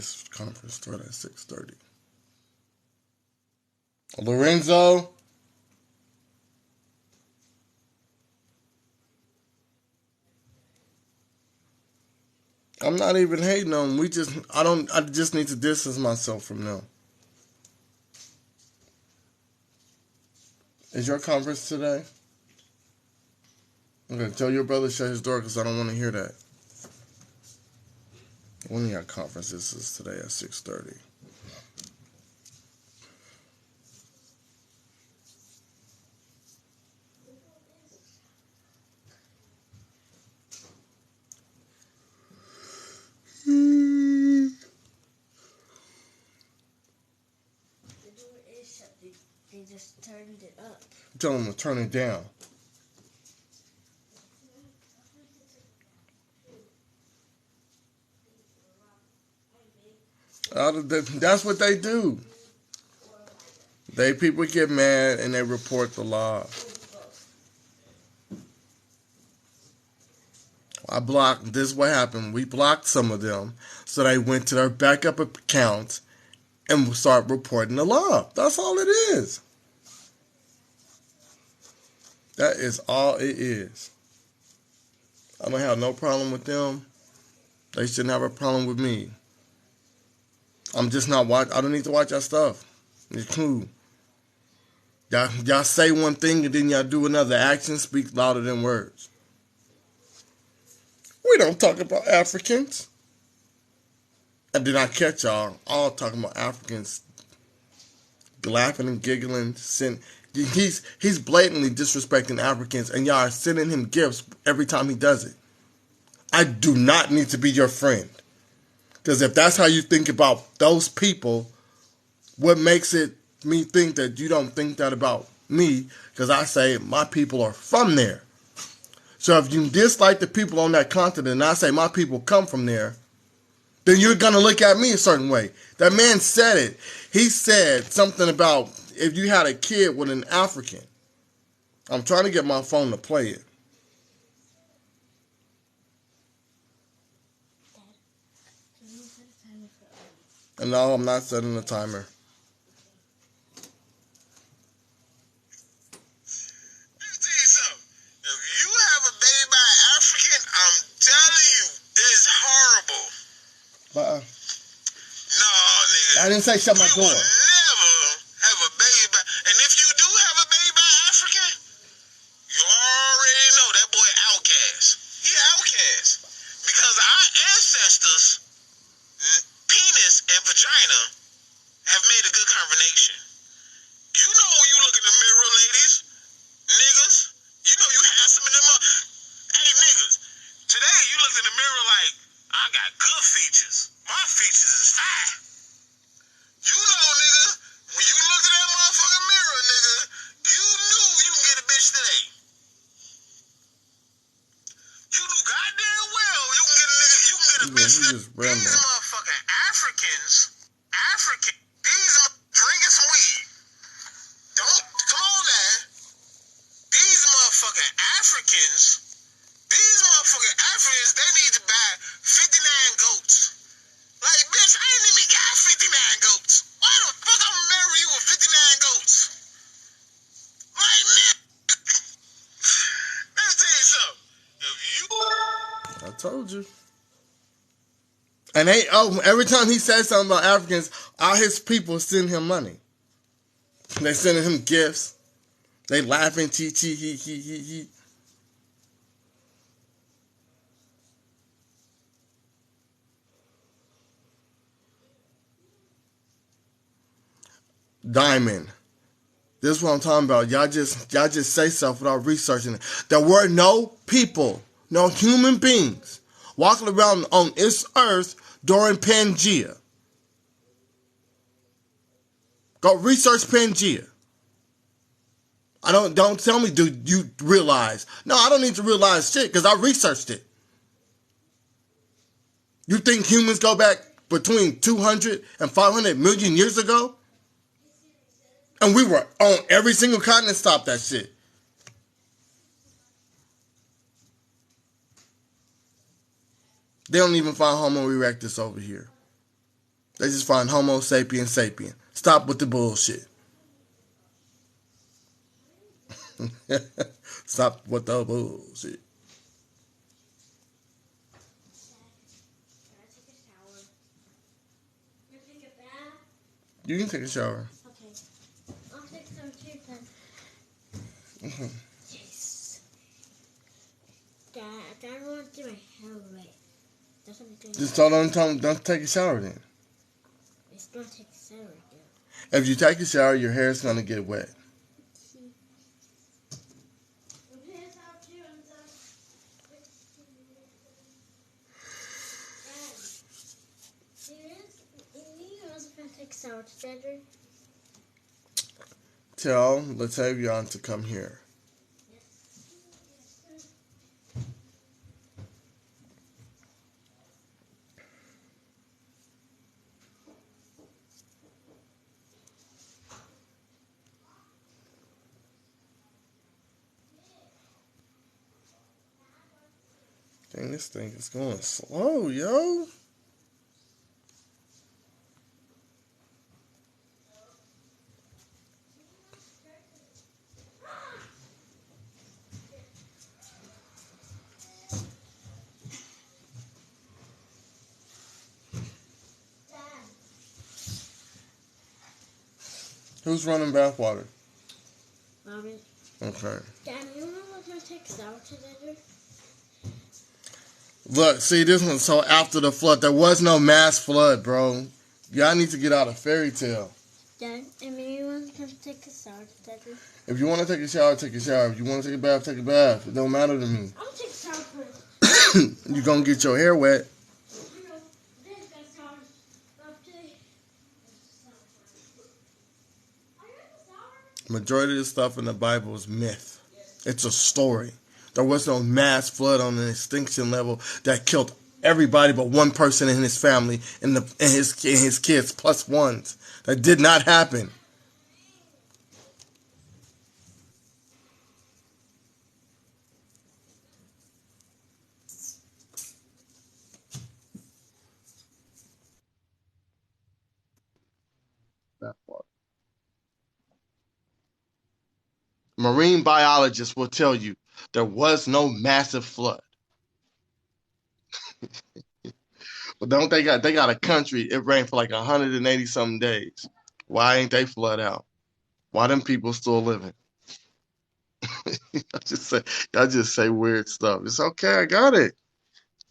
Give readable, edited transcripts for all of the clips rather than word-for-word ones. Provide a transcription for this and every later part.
This conference started at 6:30. Lorenzo. I'm not even hating on them. I just need to distance myself from them. Is your conference today? Okay, tell your brother to shut his door because I don't want to hear that. One of your conferences is today at 6:30. They just turned it up. Tell them to turn it down. That's what they do. People get mad and they report the law. This is what happened. We blocked some of them, so they went to their backup accounts and start reporting the law. That's all it is. That is all it is. I don't have no problem with them. They shouldn't have a problem with me. I'm just not I don't need to watch that stuff. It's cool. Y'all say one thing and then y'all do another. Actions speak louder than words. We don't talk about Africans. And then I catch y'all all talking about Africans laughing and giggling. He's blatantly disrespecting Africans, and y'all are sending him gifts every time he does it. I do not need to be your friend. Because if that's how you think about those people, what makes it me think that you don't think that about me? Because I say my people are from there. So if you dislike the people on that continent and I say my people come from there, then you're going to look at me a certain way. That man said it. He said something about if you had a kid with an African. I'm trying to get my phone to play it. And no, I'm not setting a timer. No, nigga. I didn't say shut my door. Never have a baby by, and if you do have a baby by African, you already know that boy outcast. He outcast because our ancestors, penis and vagina, have made a good combination. You know when you look in the mirror, ladies, niggas, you know you handsome in them. Hey, niggas, today you looked in the mirror like I got good features. My features is fine. You know, nigga, when you look at that motherfucking mirror, nigga, you knew you can get a bitch today. You knew goddamn well you can get a nigga, you can get a bitch today. These motherfucking Africans, these drinking some weed. Come on now. These motherfucking Africans, they need to buy 59 goats. Like, bitch, I ain't even got 59 goats. Why the fuck I'm gonna marry you with 59 goats? Like, man. Let me tell you something. If you... I told you. And every time he says something about Africans, all his people send him money. They sending him gifts. They laughing, he. Diamond. This is what I'm talking about. Y'all just say stuff without researching it. There were no people, no human beings walking around on this earth during Pangea. Go research Pangea. Don't tell me, do you realize? No, I don't need to realize shit because I researched it. You think humans go back between 200 and 500 million years ago? And we were on every single continent. Stop that shit. They don't even find Homo erectus over here. They just find Homo sapien sapien. Stop with the bullshit. Stop with the bullshit. Can I take a shower? Can I take a bath? You can take a shower. Okay. I'll take some too then. Mhm. Yes. Dad, I don't want to do my hair wet. That's what I'm doing. Just don't take a shower then. It's gonna take a shower again. If you take a shower, your hair is gonna get wet. Tell Latavion to come here. Dang, this thing is going slow, yo. Who's running bathwater? Mommy. Okay. Dad, you know we're gonna take a shower together? Look, see this one. So after the flood, there was no mass flood, bro. Y'all need to get out of fairy tale. Dad, and maybe we're gonna take a shower together. If you want to take a shower, take a shower. If you want to take a bath, take a bath. It don't matter to me. I'm gonna take a shower first. You're gonna get your hair wet. You know, Dad's got shower after. Majority of the stuff in the Bible is myth. It's a story. There was no mass flood on an extinction level that killed everybody but one person in his family and his kids plus ones. That did not happen. Marine biologists will tell you there was no massive flood. But don't they got a country, it rained for like 180 something days. Why ain't they flood out? Why them people still living? Y'all just say weird stuff. It's okay, I got it.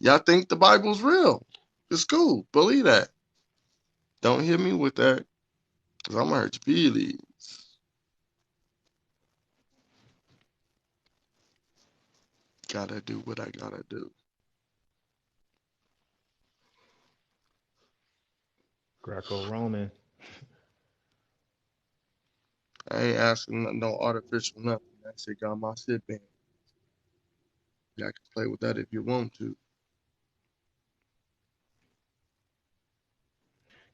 Y'all think the Bible's real. It's cool. Believe that. Don't hit me with that. Because I'm gonna hurt your feelings. Gotta do what I gotta do. Greco-Roman. I ain't asking no artificial nothing. That shit got my shit banned. Y'all can play with that if you want to.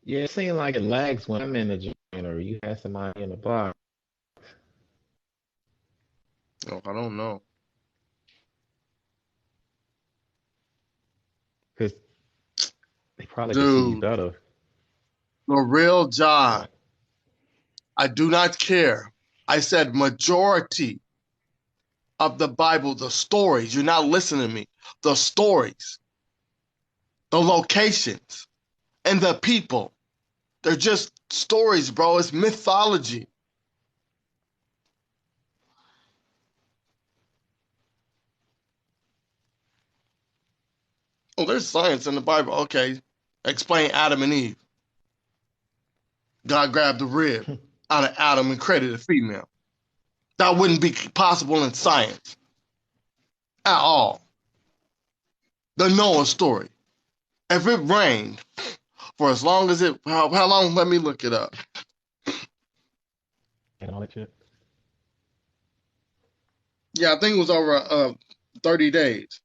Yeah, it seemed like it lags when I'm in the joint or you have somebody in the bar. Oh, I don't know. Because they probably could see you Dude, better. the real job. Right. I do not care. I said majority of the Bible, the stories. You're not listening to me. The stories, the locations, and the people. They're just stories, bro. It's mythology. Oh, there's science in the Bible. Okay. Explain Adam and Eve. God grabbed the rib out of Adam and created a female. That wouldn't be possible in science at all. The Noah story. If it rained for as long as how long? Let me look it up. And all that shit. Yeah, I think it was over 30 days.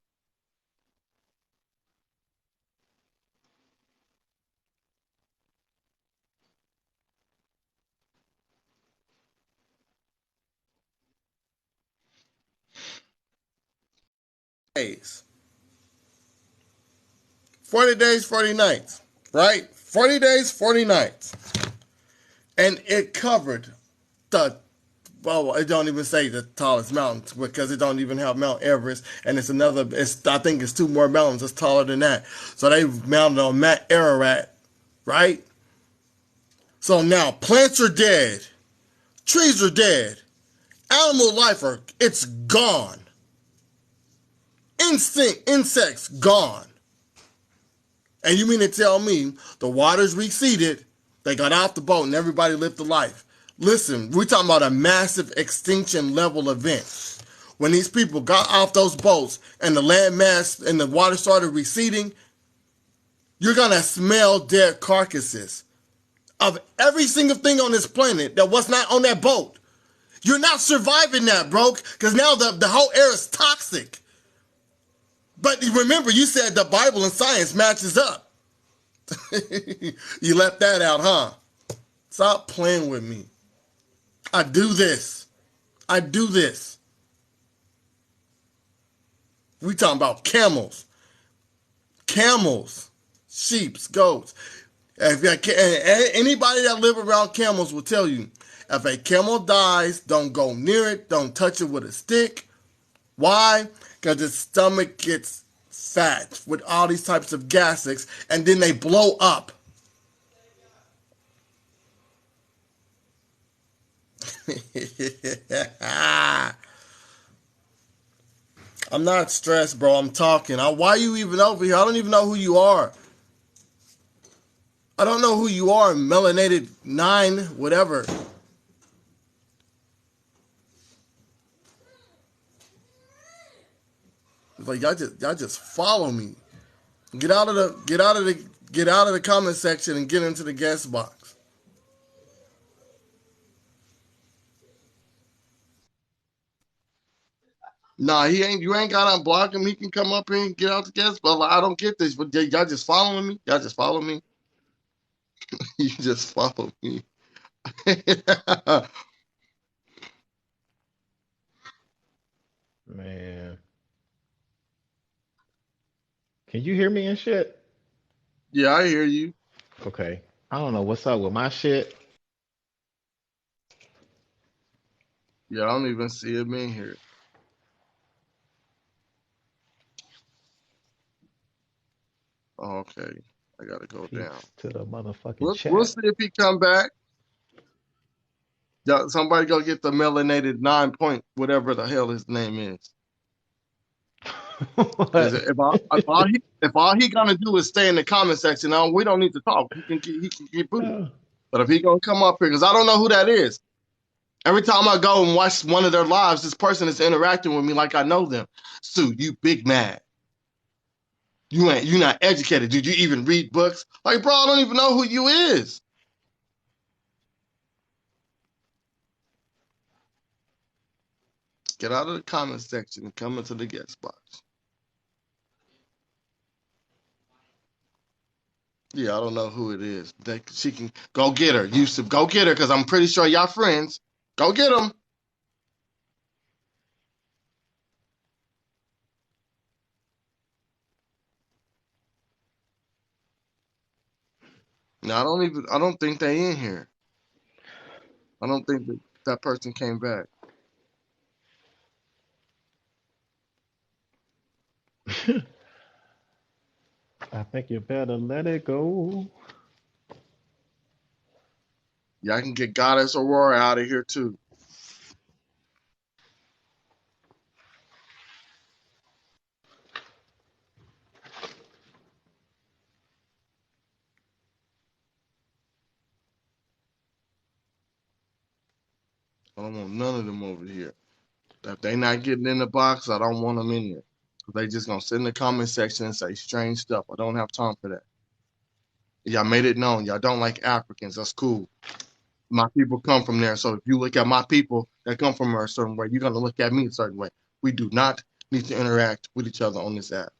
Days. 40 days, 40 nights, right? 40 days, 40 nights. And it covered the, well, it don't even say the tallest mountain because it don't even have Mount Everest. And it's another, I think it's two more mountains that's taller than that. So they mounted on Mount Ararat, right? So now plants are dead. Trees are dead. Animal life it's gone. Insects gone. And you mean to tell me the waters receded, they got off the boat and everybody lived a life? Listen, we're talking about a massive extinction level event. When these people got off those boats and the land mass and the water started receding, you're going to smell dead carcasses of every single thing on this planet that was not on that boat. You're not surviving that, bro, because now the whole air is toxic. But remember, you said the Bible and science matches up. You left that out, huh? Stop playing with me. I do this. We talking about camels, sheep, goats. Anybody that live around camels will tell you, if a camel dies, don't go near it. Don't touch it with a stick. Why? Because its stomach gets fat with all these types of gases, and then they blow up. I'm not stressed, bro. I'm talking. Why are you even over here? I don't even know who you are. I don't know who you are. Melanated 9, whatever. It's like y'all just follow me. Get out of the comment section and get into the guest box. Nah, you ain't gotta unblock him. He can come up here and get out the guest box. I don't get this, but y'all just following me? Y'all just follow me? You just follow me. Man. Can you hear me and shit? Yeah, I hear you. Okay. I don't know what's up with my shit. Yeah, I don't even see him in here. Oh, okay. I gotta go down. Peace to the motherfucking We'll chat. see if he come back. Somebody go get the melanated 9 point, whatever the hell his name is. Because What? if all he gonna do is stay in the comment section, now we don't need to talk. He can get booted. Oh, But if he gonna come up here, because I don't know who that is. Every time I go and watch one of their lives, this person is interacting with me like I know them. Sue, you big mad. You not educated. Did you even read books? Like, bro, I don't even know who you is. Get out of the comment section and come into the guest box. Yeah, I don't know who it is. She can go get her. Yusuf, go get her, because I'm pretty sure y'all friends. Go get them. No, I don't think they in here. I don't think that person came back. I think you better let it go. Y'all can get Goddess Aurora out of here too. I don't want none of them over here. If they not getting in the box, I don't want them in here. They just gonna sit in the comment section and say strange stuff. I don't have time for that. Y'all made it known. Y'all don't like Africans. That's cool. My people come from there. So if you look at my people that come from a certain way, you're gonna look at me a certain way. We do not need to interact with each other on this app.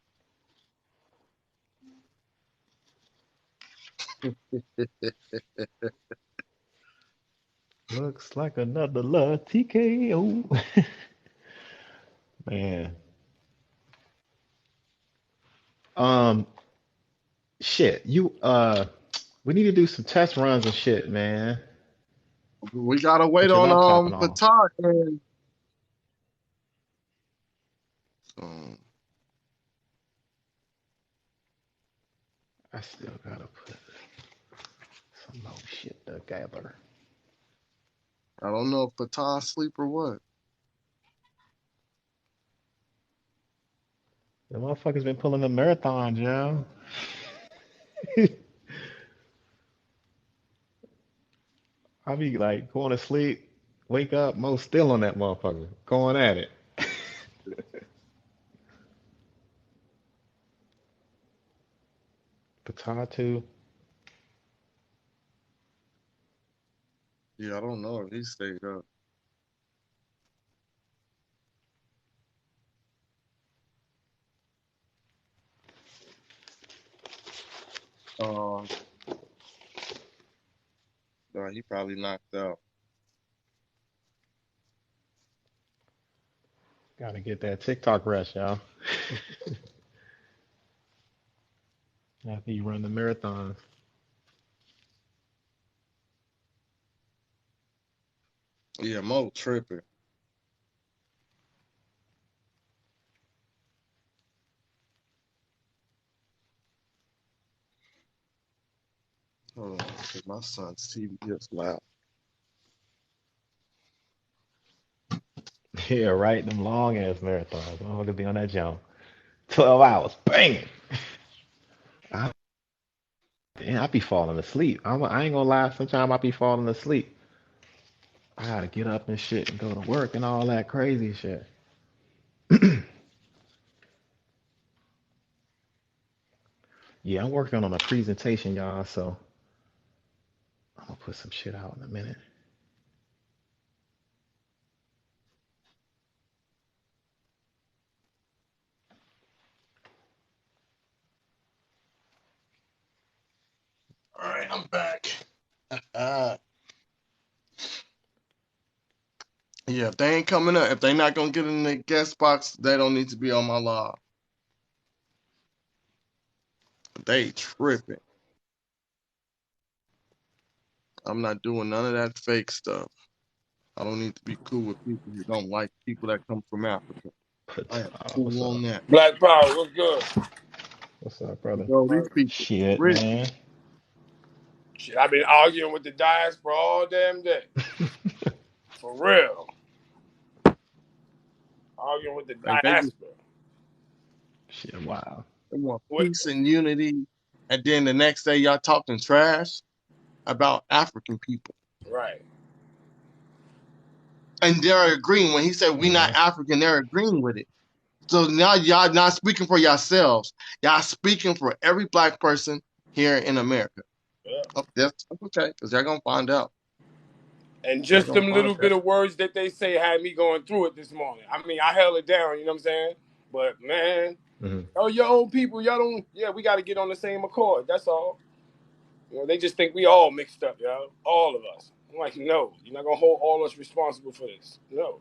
Looks like another love TKO. Man. Um, shit. We need to do some test runs and shit, man. We gotta wait Put your on laptop and all. Patak and um, I still gotta put some more shit together. I don't know if Patak sleep or what. The motherfuckers been pulling the marathons, yo. I be like going to sleep, wake up, Mo still on that motherfucker, going at it. Potato. Yeah, I don't know if he stayed up. Uh, no, he probably knocked out. Gotta get that TikTok rest, y'all. After you run the marathons. Yeah, Mo tripping. Hold on, 'cause my son's TV is loud. Yeah, right. Them long ass marathons. Motherfuckers be on that jump. 12 hours. Bang! I, I be falling asleep. I ain't gonna lie. Sometimes I be falling asleep. I gotta get up and shit and go to work and all that crazy shit. Yeah, I'm working on a presentation, y'all, so I'm gonna put some shit out in a minute. All right, I'm back. Uh, yeah, if they ain't coming up, if they not gonna get in the guest box, they don't need to be on my live. They tripping. I'm not doing none of that fake stuff. I don't need to be cool with people who don't like people that come from Africa. I am What's cool on up? that. Black Power, what's good? What's up, brother? Bro, these people Shit, rich. man. Shit, I've been arguing with the diaspora all damn day. For real. Arguing with the Like diaspora. Shit, wow. they want What? peace and unity, and then the next day y'all talking trash about African people, Right. and they're agreeing when he said we not Uh-huh. African. They're agreeing with it. So now y'all not speaking for yourselves. Y'all speaking for every black person here in America. Yeah. Oh, that's okay, because they're gonna find out. And They're just gonna them find little out. bit of words that they say had me going through it this morning. I mean, I held it down, you know what I'm saying? But man, Hmm. oh, your own people, y'all don't, yeah, we got to get on the same accord. That's all. You know, they just think we all mixed up, y'all. All of us. I'm like, no, you're not going to hold all us responsible for this. No.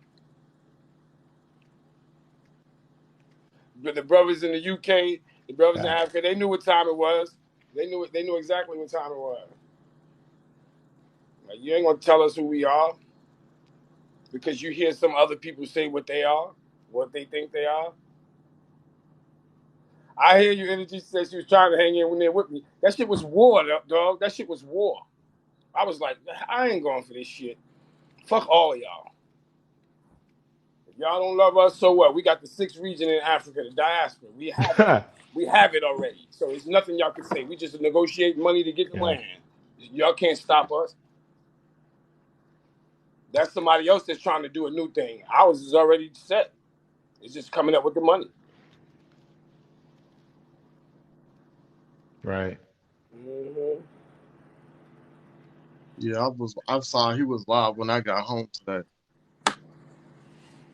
But the brothers in the UK, the brothers in Facts. Africa, they knew what time it was. They knew it. They knew exactly what time it was. Like, you ain't gonna tell us who we are because you hear some other people say what they are, what they think they are. I hear you. Energy said she was trying to hang in when they with me. That shit was war, dog. That shit was war. I was like, I ain't going for this shit. Fuck all of y'all. If y'all don't love us, so what? We got the sixth region in Africa, the diaspora. We have it. We have it already. So it's nothing y'all can say. We just negotiate money to get the Yeah. land. Y'all can't stop us. That's somebody else that's trying to do a new thing. Ours is already set. It's just coming up with the money. Right. Mm-hmm. Yeah, I saw he was live when I got home today.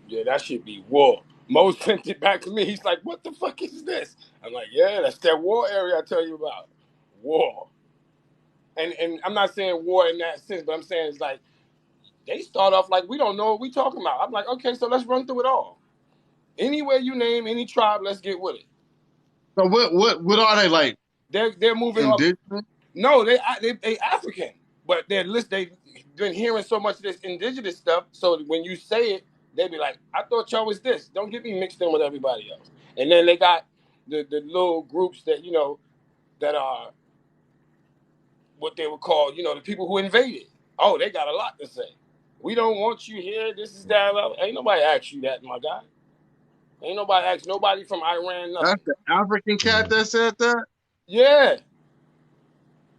Yeah, that should be war. Mo sent it back to me. He's like, what the fuck is this? I'm like, yeah, that's that war area I tell you about. War. And I'm not saying war in that sense, but I'm saying it's like they start off like we don't know what we talking about. I'm like, okay, so let's run through it all. Anywhere you name any tribe, let's get with it. So what are they like? They're moving off. Indigenous? No, they African, but they've been hearing so much of this indigenous stuff. So when you say it, they be like, "I thought y'all was this." Don't get me mixed in with everybody else. And then they got the little groups that that are what they would call the people who invaded. Oh, they got a lot to say. We don't want you here. This is that. Ain't nobody asked you that, my guy. Ain't nobody asked nobody from Iran nothing. That's the African cat that said that? Yeah,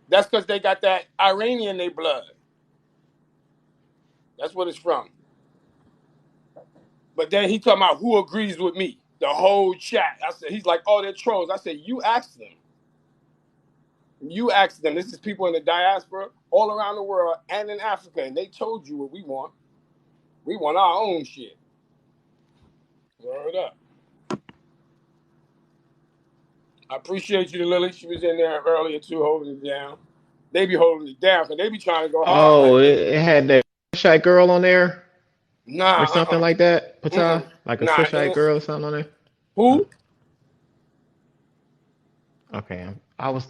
that's because they got that Iranian in their blood. That's what it's from. But then he talking about who agrees with me. The whole chat. I said, he's like, oh, they're trolls. I said, you ask them. You ask them. This is people in the diaspora all around the world and in Africa, and they told you what we want. We want our own shit. Word up. I appreciate you, Lily. She was in there earlier too, holding it down. They be holding it down because they be trying to go hard. Oh, Like, it had that Cushite girl on there or nah, something like that, Patah? mm-mm. Like a Nah, Cushite girl or something on there? who? Okay.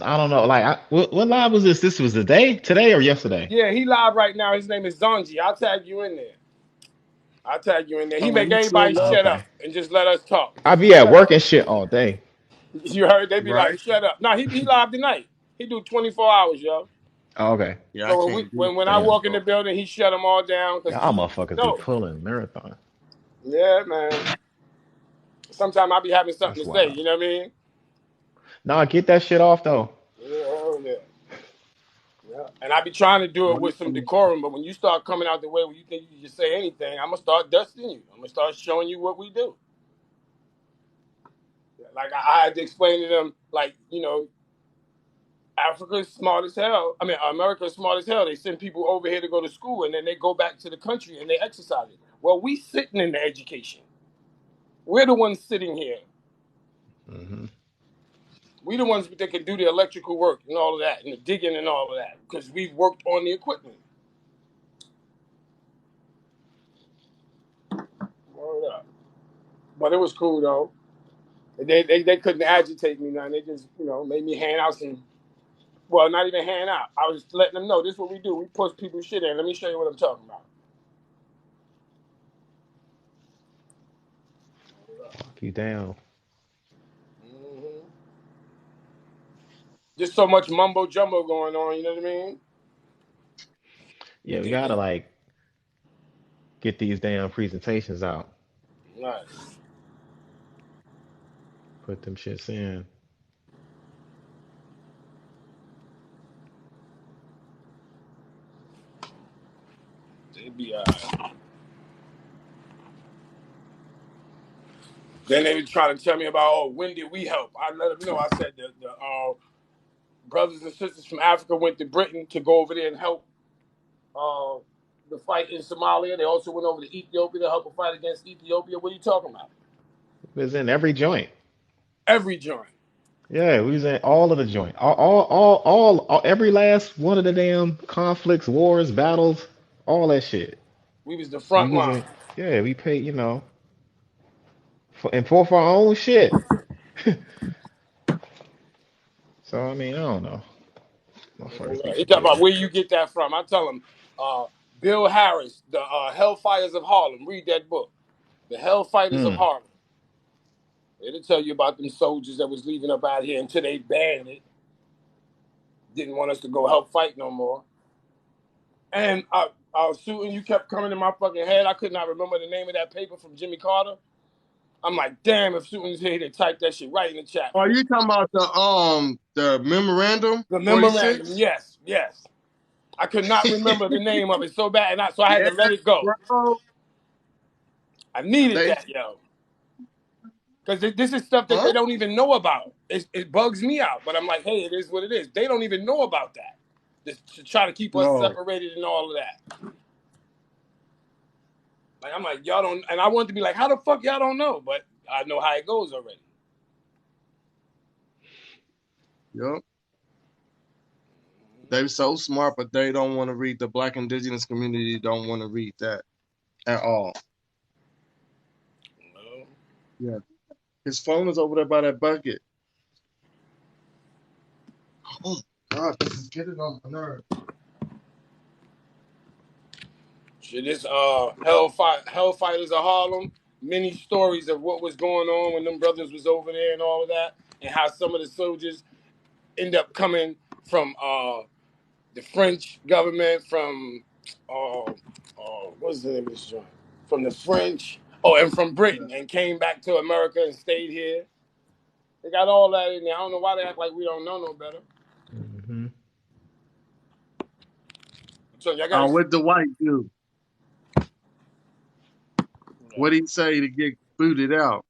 I don't know. Like, what live was this? This was today or yesterday? Yeah, he live right now. His name is Zonji. I'll tag you in there. I'll tag you in there. He Oh, make he still everybody love? shut up Okay. and just let us talk. I Just be shut at up. work and shit all day. You heard? They be like, Right? shut up. No, he live tonight. He do 24 hours, yo. Oh, okay. Yeah, I So can't do when I Damn. walk in the building, he shut them all down because Y'all motherfuckers be no. pulling marathon. Yeah, man. Sometimes I be having something That's to say. wild. You know what I mean? No, get that shit off though. Yeah, hell yeah. Yeah. And I be trying to do it with some it. decorum, but when you start coming out the way where you think you can just say anything, I'm gonna start dusting you. I'm gonna start showing you what we do. Like I had to explain to them, like Africa's smart as hell. I mean, America's smart as hell. They send people over here to go to school, and then they go back to the country and they exercise it. Well, we sitting in the education. We're the ones sitting here. Hmm. We the ones that can do the electrical work and all of that, and the digging and all of that, because we've worked on the equipment. Word up. But it was cool though. They couldn't agitate me none. They just made me hand out some. Well, not even hand out. I was just letting them know this is what we do. We push people's shit in. Let me show you what I'm talking about. Fuck you down. Mhm. Just so much mumbo jumbo going on. You know what I mean? Yeah, we gotta like get these damn presentations out. Nice. Put them shits in. They be Then they were trying to tell me about, oh, when did we help? I let them know. I said the brothers and sisters from Africa went to Britain to go over there and help uh, the fight in Somalia. They also went over to Ethiopia to help a fight against Ethiopia. What are you talking about? It was in every joint. Every joint. Yeah, we was in all of the joint. Every last one of the damn conflicts, wars, battles, all that shit. We was the We front was line. in, yeah, we paid, for our own shit. So, I mean, I don't know. Motherfuckers be He talk about forgetting. where you get that from. I tell him, Bill Harris, the Hellfires of Harlem. Read that book, The Hellfighters of Hmm. Harlem. It'll tell you about them soldiers that was leaving up out here until they banned it. Didn't want us to go help fight no more. And I was shooting. You kept coming in my fucking head. I could not remember the name of that paper from Jimmy Carter. I'm like, damn, if Suit's here, they type that shit right in the chat Are for me. you talking about the memorandum The memorandum, 46? yes, yes. I could not remember the name of it so bad, so I had Yeah, to let it go. bro. I needed They that, yo. Because this is stuff that huh? they don't even know about. It bugs me out, but I'm like, hey, it is what it is. They don't even know about that. Just to try to keep us No. separated and all of that. Like, I'm like, y'all don't, and I want to be like, how the fuck y'all don't know? But I know how it goes already. Yep. They're so smart, but they don't want to read. The Black indigenous community don't want to read that at all. Well, Yeah. His phone is over there by that bucket. Oh, God, this is getting on my nerves. Shit, this Hellfighters of Harlem, many stories of what was going on when them brothers was over there and all of that, and how some of the soldiers end up coming from the French government, from what's the name of this joint? From the French, and from Britain, and came back to America and stayed here. They got all that in there. I don't know why they act like we don't know no better. Mm-hmm. So y'all got What the white do? What did he say to get booted out?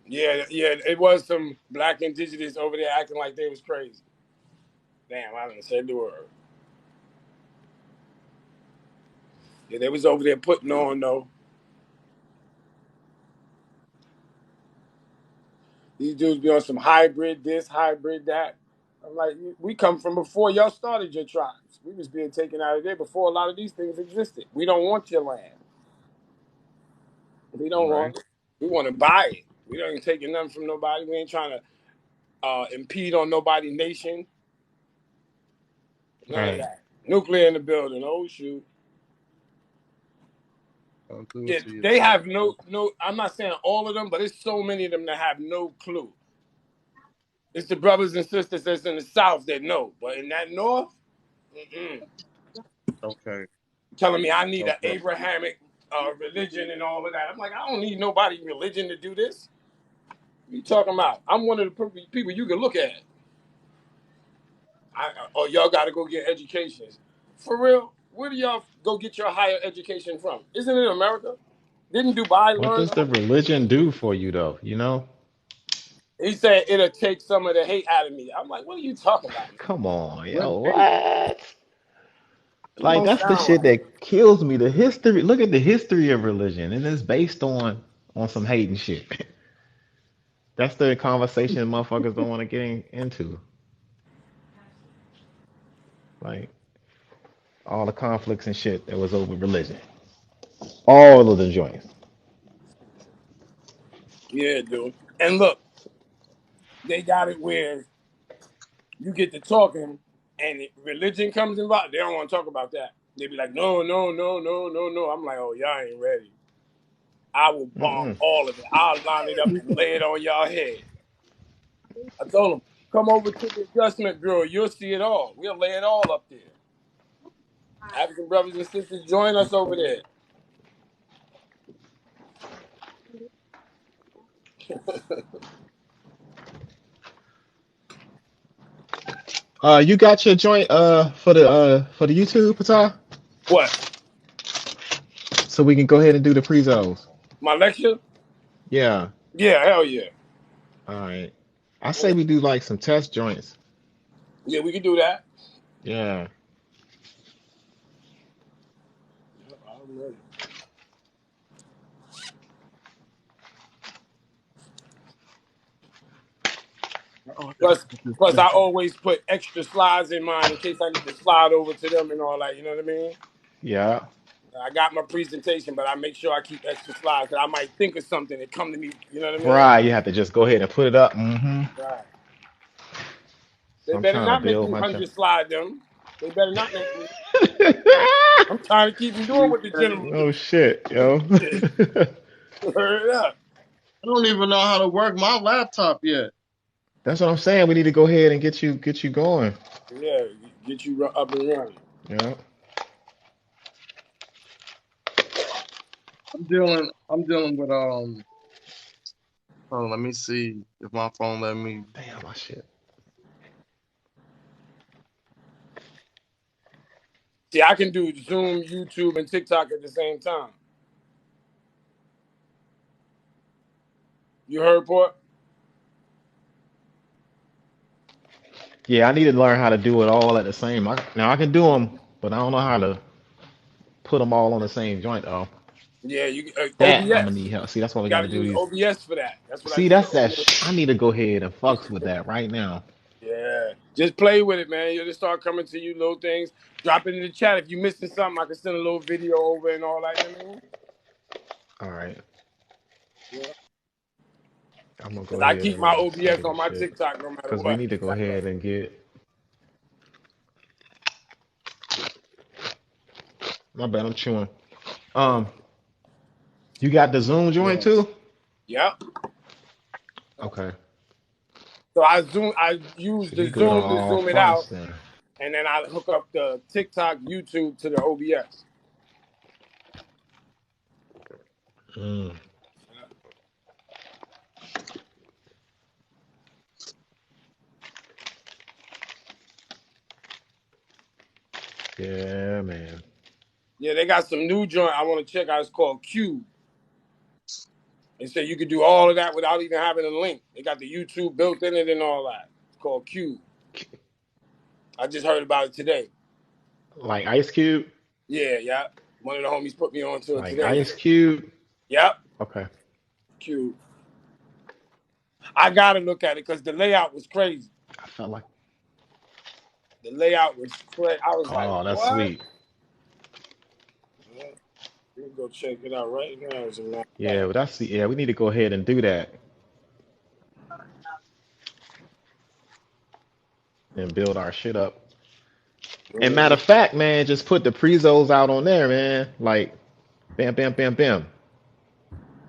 yeah, it was some black indigenous over there acting like they was crazy. Damn, I didn't say the word. Yeah, they was over there putting on though. These dudes be on some hybrid this, hybrid that. I'm like, we come from before y'all started your tribes. We was being taken out of there before a lot of these things existed. We don't want your land. We don't Right. want it. We want to buy it. We ain't taking nothing from nobody. We ain't trying to impede on nobody's nation. None of Right. that. Nuclear in the building. Oh shoot. Don't do Yeah, it to they yourself. have no. I'm not saying all of them, but it's so many of them that have no clue. It's the brothers and sisters that's in the South that know, but in that North, Okay. telling me I need an Okay. Abrahamic religion and all of that. I'm like, I don't need nobody religion to do this. What are you talking about? I'm one of the people you can look at. Y'all got to go get educations. For real, where do y'all go get your higher education from? Isn't it America? Didn't Dubai What learn? does the religion do for you, though? You know? He said it'll take some of the hate out of me. I'm like, what are you talking about, man? Come on, What yo, hate? what? It Like don't that's the sound shit right. that kills me. The history. Look at the history of religion, and it's based on some hating shit. That's the conversation motherfuckers don't want to get into. Like all the conflicts and shit that was over religion. All of the joints. Yeah, dude. And look, they got it where you get to talking and religion comes involved. They don't want to talk about that. They be like, no, no, no, no, no, no. I'm like, oh, y'all ain't ready. I will bomb Mm-mm. all of it. I'll line it up and lay it on y'all head. I told them, come over to the adjustment bureau. You'll see it all. We'll lay it all up there. African brothers and sisters, join us over there. You got your joint for the YouTube, Patah? What? So we can go ahead and do the pre-zones. My lecture? Yeah. Yeah, hell yeah. All right. I say we do like some test joints. Yeah, we can do that. Yeah. I'm ready. Oh, I gotta Plus, put this plus, I back. always put extra slides in mine in case I need to slide over to them and all that. You know what I mean? Yeah. I got my presentation, but I make sure I keep extra slides because I might think of something that come to me. You know what I mean? Right. You have to just go ahead and put it up. Mm-hmm. Right. They So I'm better trying to not make build me my joint. 100 slide them. They better not make me. I'm trying to keep them doing what the general do. Oh shit, yo. Shit. Hurry up. I don't even know how to work my laptop yet. That's what I'm saying. We need to go ahead and get you going. Yeah, get you up and running. Yeah. I'm dealing with let me see if my phone let me. Damn my shit. See, I can do Zoom, YouTube, and TikTok at the same time. You heard, Port? Yeah, I need to learn how to do it all at the same. Now I can do them, but I don't know how to put them all on the same joint though. Yeah, you That I'm gonna OBS. need help. See, that's why You we got got to to do use these. OBS for that. That's what I See, use. that's that. I need to go ahead and fucks with that right now. Yeah, just play with it, man. You'll just start coming to you little things. Drop it in the chat if you're missing something. I can send a little video over and all that. You know what I mean? All right. Yeah. I'm gonna go Because I ahead keep and my send OBS you the on my shit. TikTok no matter Cause we what. need to go ahead and get. My bad, I'm chewing. Um, you got the Zoom joint Yes. too? Yep. Okay. So I use So the you good on Zoom to all zoom it out, fronts then. and then I hook up the TikTok, YouTube to the OBS. Mm. Yeah, man. Yeah, they got some new joint I want to check out. It's called Cube. They say you could do all of that without even having a link. They got the YouTube built in it and all that. It's called Cube. I just heard about it today. Like Ice Cube? Yeah. One of the homies put me onto it Like today. Ice Cube? Yep, Okay. Cube. I gotta look at it because the layout was crazy. I felt like, The layout was crazy. I was like, oh, that's what? sweet. Yeah, we can go check it out right now. As a matter of Yeah, fact. but yeah, we need to go ahead and do that and build our shit up. And matter Mhm. of fact, man, just put the prezos out on there, man. Like, bam, bam, bam, bam.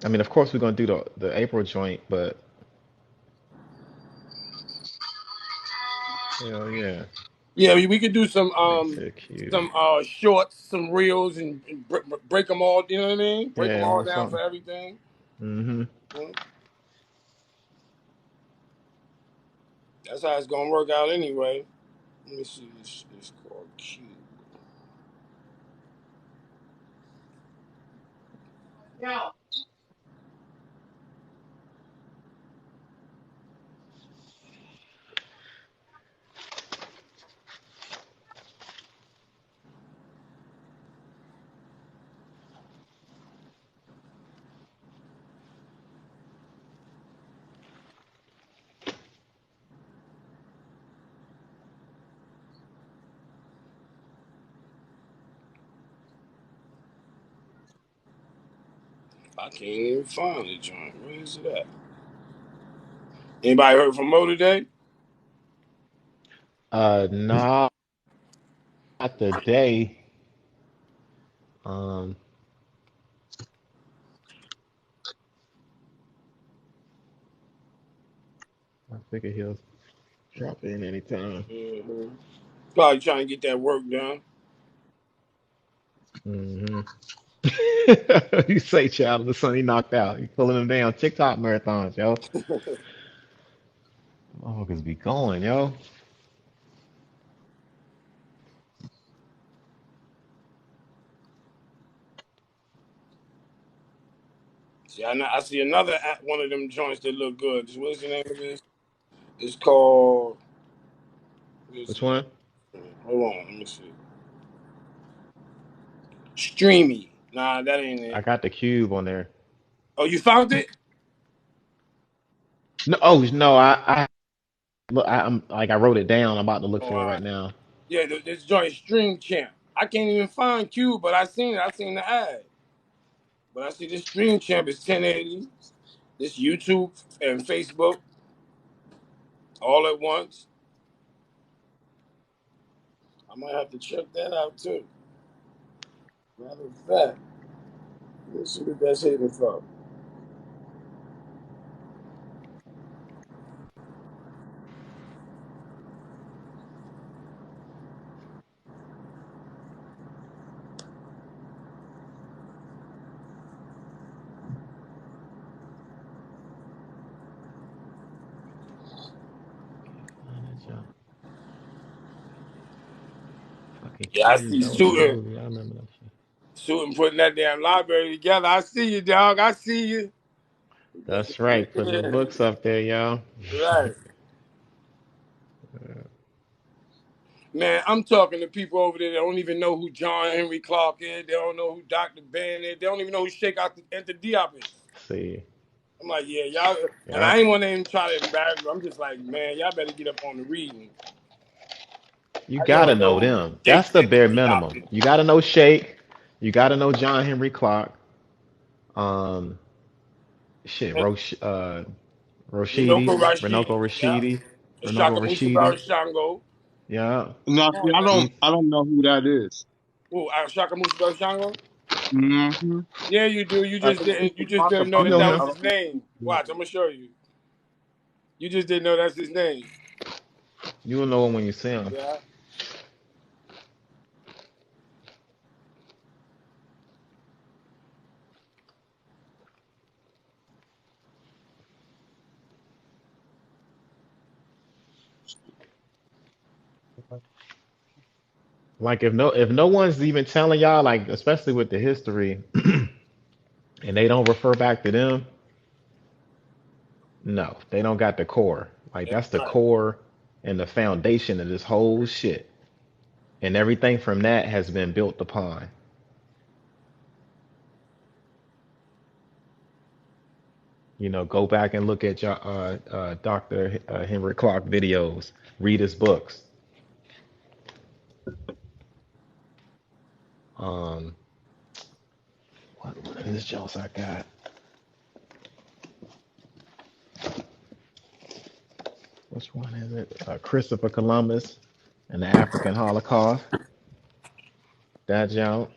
I mean, of course, we're gonna do the April joint, but hell yeah, Yeah, we could do makes it cute. some shorts, some reels, and break them all. You know what I mean? Break them Yeah, all or down for something. everything. Mm-hmm. Mhm. That's how it's gonna work out anyway. Let me see this. It's called Cube. I can't even find the joint. Where is it at? Anybody heard from Mo today? Not today. Um, I figure he'll drop in anytime. Mm-hmm. Probably trying to get that work done. Mm-hmm. You say, child of the sun, he knocked out. He pulling them down TikTok marathons, yo. Motherfuckers be going, yo. See, I see another one of them joints that look good. What's the name of this? It's called. What is Which it? one? Hold on, let me see. Streamy. Nah, that ain't I it. got the cube on there. Oh, you found it? No, oh no, look, I'm like I wrote it down. I'm about to look Oh, for it right now. yeah, this joint Stream Champ. I can't even find Q, but I seen it. I seen the ad. But I see this Stream Champ is 1080. This YouTube and Facebook all at once. I might have to check that out too. Matter of fact, let's see what that's hitting from. Fucking Yeah, I cube. see That was a Suitin. movie. I remember that shit. Suitin putting that damn library together. I see you, dog. I see you. That's right. Putting the books up there, y'all. Right. Man, I'm talking to people over there that don't even know who John Henry Clark is. They don't know who Dr. Ben is. They don't even know who Sheikh Enter Diop is. See, I'm like, yeah, y'all. And yeah, I ain't want to even try to embarrass them. I'm just like, man, y'all better get up on the reading. you How you gotta don't know know who them. Sheikh That's the Enter bare Diop minimum. is. You gotta know Shake. You gotta know John Henry Clark. Um, shit, And, Roche. Minoko Rashidi, Rashidi. Renoko Yeah. Rashidi, Renoko Shaka Musubar Rashidi. Shango. Yeah. No, Come see, on, man. I don't know who that is. Who? Shaka Musubar Shango? Mm-hmm. Yeah, you do. You just didn't. You just didn't know You that know that him. was his name. Watch, I'm gonna show you. You just didn't know that's his name. You will know him when you see him. Yeah. Like if no one's even telling y'all, like especially with the history, and they don't refer back to them, no, they don't got the core. Like That's that's the right. core and the foundation of this whole shit. And everything from that has been built upon. Go back and look at your Dr. Henry Clark videos, read his books. Um, what is this else I got? Which one is it? Christopher Columbus and the African Holocaust. That junk.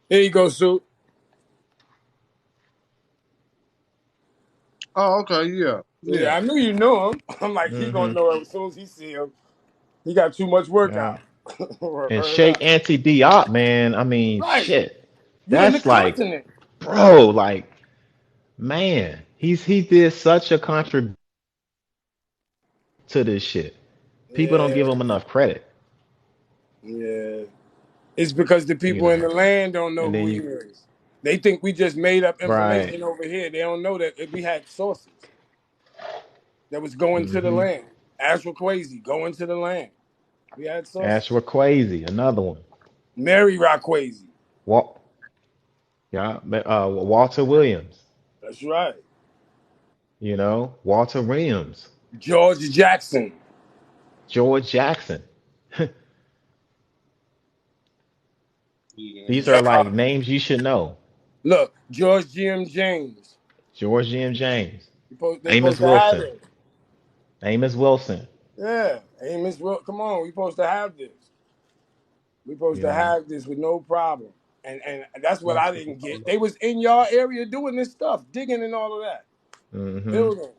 Here you go, Sue. Oh, okay, yeah, Yeah, yeah. I knew you knew him. I'm like, he gonna Mm-hmm. know it as soon as he see him. He got too much work Yeah. out. And Word Sheikh up. Anti Diop, man. I mean, Right. shit. You in the That's like, continent. bro, like, man, he did such a contribution to this shit. People don't give Yeah, him enough credit, yeah. It's because the you people in know. the land don't know And who then he you, is. They think we just made up right. information over here. They don't know that we had sources that was going to the Mm-hmm. land. Ashra Kwesi, going to the land. We had sources. Ashra Kwesi, another one. Mary Rockwasi. Walt, yeah, Walter Williams, That's right. Walter Williams, George Jackson. George Jackson. Yeah. These are like names you should know. Look, George G.M. James. George M. James, They Amos supposed to have Wilson, it. Amos Wilson. Yeah. Amos, come on. We supposed to have this. We supposed You to know. have this with no problem. And that's what I didn't get. They was in your area doing this stuff, digging and all of that, Mm-hmm. building.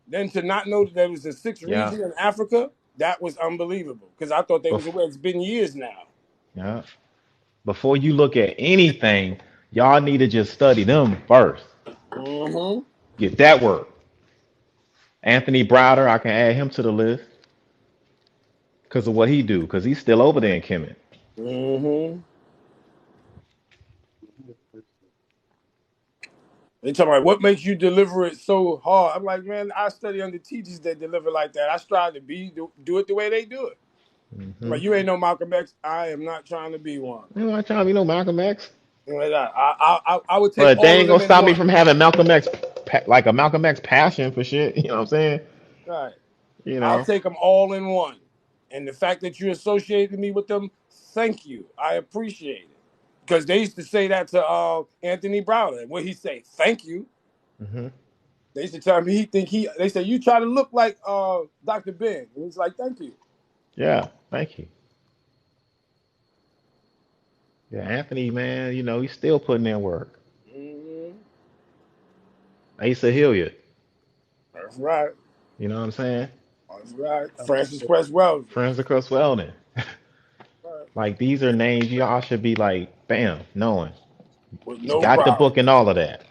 Then to not know that there was a sixth Yeah. region in Africa, that was unbelievable. Because I thought they was Bef- aware. It's been years now. yeah. Before you look at anything, y'all need to just study them first. Mm-hmm. Get that work. Anthony Browder, I can add him to the list because of what he do, because he's still over there in Kemet. Mm-hmm. They talking about what makes you deliver it so hard. I'm like, man, I study under teachers that deliver like that. I strive to do it the way they do it. I'm Mm-hmm. like, you ain't no Malcolm X. I am not trying to be one. You know, trying to be no Malcolm X, You know that. I would take but they all of ain't gonna them in stop me one. from having Malcolm X, like a Malcolm X passion for shit. You know what I'm saying? Right. You I'll know. take them all in one. And the fact that you associated me with them, thank you. I appreciate it. Because they used to say that to Anthony Browder. What he say? Thank you. Mm-hmm. They used to tell me they said, you try to look like Dr. Ben. And he's like, thank you. Yeah. Thank you. Yeah, Anthony, man, he's still putting in work. Mm-hmm. Asa Hilliard, That's right. you know what I'm saying? That's right. Francis West Wells. Friends across Weldon. Right. Like these are names y'all should be like, bam, knowing. With no Got the problem. book and all of that.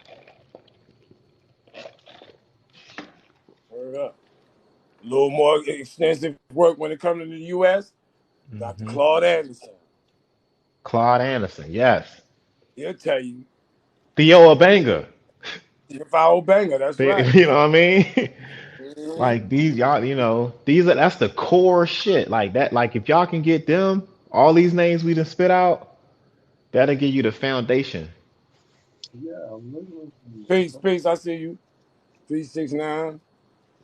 Word up. A little more extensive work when it comes to the U.S. Dr. Hmm. Claude Anderson. Claude Anderson, yes. He'll tell you. Theo Abanga. Foul banger. That's right. You know what I mean? Mm-hmm. Like these y'all, that's the core shit. Like that, like if y'all can get them, all these names we just spit out, that'll give you the foundation. Yeah. Peace, peace. I see you. 369.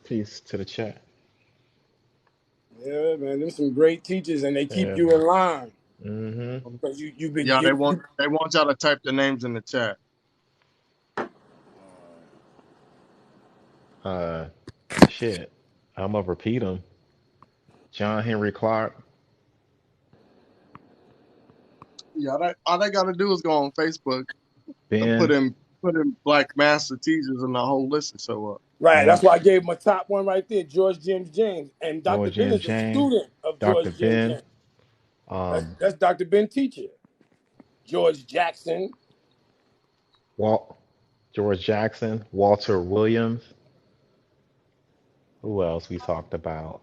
Peace to the chat. Yeah, man. There's some great teachers, and they keep Yeah, you in man. line Hmm. because you've been Yeah, they want y'all to type the names in the chat. Uh, shit. I'm gonna repeat them. John Henry Clark, Yeah, all they gotta do is go on Facebook and Ben, put in Black Master Teachers and the whole list will show up. Right. yeah, That's why I gave him a top one right there, George James James. And Dr. George Ben James is a James, student of Dr. George James Ben, James. um, That's Dr. Ben teacher. George Jackson. Walt, George Jackson, Walter Williams. Who else we talked about?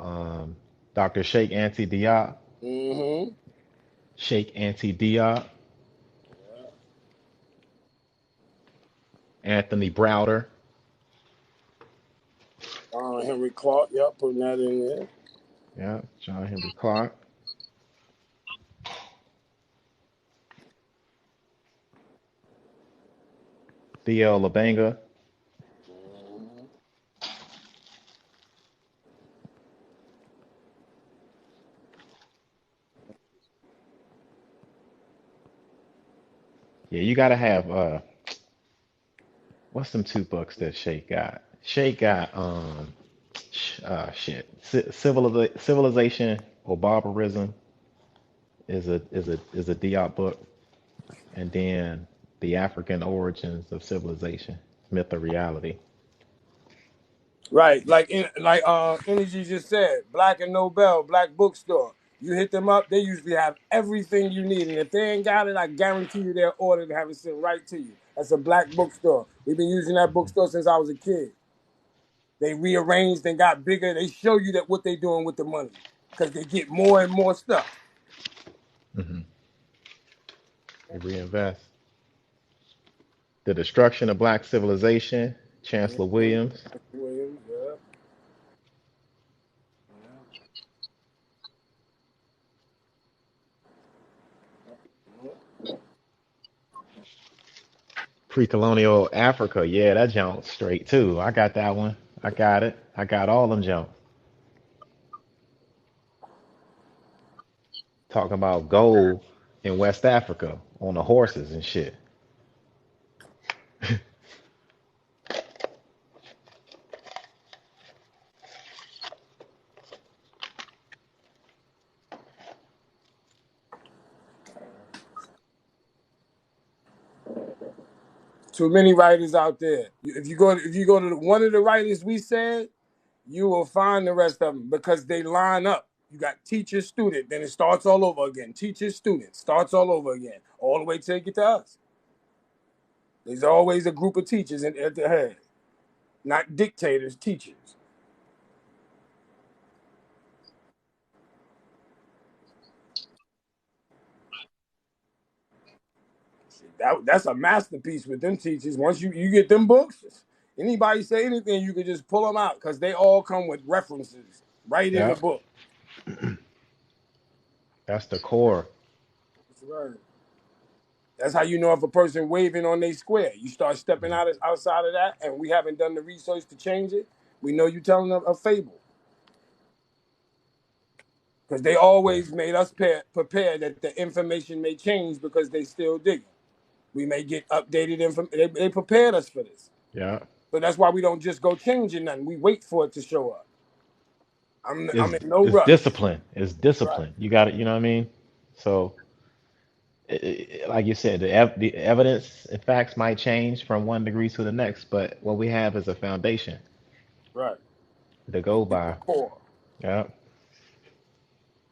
Dr. Sheikh Anta Diop, Mm-hmm. Sheikh Anta Diop, Anthony Browder. Henry Clark. Yep, putting that in there. Yeah, John Henry Clark. Theo Labanga. Yeah, you gotta have what's them two books that Sheikh got? Sheikh got shit. Civilization or Barbarism is a Diop book, and then The African Origins of Civilization, Myth or Reality. Right. Like Energy just said, Black and Nobel, Black Bookstore. You hit them up, they usually have everything you need. And if they ain't got it, I guarantee you they'll order to have it sent right to you. That's a Black Bookstore. We've been using that Hmm. bookstore since I was a kid. They rearranged and got bigger. They show you that what they doing with the money. Because they get more and more stuff. Hmm. They reinvest. The Destruction of Black Civilization, Chancellor Mhm. Williams. Williams, yeah. Pre-colonial Africa, yeah, that jump straight too. I got that one. I got it. I got all them jumps. Talking about gold in West Africa on the horses and shit. Too many writers out there. If you go to one of the writers we said, you will find the rest of them because they line up. You got teacher, student, then it starts all over again. Teacher, student, starts all over again, all the way till it get to us. There's always a group of teachers at the head, not dictators, teachers. That's a masterpiece with them teachers. Once you get them books, anybody say anything, you can just pull them out because they all come with references right in the Yeah, book. that's the core. That's right. That's how you know if a person waving on their square. You start stepping outside of that, and we haven't done the research to change it. We know you telling them a fable because they Yeah, always made us prepare that the information may change because they still digging. We may get updated information. They prepared us for this, yeah. so that's why we don't just go changing nothing. We wait for it to show up. I'm It's in no it's rush. discipline. It's Right. discipline. You got it. You know what I mean? So, like you said, the evidence and facts might change from one degree to the next, but what we have is a foundation Right. to go It's the by. core. Yeah.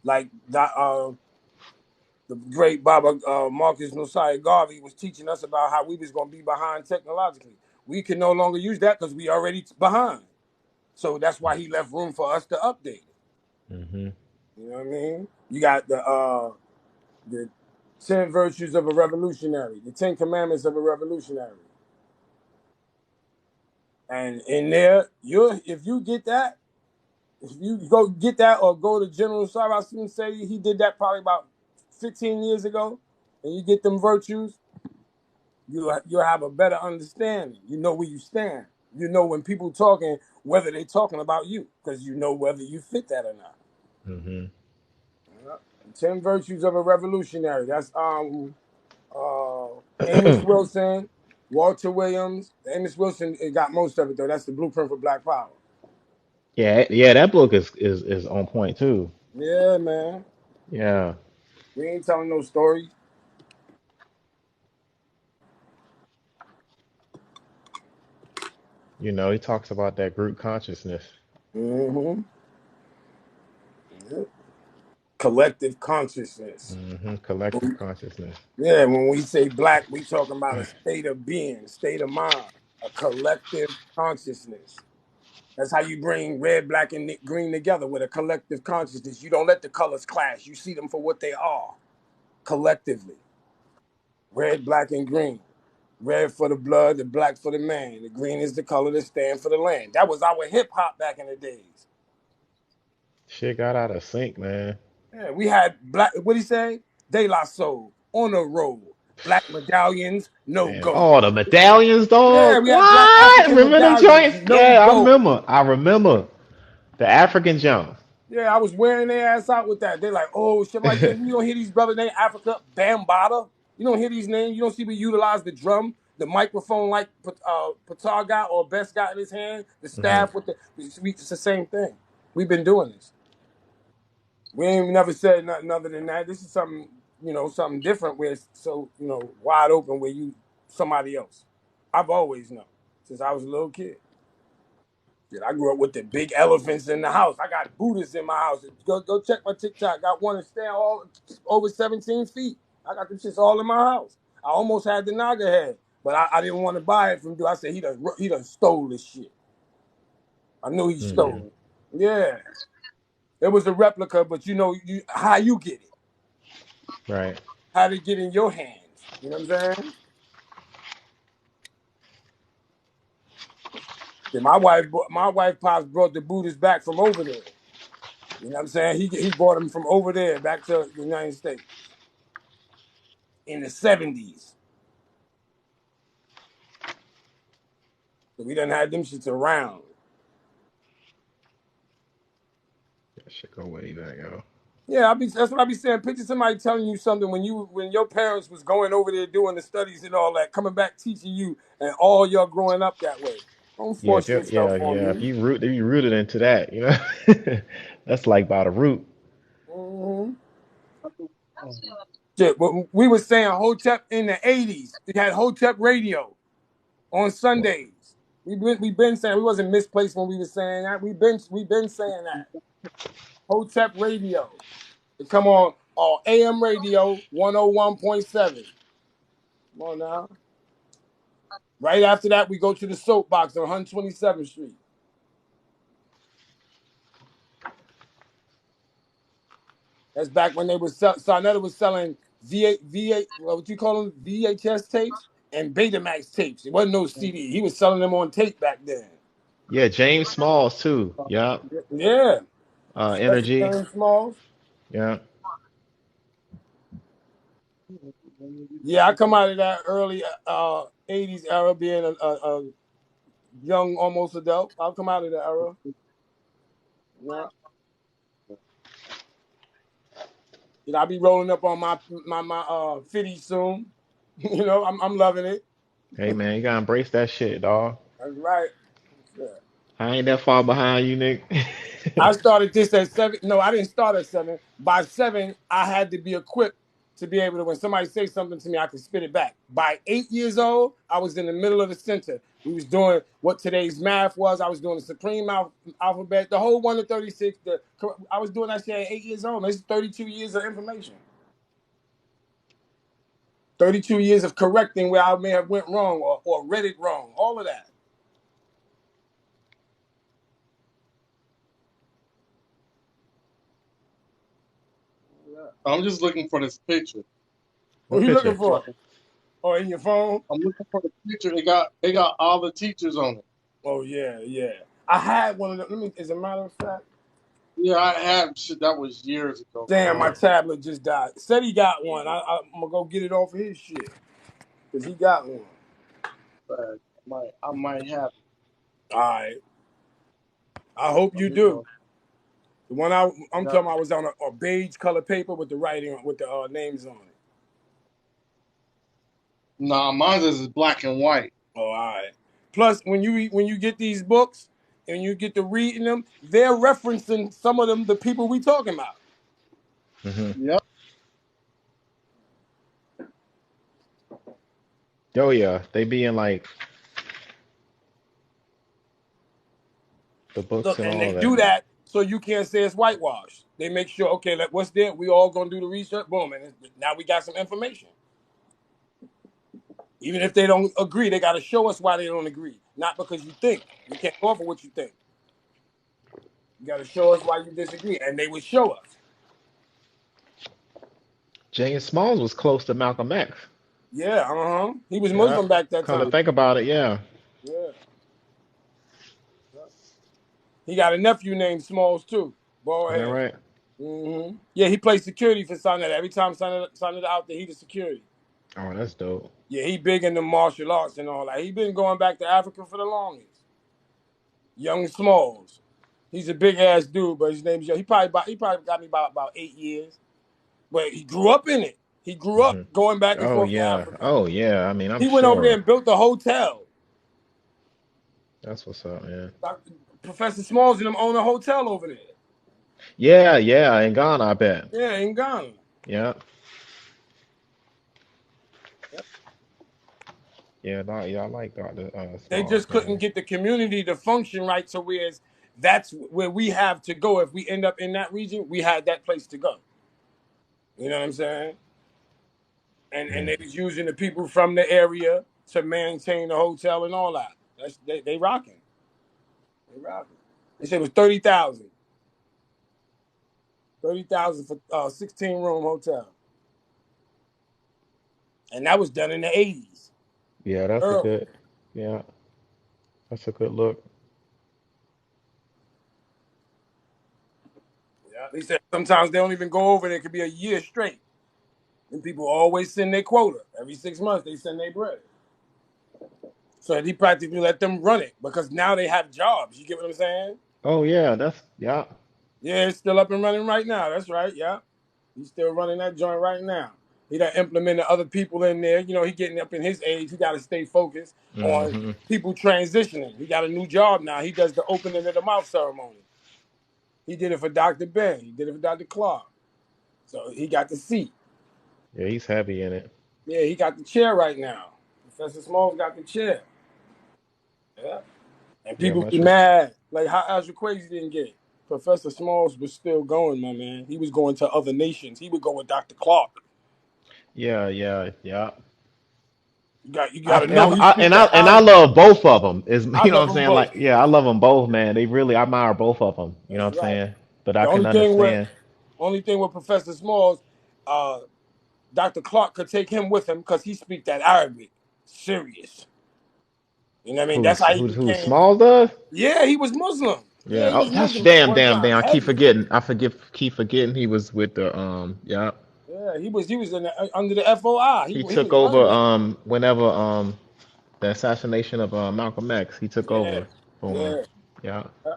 Like that. The great Baba Marcus Nosiah Garvey was teaching us about how we was going to be behind technologically. We can no longer use that because we already behind. So that's why he left room for us to update it. Hmm. You know what I mean? You got the 10 virtues of a revolutionary, the 10 commandments of a revolutionary. And in there, if you get that, if you go get that or go to General Cyrus say he did that probably about 15 years ago, and you get them virtues, you'll have a better understanding. You know where you stand. You know when people talking, whether they talking about you, because you know whether you fit that or not. Hmm. 10 virtues of a revolutionary. That's Amos Wilson. Walter Williams, Amos Wilson got most of it though. That's the blueprint for Black Power. Yeah, that book is on point too. Yeah, man. Yeah. We ain't telling no stories. You know, he talks about that group consciousness. Mm-hmm. Yeah. Collective consciousness. Collective consciousness. Yeah, when we say black, we talking about a state of being, state of mind, a collective consciousness. That's how you bring red, black, and green together with a collective consciousness. You don't let the colors clash. You see them for what they are, collectively. Red, black, and green. Red for the blood, the black for the man. The green is the color that stand for the land. That was our hip hop back in the days. Shit got out of sync, man. Yeah, we had black. What do you say? De La Soul on the road. Black medallions, no Man, go. oh, the medallions, Yeah, dog. we had black What? African Remember them medallions, joints? no Yeah, go. I remember the African jumps. Yeah, I was wearing their ass out with that. They're like, oh shit, like you don't hear these brothers named Africa, Bambada. You don't hear these names. You don't see we utilize the drum, the microphone like Patar got or Best got in his hand, the hmm staff with the. It's the same thing. We've been doing this. We ain't never said nothing other than that. This is something, something different where it's so, wide open where you somebody else. I've always known since I was a little kid. Shit, I grew up with the big elephants in the house. I got Buddhists in my house. Go check my TikTok. Got one that stand all over 17 feet. I got them shits all in my house. I almost had the Naga head, but I didn't want to buy it from dude. I said he done stole this shit. I knew he stole it. Yeah. It was a replica, but how you get it. Right. How to get in your hands. You know what I'm saying? Yeah, my wife pops brought the Buddhists back from over there. You know what I'm saying? He brought them from over there back to the United States in the 70s. So we done had them shits around. That shit go way back, yo. Yeah, that's what I be saying. Picture somebody telling you something when your parents was going over there doing the studies and all that, coming back teaching you, and all y'all growing up that way. Don't Yeah, force yourself on yeah. If me. you rooted into that, that's like by the root. Mm-hmm. Shit, but we was saying Hotep in the 80s. We had Hotep radio on Sundays. We been saying we wasn't misplaced when we was saying that. We been saying that. Hotep radio. It come on AM radio 101.7. Come on now. Right after that, we go to the soapbox on 127th Street. That's back when they was Sonetta was selling what you call them, VHS tapes and Betamax tapes. It wasn't no CD. He was selling them on tape back then. Yeah, James Smalls too. Yeah. Yeah. Special Energy. James Smalls. Yeah. Yeah, I come out of that early 80s era being a young, almost adult. I'll come out of that era. Yeah. I'll be rolling up on my 50 soon. I'm loving it. Hey man, you gotta embrace that shit, dog. That's right. Yeah. I ain't that far behind you, Nick. I started this at 7. No, I didn't start at 7. By 7, I had to be equipped to be able to, when somebody say something to me, I could spit it back. By 8 years old, I was in the middle of the center. We was doing what today's math was. I was doing the supreme alphabet, the whole 1 to 36. I was doing that shit at 8 years old. This is 32 years of information. 32 years of correcting where I may have went wrong or read it wrong. All of that. I'm just looking for this picture. What are you looking for? Or in your phone? I'm looking for the picture. They got all the teachers on it. Oh yeah. I had one of them. As a matter of fact. Yeah, I had shit that was years ago. Damn, my tablet just died. Said he got one. I'm gonna go get it off of his shit. Cause he got one. But I might have it. All right. I hope you do. The one I'm talking about was on a beige color paper with the writing with the names on it. Nah, mine is black and white. Oh, all right. Plus, when you get these books and you get to reading them, they're referencing some of them, the people we talking about. Hmm. Yep. Oh yeah, they be in like the books Look, and and all they that. do that so you can't say it's whitewash. They make sure, okay, like, what's there? We all gonna do the research. Boom, and now we got some information. Even if they don't agree, they got to show us why they don't agree. Not because you think. You can't go for what you think. You got to show us why you disagree, and they would show us. James Smalls was close to Malcolm X. Yeah, He was Yeah. Muslim back that Come to time. think about it, yeah. Yeah. He got a nephew named Smalls too. Bald Is that head. right? Yeah, he plays security for Sonnet. Every time Sonnet out there, he the security. Oh, that's dope. Yeah, he big into martial arts and all that. He been going back to Africa for the longest. Young Smalls. He's a big ass dude, but his name's Young. He probably got me about 8 years. But he grew up in it. He grew up Hmm. going back and Oh forth to yeah. Africa. Oh yeah. I mean, I'm He went over there sure. and built the hotel. That's what's up, man. Professor Smalls and them own a hotel over there. Yeah, yeah, in Ghana, I bet. Yeah, in Ghana. Yeah. Yeah, yeah, I like Dr. They Smalls, just couldn't man. get the community to function right. So whereas that's where we have to go. If we end up in that region, we had that place to go. You know what I'm saying? And Mm. they was using the people from the area to maintain the hotel and all that. They rocking. They rocking. They said it was 30,000. 30,000 for 16-room hotel. And that was done in the 80s. Yeah, that's a Early. good. Yeah, that's a good look. Yeah. They said sometimes they don't even go over there. It could be a year straight. And people always send their quota. Every 6 months they send their bread. So he practically let them run it because now they have jobs. You get what I'm saying? Oh yeah, that's yeah. Yeah, it's still up and running right now. That's right. Yeah. He's still running that joint right now. He done implemented other people in there. You know, he getting up in his age. He got to stay focused on Hmm. people transitioning. He got a new job now. He does the opening of the mouth ceremony. He did it for Dr. Ben. He did it for Dr. Clark. So he got the seat. Yeah, he's heavy in it. Yeah, he got the chair right now. Professor Smalls got the chair. Yeah. And Yeah, people much be mad. Like how Azra Crazy didn't get it. Professor Smalls was still going, my man. He was going to other nations. He would go with Dr. Clark. Yeah, yeah, yeah. You got to know he speak And that I Arabic. love both of them. Is I you know what love I'm them saying? both. Like, yeah, I love them both, man. They really I admire both of them. You know That's what I'm right. saying? But I The can understand. only thing with Professor Smalls, uh, Dr. Clark could take him with him because he speak that Arabic. Serious. You know what I mean? That's how he Who became. Smalls does? Yeah, he was Muslim. Yeah, Yeah. he Oh, was that's Muslim at damn, one damn, time. damn. I keep Heavy. forgetting. Keep forgetting he was with the yeah. Yeah, he was in under the FOI. He He was took over running that. whenever the assassination of Malcolm X. He took Yeah, over for him. yeah. Yeah.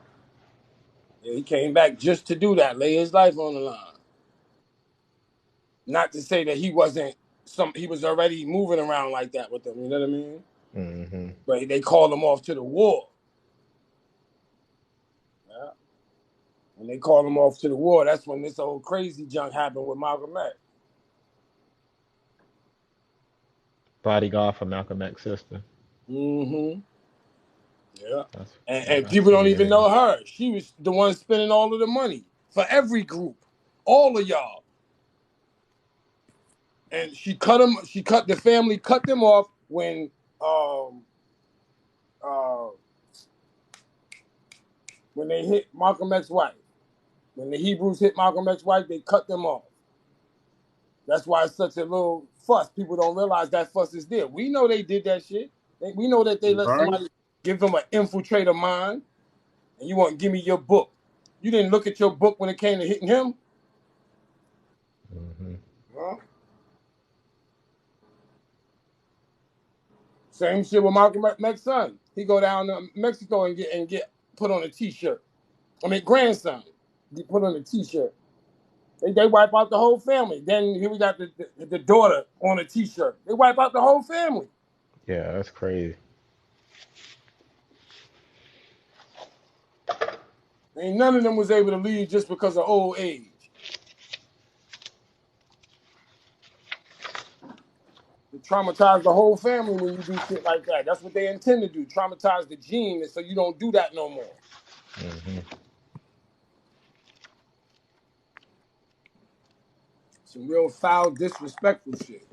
Yeah, he came back just to do that, lay his life on the line. Not to say that he wasn't he was already moving around like that with them, you know what I mean? Hmm. But they called him off to the war. Yeah. When they called him off to the war, that's when this whole crazy junk happened with Malcolm X. Bodyguard for Malcolm X's sister. Mm-hmm. Yeah. That's And I people see don't it even in. know her. She was the one spending all of the money for every group. All of y'all. And she cut the family cut them off um uh when they hit Malcolm X's wife. When the Hebrews hit Malcolm X's wife, they cut them off. That's why it's such a little fuss. People don't realize that fuss is there. We know they did that shit. We know that they let Right? somebody give them an infiltrator mind, and you want to give me your book. You didn't look at your book when it came to hitting him. Hmm. Huh? Same shit with Malcolm X's son. He go down to Mexico and get put on a T-shirt. I mean, grandson. He put on a T-shirt. They wipe out the whole family. Then here we got the daughter on a T-shirt. They wipe out the whole family. Yeah, that's crazy. Ain't none of them was able to leave just because of old age. They traumatize the whole family when you do shit like that. That's what they intend to do. Traumatize the gene so you don't do that no more. Hmm. Some real foul, disrespectful shit.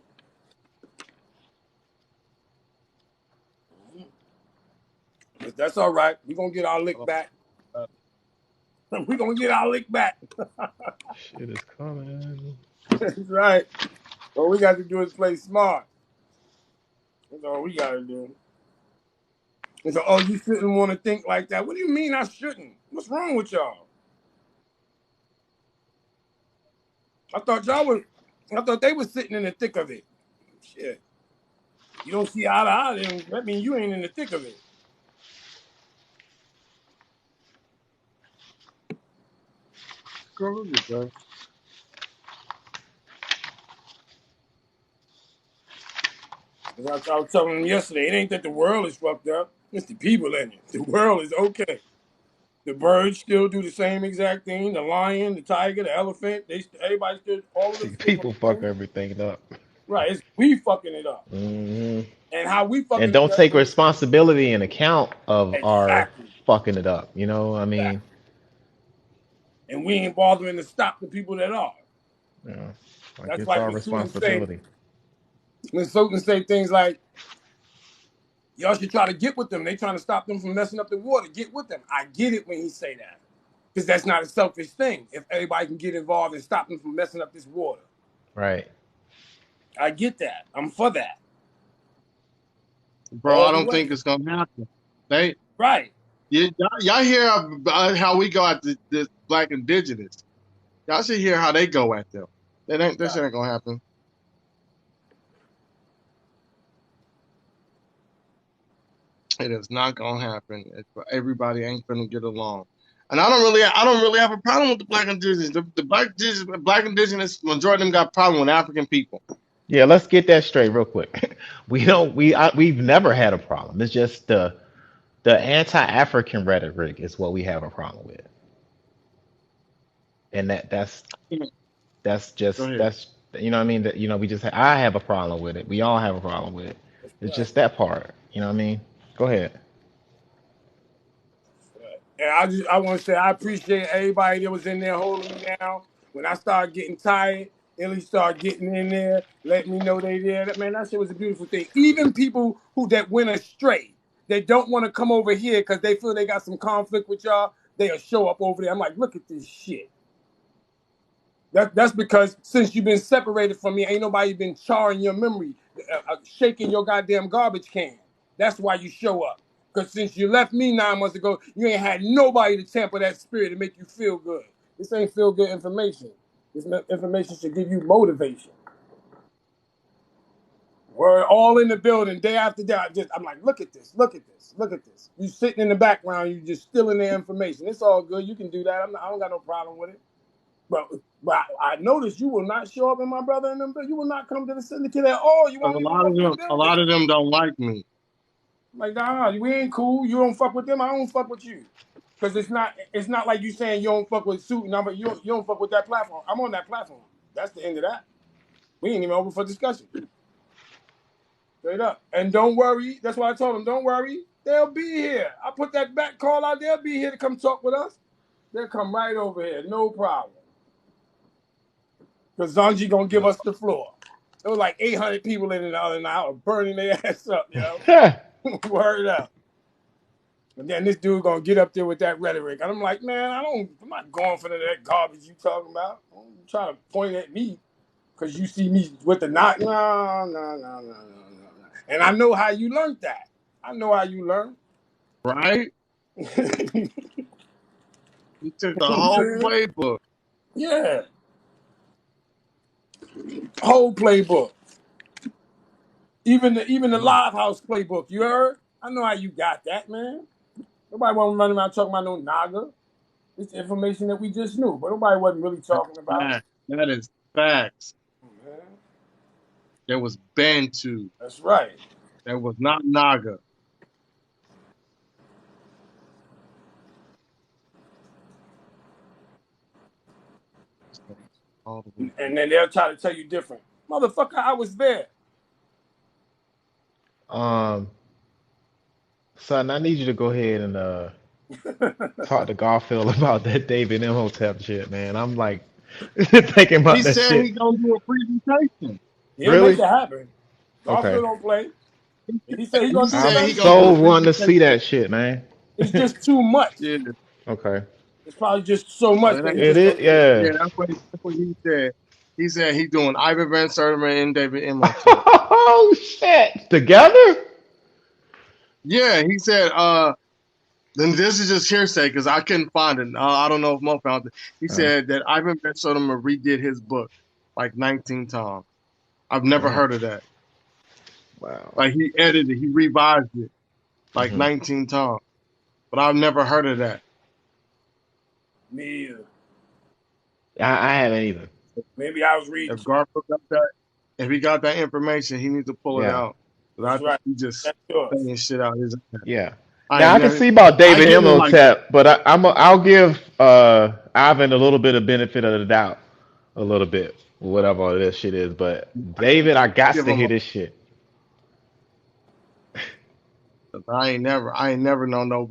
But that's all right. We're going to get our lick back. We're going to get our lick back. Shit is coming. That's right. All we got to do is play smart. That's all we got to do. And so, oh, you shouldn't want to think like that. What do you mean I shouldn't? What's wrong with y'all? I thought they were sitting in the thick of it. Shit. You don't see eye to eye, then that means you ain't in the thick of it. Girl, you go. As I was telling them yesterday, it ain't that the world is fucked up. It's the people in it. The world is okay. The birds still do the same exact thing. The lion, the tiger, the elephant, everybody still, all of them still People fuck fucking. everything up. Right, it's we fucking it up. Hmm. And how we And fucking it don't up take responsibility and account of our exactly. fucking it up. You know, I mean, Exactly. And we ain't bothering to stop the people that are. you know, like That's it's like our responsibility. when Sultan say things like, y'all should try to get with them. They trying to stop them from messing up the water. Get with them. I get it when he say that. Because that's not a selfish thing. If everybody can get involved and stop them from messing up this water. Right. I get that. I'm for that. Bro, All I the don't way. think it's gonna happen. They, Right. y'all hear about how we go at the black indigenous. Y'all should hear how they go at them. That shit Right. ain't gonna happen. It is not gonna happen. Everybody ain't gonna get along. And I don't really have a problem with the black indigenous. The black indigenous majority of them got a problem with African people. Yeah, let's get that straight real quick. We've never had a problem. It's just the anti-African rhetoric is what we have a problem with. And that's Go just ahead. that's you know what I mean, that we just I have a problem with it. We all have a problem with it. It's Right. just that part. You know what I mean? Go ahead. And I want to say I appreciate everybody that was in there holding me down. When I started getting tired, Illy started getting in there, letting me know they there. Man, that shit was a beautiful thing. Even people that went astray, they don't want to come over here because they feel they got some conflict with y'all, they'll show up over there. I'm like, look at this shit. That's because since you've been separated from me, ain't nobody been charring your memory, shaking your goddamn garbage can. That's why you show up. Because since you left me 9 months ago, you ain't had nobody to tamper that spirit and make you feel good. This ain't feel good information. This information should give you motivation. We're all in the building day after day. I'm like, look at this, look at this, look at this. You sitting in the background, you just stealing their information. It's all good. You can do that. I don't got no problem with it. But I noticed you will not show up in my brother and them. You will not come to the syndicate at all. You Because won't even come to the a building. lot of them don't like me. Like, nah, we ain't cool. You don't fuck with them. I don't fuck with you. Because it's not like you saying you don't fuck with Suit number. You don't fuck with that platform. I'm on that platform. That's the end of that. We ain't even open for discussion. Straight up. And don't worry. That's why I told them, don't worry. They'll be here. I put that back call out. They'll be here to come talk with us. They'll come right over here. No problem. Because Zanji gonna give us the floor. There was like 800 people in the other night burning their ass up, yo. Word up. And then this dude gonna get up there with that rhetoric. And I'm like, man, I'm not going for that garbage you talking about. You trying to point at me because you see me with the knot. No. And I know how you learned that. I know how you learned. Right? You took the You know what I'm whole saying? playbook. Yeah. Whole playbook. Even the live house playbook, you heard? I know how you got that, man. Nobody wasn't running around talking about no Naga. It's information that we just knew, but nobody wasn't really talking about. That is facts. Man, There was Bantu. that's right. There was not Naga. All the way. And then they'll try to tell you different. Motherfucker, I was there. Um, son, I need you to go ahead and talk to Garfield about that David Imhotep shit, man. I'm like thinking He about that said shit. he gonna do a presentation. He'll make Really? it happen. Okay. Garfield don't play. If he said he He gonna do said I'm he something, gonna do so a wanting to see presentation. that shit, man. it's just too much. Yeah. Okay. It's probably just so much That that he ain't, It just is, don't do it. yeah, yeah. that's what he said. He said he doing Ivan Van Sertima and David Imhotep. Oh shit! Together? Yeah, he said, then this is just hearsay because I couldn't find it. I don't know if Mo found it. He Uh, said that Ivan Van Sertima redid his book like 19 times. I've never mm, heard of that. wow. Like he edited, he revised it like Hmm. 19 times, but I've never heard of that. Me either. I haven't either. Maybe I was reading. If Garfield got that, if he got that information, he needs to pull it Yeah. out. 'Cause I That's think right. he just That's yours. saying shit out his ass. Yeah. I Now ain't I can never, see about I David get it like that. Imhotep, but I'll give Ivan a little bit of benefit of the doubt, a little bit, whatever all this shit is. But David, I got Give to him hear a, this shit. I ain't never known no,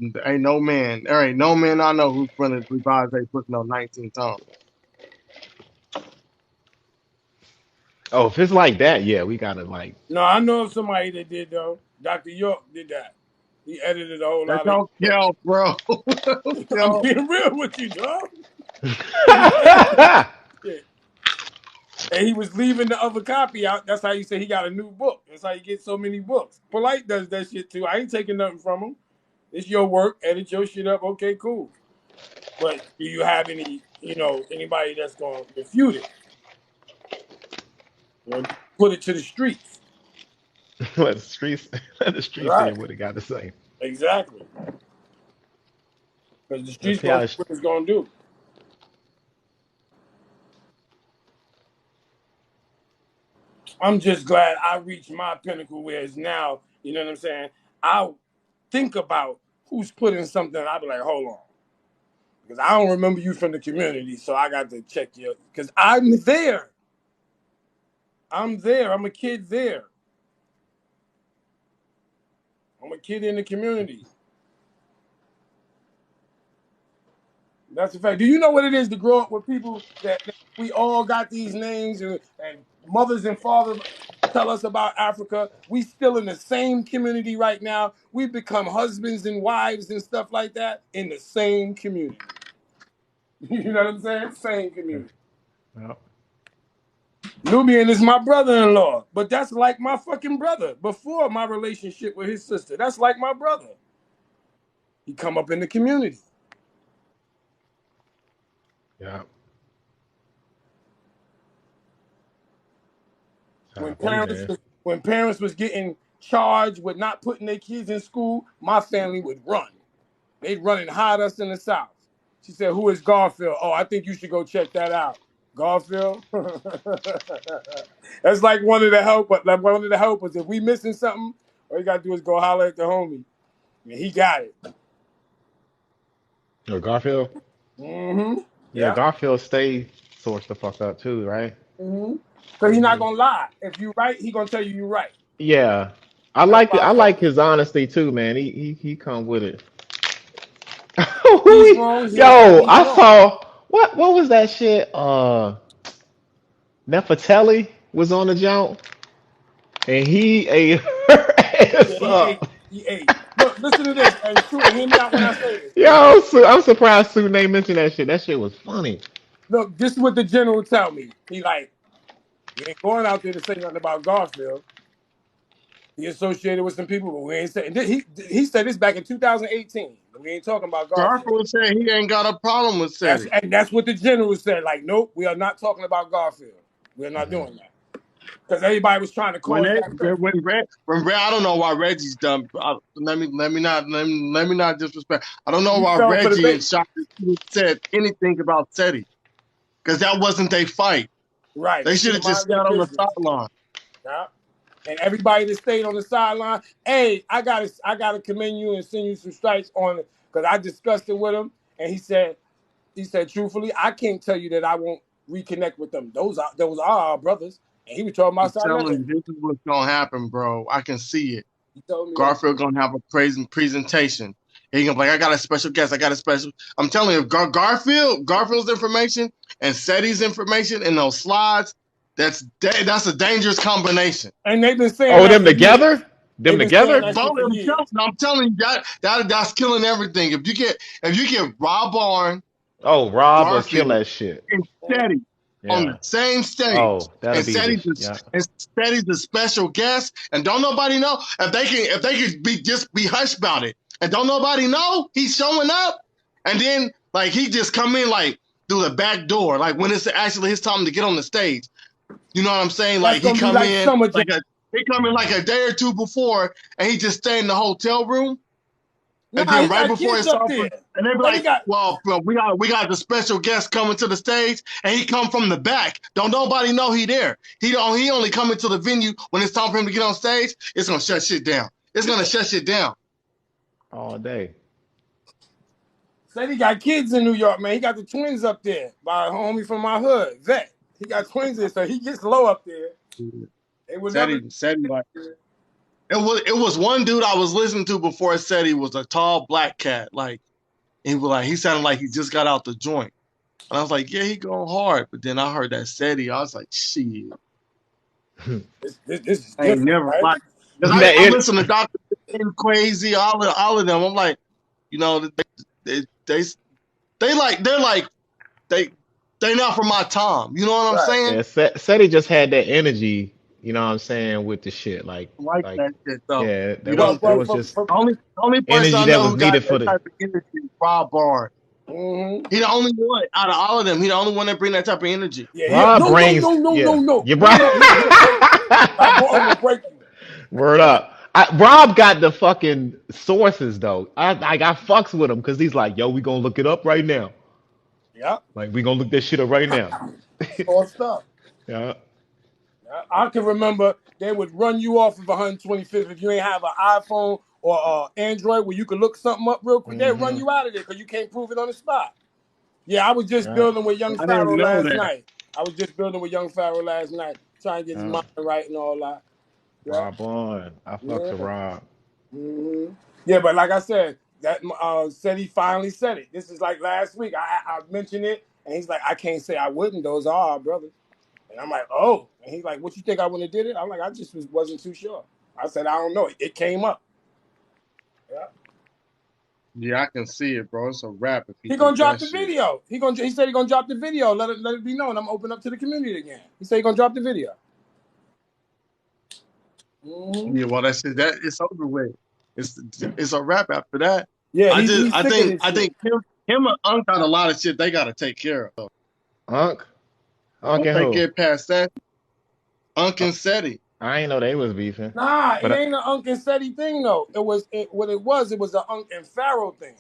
there ain't no man I know who's gonna revise they book no 19 times. Oh, if it's like that, yeah, we gotta like. No, I know of somebody that did though. Dr. York did that. He edited a whole That's lot of his all books. Kel, bro. I'm Kel, being real with you, dog. He edited shit. And he was leaving the other copy out. That's how you say he got a new book. That's how you get so many books. Polite does that shit too. I ain't taking nothing from him. It's your work. Edit your shit up. Okay, cool. But do you have any, anybody that's gonna refute it? Put it to the streets. let the streets, let the streets say Right. what it got to say. Exactly. Because the Let's streets see how. gonna do what it's gonna do. I'm just glad I reached my pinnacle where it's now, you know what I'm saying? I'll think about who's putting something, I'll be like, hold on. Because I don't remember you from the community, so I got to check you. Because I'm there. I'm there. I'm a kid there. I'm a kid in the community. That's a fact. Do you know what it is to grow up with people that we all got these names and mothers and fathers tell us about Africa? We still in the same community right now. We become husbands and wives and stuff like that in the same community. You know what I'm saying? Same community. Well, Nubian is my brother-in-law, but that's like my fucking brother. Before my relationship with his sister, that's like my brother. He come up in the community. yeah. When Top way, parents man. was, when parents was getting charged with not putting their kids in school, my family would run. They'd run and hide us in the South. She said, "Who is Garfield?" "Oh, I think you should go check that out." Garfield. That's like one of the helpers. Like one of the helpers. If we missing something, all you gotta do is go holler at the homie, and he got it. Or Garfield. Mm-hmm. Yeah, Yeah. Garfield stay sourced the fuck up too, right? Mm-hmm. Cause he's not Hmm. gonna lie. If you right, he gonna tell you you right. Yeah, I That's like it. why I I fuck like with him. his honesty too, man. He come with it. He's wrong. He'll say Yo, he's I wrong. saw what was that shit? Nefertelli was on the jump and he ate her Yeah, ass he ate. up. He ate. Look, listen to this. And Sue, hear me out when I say this. Yo, I'm surprised Sue Name mentioned that shit. That shit was funny. Look, this is what the general tell me. He like, we ain't going out there to say nothing about Garfield. He associated with some people, but we ain't saying. He said this back in 2018. But we ain't talking about Garfield. Garfield said he ain't got a problem with SETI. That's what the general said. Like, nope, we are not talking about Garfield. We're not Hmm. doing that because everybody was trying to When cause that rift. when Red, I don't know why Reggie's done. Let me not disrespect. I don't know You why fell for the Reggie and bait. Shaka said anything about SETI. because that wasn't their fight. Right. They They should should have have just minded their sat on the business. sideline. Yeah. And everybody that stayed on the sideline, hey, I gotta commend you and send you some stripes on it because I discussed it with him, and he said, truthfully, I can't tell you that I won't reconnect with them. Those are our brothers. And he was talking I'm about something telling else. you, this is what's gonna happen, bro. I can see it. He told me that. Garfield gonna have a crazy presentation. He gonna be like, I got a special guest. I got a special. I'm telling you, Garfield's information and SETI's information in those slides. That's a dangerous combination. And they've been saying Oh, that them for years. together? Them They've been saying together? that Both shit for of years. them, I'm telling you that's killing everything. If you get Rob Barn, Oh, Rob will kill Garfield, that shit. and SETI on Yeah. the same stage. Oh, that'll And be SETI's the special guest, and don't nobody know if they can be hush about it, and don't nobody know he's showing up, and then like he just come in like through the back door, like when it's actually his time to get on the stage. You know what I'm saying? Like That's he gonna come be like in Summer like Jam. he come in like a day or two before, and he just stay in the hotel room. And Nah, then he right got before kids it's up off, there. and they be But he like, got "Well, bro, we got the special guest coming to the stage, and he come from the back. Don't nobody know he there. He only coming to the venue when it's time for him to get on stage. It's gonna shut shit down. It's gonna shut shit down. all day. said he got kids in New York, man. He got the twins up there by a homie from my hood, Vet. He got twins there, so he gets low up there. They would never. SETI like it was one dude I was listening to before SETI was a tall black cat. Like he sounded like he just got out the joint. And I was like, yeah, he going hard. But then I heard that SETI, I was like, shit. This is I ain't different, never right? like because I listen to Dr. Crazy, all of them. I'm like, you know, they're not from my time. You know what I'm Right. saying? Yeah, Seti just had that energy, you know what I'm saying, with the shit. Like that shit though. Yeah, You that know, was just the only person energy I that know was who got needed that for the. type of energy is Rob Barn. Mm-hmm. He the only one out of all of them. He the only one that bring that type of energy. Yeah. Rob No. brings. No. Yeah, you No. He'll break you. Rob Barton will break you. Word up. Rob got the fucking sources though. I fucks with him because he's like, yo, we gonna look it up right now. Yeah. Like we gonna look this shit up right now. All stuff. Yeah. I can remember they would run you off of 125th if you ain't have an iPhone or Android where you could look something up real quick. They'd run you out of there because you can't prove it on the spot. Yeah, I was just building with Young I didn't Pharaoh know last that. night. Trying to get his mind right and all that. Yeah. Rob on. I fucks with Rob. Mm-hmm. Yeah, but like I said, that said he finally said it. This is like last week. I mentioned it, and he's like, I can't say I wouldn't. Those are our brothers. And I'm like, oh. And he's like, what you think I wouldn't have did it? I'm like, I just wasn't too sure. I said, I don't know. It came up. Yeah. Yeah, I can see it, bro. It's a wrap. If He gonna drop the shit. video. He said he gonna drop the video. Let it be known. I'm open up to the community again. He said he gonna drop the video. Mm-hmm. Yeah, well, that's it. That it's over with. It's a wrap after that. Yeah, I think him and Unc got a lot of shit they gotta take care of. Unc Once and they who? get past that, Unc and SETI. I ain't know they was beefing. Nah, But it ain't an Unc and SETI thing though. It was an Unc and Pharaoh thing.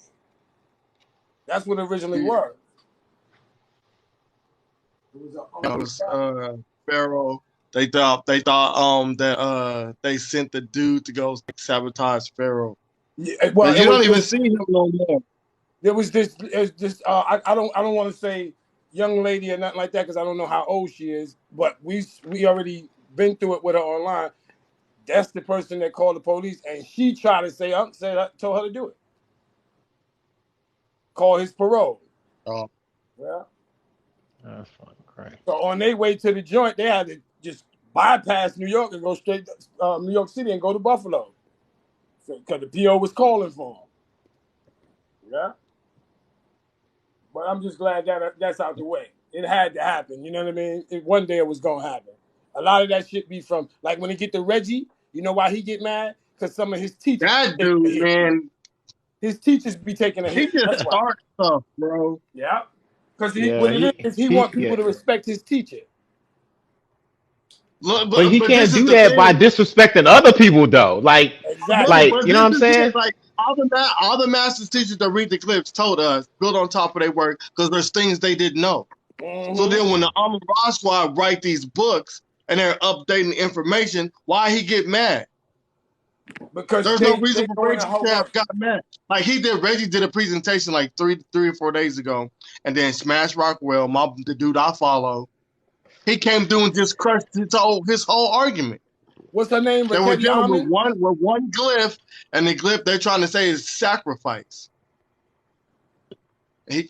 That's what it originally was. It was an Unc and Pharaoh. Pharaoh. They thought that they sent the dude to go sabotage Pharaoh. Yeah, well, But you don't even see him no more. There was this. I don't want to say young lady or nothing like that because I don't know how old she is. But we already been through it with her online. That's the person that called the police, and she tried to told her to do it. Call his parole. Oh. Yeah. that's fucking crazy. So on their way to the joint, they had to just bypass New York and go straight to New York City and go to Buffalo. Because the PO was calling for them. Yeah. But I'm just glad that that's out the way. It had to happen. You know what I mean? One day it was going to happen. A lot of that shit be from, like when they get to Reggie, you know why he get mad? Because some of his teachers. That dude, man. His teachers be taking a hit. He just starts stuff, bro. Yeah. Because Yeah, he want people to respect his teacher. Look, But he can't this is do the that thing. by disrespecting other people though. Like, Exactly. But you know what I'm this is it. saying? Like all the master's teachers that read the clips told us build on top of their work because there's things they didn't know. So then when the Army Raw Squad write these books and they're updating information, why he get mad? Because There's they no reason for doing Reggie a whole to have lot. got mad. Like Reggie did a presentation like three or 4 days ago, and then Smash Rockwell, the dude I follow, he came through and just crushed his whole argument. What's her name? They were Raketti dealing with Armin? one glyph, and the glyph they're trying to say is sacrifice.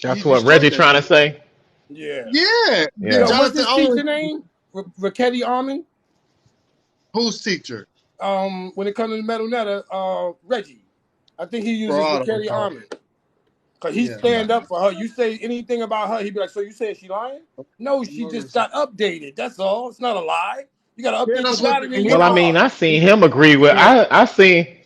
That's what Reggie trying to say. Yeah. Yeah. Yeah. Yo, what's Jonathan his Owens, teacher name? Raketti Armin? whose teacher? When it comes to the Metal Netter, Reggie. I think he uses Bro, I don't Raketti know. Armin. Because he Yeah. stand up for her. You say anything about her, he'd be like, so you saying she lying? No, she just got updated. That's all. It's not a lie. You got to Yeah, update that's your what. battery in Well, your I car. mean, I seen him agree with. I seen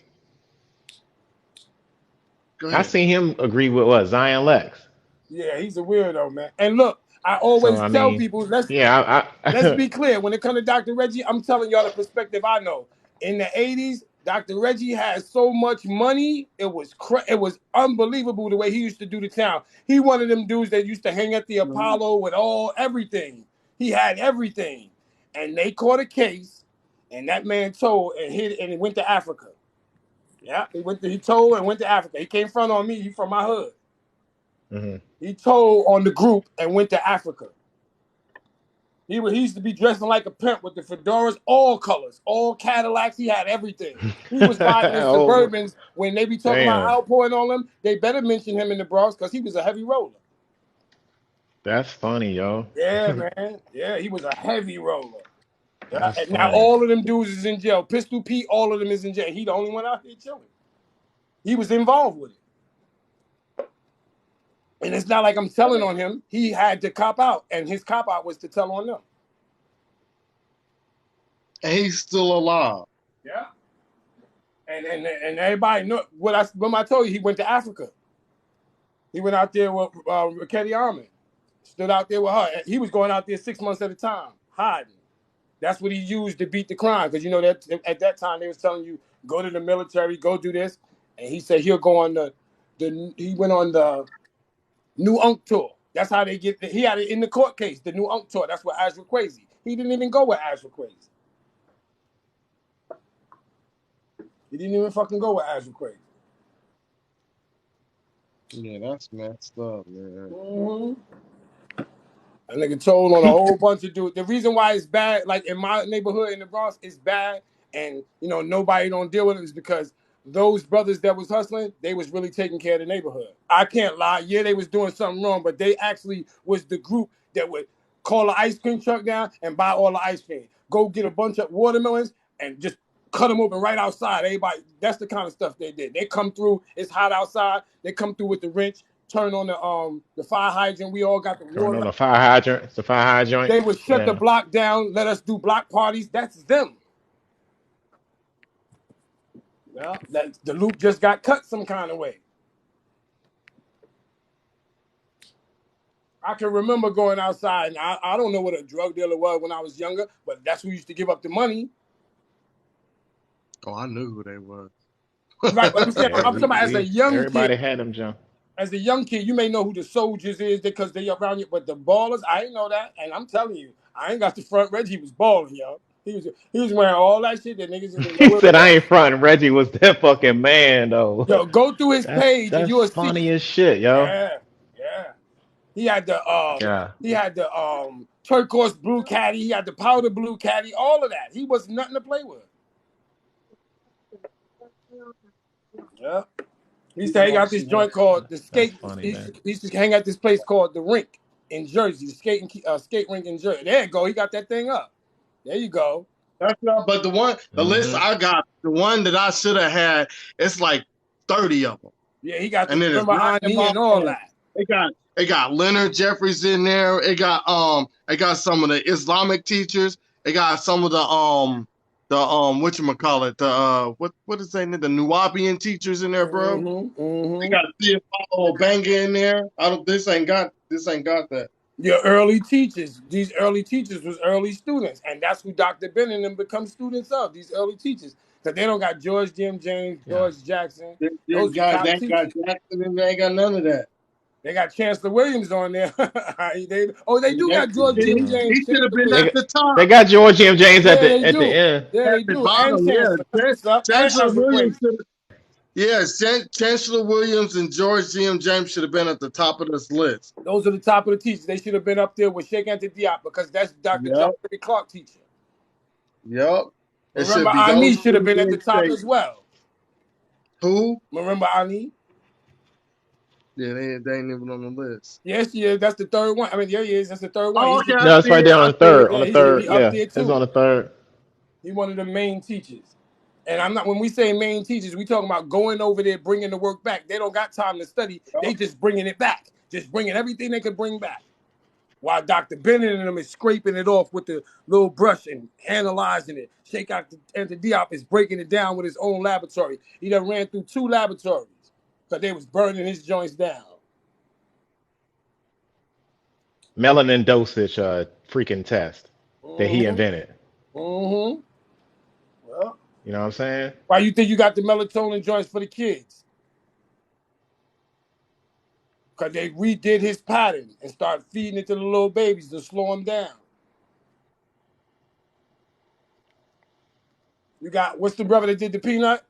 Go ahead. him agree with what Zion Lex. Yeah, he's a weirdo, man. And look, I always So, I tell mean, people, let's yeah, be clear. When it comes to Dr. Reggie, I'm telling y'all the perspective I know. In the 80s, Dr. Reggie had so much money, it was unbelievable the way he used to do the town. He one of them dudes that used to hang at the Apollo with everything. He had everything. And they caught a case, and that man told and he went to Africa. Yeah, he told and went to Africa. He came front on me. He from my hood. He told on the group and went to Africa. He used to be dressing like a pimp with the fedoras, all colors, all Cadillacs. He had everything. He was riding in Suburbans. When they be talking about outpouring on him, they better mention him in the Bronx because he was a heavy roller. That's funny, yo. Yeah, man. Yeah, he was a heavy roller. Yeah, That's and now funny. all of them dudes is in jail. Pistol Pete, all of them is in jail. He the only one out here chilling. He was involved with it. And it's not like I'm telling on him. He had to cop out, and his cop out was to tell on them. And he's still alive. Yeah. And everybody know what I told you. He went to Africa. He went out there with Raketti Armin. Stood out there with her. He was going out there 6 months at a time, hiding. That's what he used to beat the crime. Because you know that at that time they was telling you, go to the military, go do this. And he said he'll go on he went on the New Unk tour. That's how he had it in the court case, the New Unk tour. That's what Azra Crazy. He didn't even go with Azra Crazy. He didn't even fucking go with Azra Crazy. Yeah, that's messed up, man. Mm-hmm. That nigga told on a whole bunch of dudes. The reason why it's bad, like in my neighborhood in the Bronx, it's bad, and nobody don't deal with it is because those brothers that was hustling, they was really taking care of the neighborhood. I can't lie. Yeah, they was doing something wrong, but they actually was the group that would call the ice cream truck down and buy all the ice cream. Go get a bunch of watermelons and just cut them open right outside. Everybody, that's the kind of stuff they did. They come through. It's hot outside. They come through with the wrench, turn on the fire hydrant. We all got the Turn water. on the fire hydrant. It's the fire hydrant. They would shut the block down, let us do block parties. That's them. Well, the loop just got cut some kind of way. I can remember going outside, and I don't know what a drug dealer was when I was younger, but that's who used to give up the money. Oh, I knew who they were. Right, but I'm talking about as a young everybody kid. had them, John. As a young kid, you may know who the soldiers is because they around you, but the ballers, I ain't know that. And I'm telling you, I ain't got the front. Reggie was balling, yo. He was wearing all that shit that niggas didn't know. He said, "I ain't fronting." Reggie was that fucking man, though. Yo, go through his page and you'll see. That's funny as shit, yo. Yeah. He had the turquoise blue caddy. He had the powder blue caddy. All of that. He was nothing to play with. Yeah. He used to hang out this joint called the skate. He used to hang out this place called the Rink in Jersey, the skate rink in Jersey. There you go. He got that thing up. There you go. That's not. But the list I got, the one that I should have had, it's like 30 of them. Yeah, he got the number on me and all that. It got Leonard Jeffries in there. It got some of the Islamic teachers. It got some of the whatchamacallit, the what is that? The Nubian teachers in there, bro. Mm-hmm. They got Theophilo Banga in there. This ain't got that. Your early teachers. These early teachers was early students, and that's who Dr. Ben and them become students of. These early teachers, because they don't got George Jim James, George Jackson. Those guys, they got Jackson, and they ain't got none of that. They got Chancellor Williams on there. they do Yeah, got George Jim he James. should have Chancellor been Williams. at the top. They got George M. James Yeah, they at the do. end. Yeah, they At the do. bottom, And Chancellor. That's up. And Chancellor Ezra Williams Brady. Chancellor Williams and George G.M. James should have been at the top of this list. Those are the top of the teachers. They should have been up there with Sheikh Anta Diop because that's Dr. John Henry Clark teacher. Yep. Marimba Ani should have been at the top as well. Who? Marimba Ani. Yeah, they ain't even on the list. Yes, yeah, that's the third one. I mean, yeah, he is. That's the third one. Oh, okay. No, it's right there on the third. On the he third, should be up yeah, there it's too. on the third. He's one of the main teachers. And I'm not. When we say main teachers, we talking about going over there, bringing the work back. They don't got time to study. They just bringing it back, just bringing everything they could bring back. While Dr. Bennett and them is scraping it off with the little brush and analyzing it. Sheikh Anta Diop is breaking it down with his own laboratory. He done ran through 2 laboratories because they was burning his joints down. Melanin dosage freaking test that he invented. Mm-hmm. Well, you know what I'm saying? Why you think you got the melatonin joints for the kids? Because they redid his pattern and started feeding it to the little babies to slow them down. You got, what's the brother that did the peanut?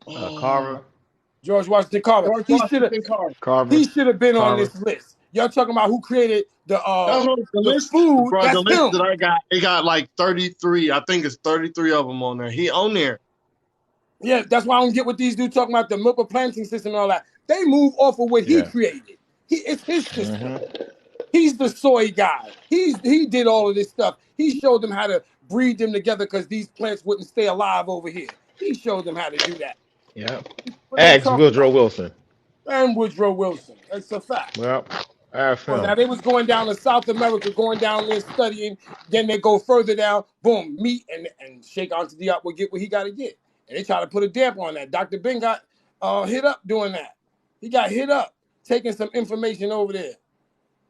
Carver. George Washington Carver. He should have been on this list. Y'all talking about who created the food? Bro, that's the list him. that I got, it got like 33. I think it's 33 of them on there. He on there. Yeah, that's why I don't get what these dudes talking about the milk planting system and all that. They move off of what he created. It's his system. He's the soy guy. He did all of this stuff. He showed them how to breed them together because these plants wouldn't stay alive over here. He showed them how to do that. Yeah. Ex Woodrow Wilson. And Woodrow Wilson. That's a fact. Well, now they was going down to South America, going down there studying. Then they go further down. Boom, meat and Sheikh Anta Diop will get what he got to get. And they try to put a damper on that. Dr. Ben got hit up doing that. He got hit up taking some information over there,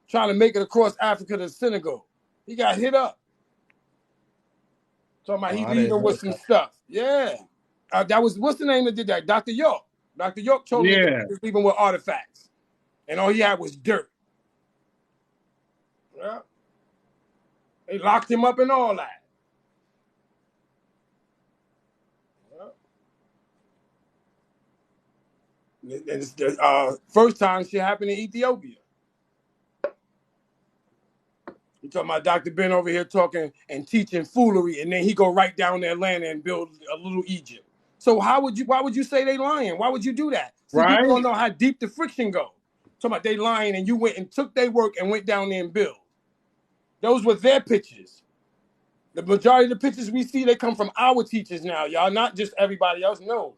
trying to make it across Africa to Senegal. He got hit up. Talking about he leaving with some stuff. Yeah. That was, what's the name that did that? Dr. York. Dr. York told me he was leaving with artifacts. And all he had was dirt. Yeah. They locked him up and all that. Yeah. And it's the first time shit happened in Ethiopia. You talking about Dr. Ben over here talking and teaching foolery, and then he go right down to Atlanta and build a little Egypt. So why would you say they lying? Why would you do that? See, right. People don't know how deep the friction go. Talking about they lying and you went and took their work and went down there and built. Those were their pictures. The majority of the pictures we see, they come from our teachers now, y'all, not just everybody else. No.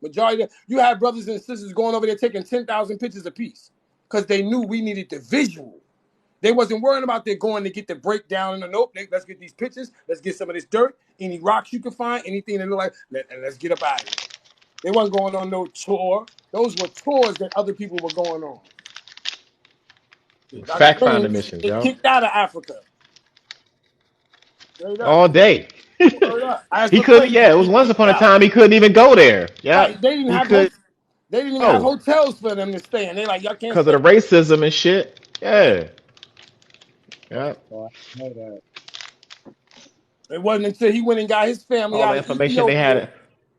Majority you have brothers and sisters going over there taking 10,000 pictures a piece because they knew we needed the visual. They wasn't worrying about they going to get the breakdown and nope, let's get these pictures, let's get some of this dirt, any rocks you can find, anything that look like, and let's get up out of here. They wasn't going on no tour. Those were tours that other people were going on. Fact finding missions, yo. Kicked out of Africa. All day. He couldn't. Yeah, it was once upon a time he couldn't even go there. Yeah, right. They didn't even have hotels for them to stay in. They like y'all can't because of the racism and shit. Yeah. Yeah. Oh, I know that. It wasn't until he went and got his family all out the of information Ethiopia. they had.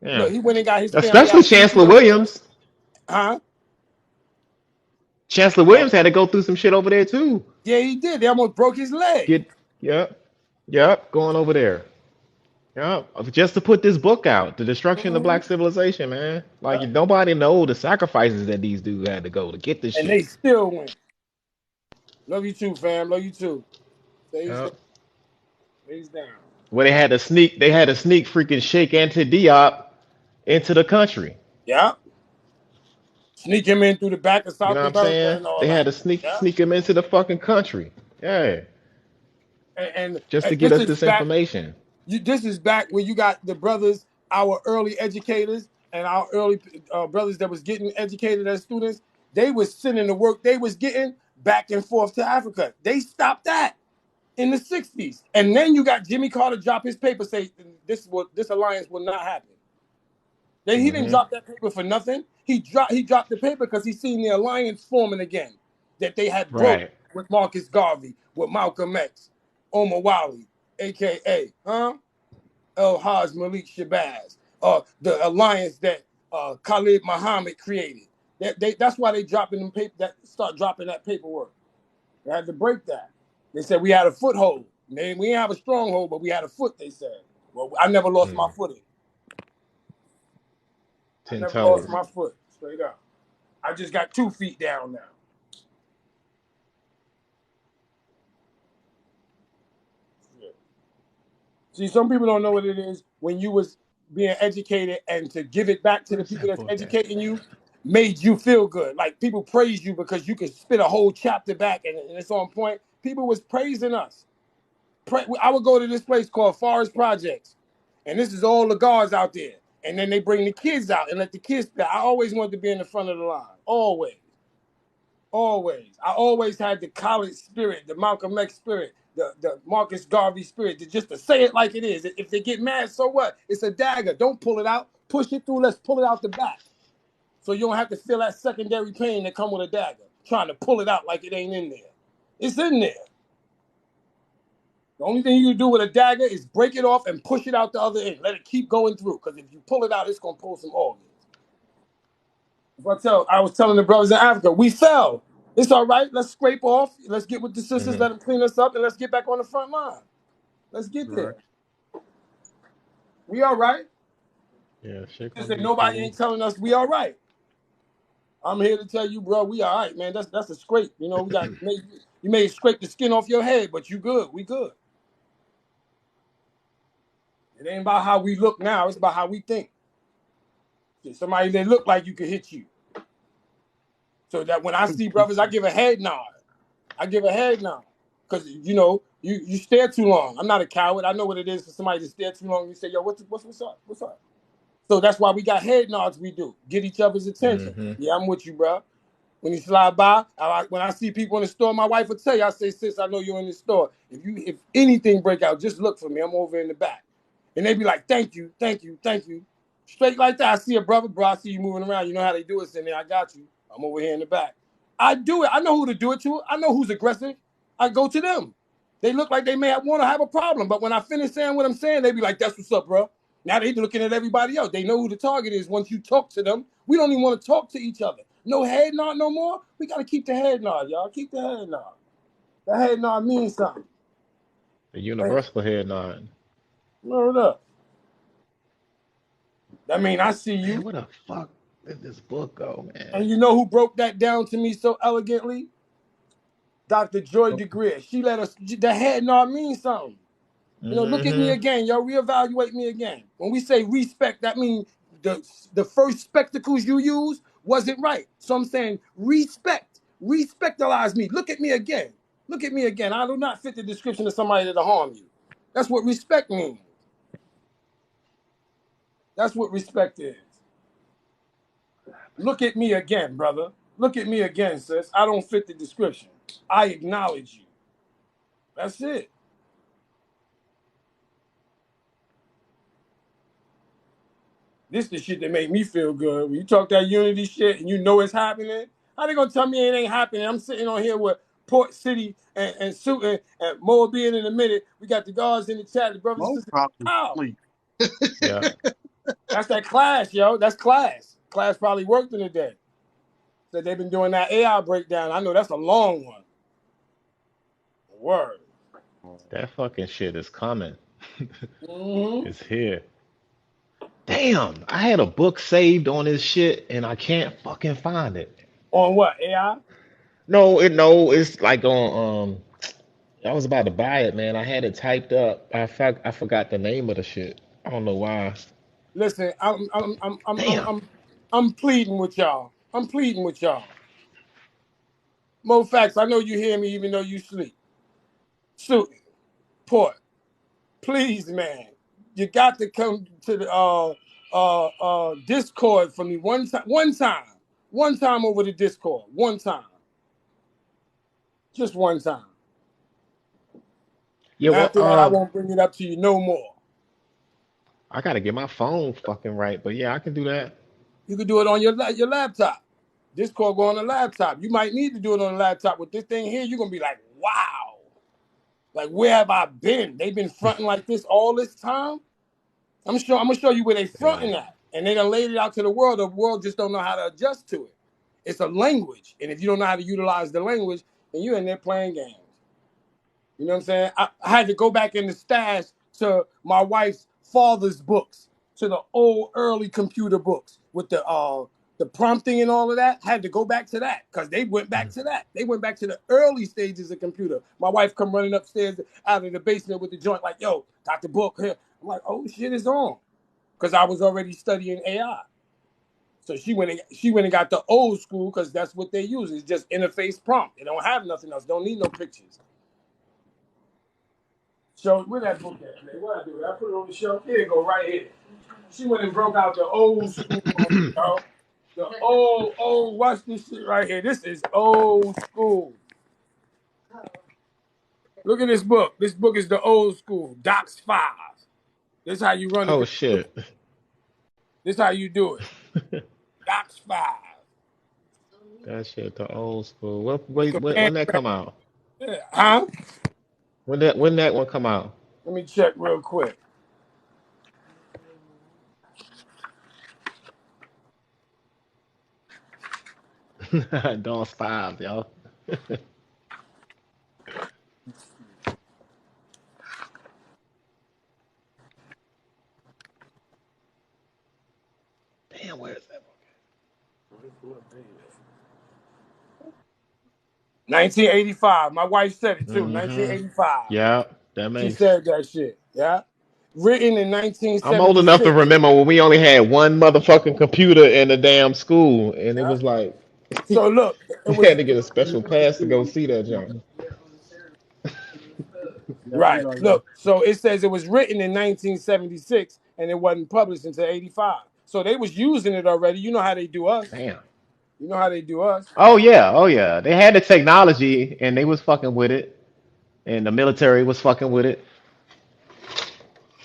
Yeah. Look, he went and got his family especially out Chancellor Williams. Huh? Chancellor Williams had to go through some shit over there too. Yeah, he did. They almost broke his leg. Yep, going over there. Yep, just to put this book out, The Destruction of Black Civilization, man. Like nobody know the sacrifices that these dudes had to go to get this shit. And they still win. Love you too, fam. Love you too. Stays down. Where they had to sneak freaking Sheikh Anta Diop into the country. Yeah. Sneak him in through the back of South America and all they that. Had to sneak him into the fucking country. Yeah. And just to get us this information. This is back when you got the brothers, our early educators, and our early brothers that was getting educated as students. They was sending the work they was getting back and forth to Africa. They stopped that in the 60s. And then you got Jimmy Carter drop his paper, say this alliance will not happen. He didn't drop that paper for nothing. He dropped the paper because he seen the alliance forming again that they had broke Right. with Marcus Garvey, with Malcolm X, Omar Wally, aka El Haj Malik Shabazz, the alliance that Khalid Muhammad created. That's why they dropping them paper. Start dropping that paperwork. They had to break that. They said we had a foothold. We didn't have a stronghold, but we had a foot. They said. Well, I never lost my footing. I 10 never lost toes. my foot. Straight up. I just got 2 feet down now. Yeah. See, some people don't know what it is when you was being educated, and to give it back to the Where's people that that's book at? educating you made you feel good. Like people praise you because you could spit a whole chapter back and it's on point. People was praising us. I would go to this place called Forest Projects, and this is all the guards out there. And then they bring the kids out and let the kids play. I always wanted to be in the front of the line. Always. Always. I always had the college spirit, the Malcolm X spirit, the Marcus Garvey spirit, just to say it like it is. If they get mad, so what? It's a dagger. Don't pull it out. Push it through. Let's pull it out the back. So you don't have to feel that secondary pain that come with a dagger, trying to pull it out like it ain't in there. It's in there. The only thing you can do with a dagger is break it off and push it out the other end. Let it keep going through. Because if you pull it out, it's going to pull some organs. I was telling the brothers in Africa, we fell. It's all right. Let's scrape off. Let's get with the sisters, let them clean us up, and let's get back on the front line. Let's get there. We all right. Yeah, shit Just gonna that be nobody cool. ain't telling us we all right. I'm here to tell you, bro, we all right, man. That's a scrape. You know, you may scrape the skin off your head, but you good. We good. It ain't about how we look now. It's about how we think. Somebody that look like you could hit you. So that when I see brothers, I give a head nod. Because, you stare too long. I'm not a coward. I know what it is for somebody to stare too long. You say, yo, what's up? What's up? So that's why we got head nods we do. Get each other's attention. Yeah, I'm with you, bro. When you slide by, when I see people in the store, my wife will tell you, I say, sis, I know you're in the store. If anything break out, just look for me. I'm over in the back. And they be like, thank you. Straight like that. I see a brother, bro. I see you moving around. You know how they do it, in there. I got you. I'm over here in the back. I do it. I know who to do it to. I know who's aggressive. I go to them. They look like they may want to have a problem. But when I finish saying what I'm saying, they be like, that's what's up, bro. Now they looking at everybody else. They know who the target is once you talk to them. We don't even want to talk to each other. No head nod no more. We got to keep the head nod, y'all. Keep the head nod. The head nod means something. The universal head nod. Word up. That mean I see you. Man, where the fuck did this book go, man? And you know who broke that down to me so elegantly? Dr. Joy DeGreer. She let us, the head nod means something. Look at me again, yo. Reevaluate me again. When we say respect, that means the first spectacles you use wasn't right. So I'm saying respect. Respectalize me. Look at me again. I do not fit the description of somebody that'll harm you. That's what respect means. That's what respect is. Look at me again, brother. Look at me again, sis. I don't fit the description. I acknowledge you. That's it. This the shit that make me feel good. When you talk that unity shit and you know it's happening, how they gonna tell me it ain't happening? I'm sitting on here with Port City and Suiton and Mo being in a minute. We got the guards in the chat, the brothers and sisters. How? Yeah. That's that class, yo. That's class. Class probably worked in the day. So they've been doing that AI breakdown. I know that's a long one. Word. That fucking shit is coming. Mm-hmm. It's here. Damn, I had a book saved on this shit and I can't fucking find it. On what? AI? No, it's like on I was about to buy it, man. I had it typed up. I forgot the name of the shit. I don't know why. Listen, Damn. I'm pleading with y'all. Mo facts, I know you hear me even though you sleep. Suit, Port, please, man. You got to come to the Discord for me one time over the Discord. One time. Just one time. Yeah, And well, after that, I won't bring it up to you no more. I gotta get my phone fucking right, but yeah, I can do that. You could do it on your laptop. Discord go on the laptop. You might need to do it on the laptop. With this thing here, you're gonna be like, wow. Like, where have I been? They've been fronting like this all this time. I'm gonna show you where they Yeah. fronting at. And they done laid it out to the world. The world just don't know how to adjust to it. It's a language. And if you don't know how to utilize the language, then you're in there playing games. You know what I'm saying? I had to go back in the stash to my wife's father's books, to the old early computer books with the prompting and all of that. Had to go back to that because they went back to that. They went back to the early stages of computer. My wife come running upstairs out of the basement with the joint like, yo, got the book here. I'm like, oh shit, it's on. Because I was already studying AI. So she went and got the old school because that's what they use. It's just interface prompt. They don't have nothing else. Don't need no pictures. So where that book at, man? What I do? I put it on the shelf. Here it go, right here. She went and broke out the old school, yo. The old. Watch this shit right here. This is old school. Look at this book. This book is the old school. Docs 5. This is how you run a Oh computer. shit. This is how you do it. Docs 5. That shit, the old school. Command. When that come out? Huh? When that one come out? Let me check real quick. DOS 5, yo. Damn, where is that? 1985. My wife said it too. Mm-hmm. 1985. Yeah, that She makes. said that shit. Yeah. Written in I'm old enough to 1976. remember when we only had one motherfucking computer in the damn school, and it Yeah. was like So look, it we was had to get a special pass to go see that junk. right. Look, so it says it was written in 1976 and it wasn't published until 85. So they was using it already. You know how they do us. Damn. You know how they do us. Oh yeah, oh yeah. They had the technology, and they was fucking with it, and the military was fucking with it,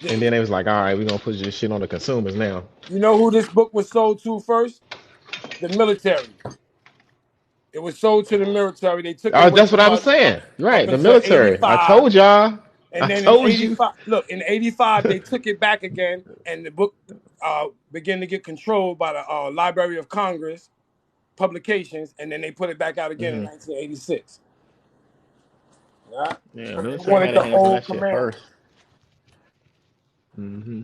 and then they was like, all right, we're gonna put this shit on the consumers now. You know who this book was sold to first? The military. It was sold to the military. They took it Oh, away that's what from I was us saying. up Right, the until military. I 85. told y'all. I And then in told you. 85, look, in 85, they took it back again, and the book began to get controlled by the Library of Congress publications, and then they put it back out again in Hmm. 1986. Yeah. Yeah, They military wanted had a the hands on old that shit command. first. Hmm.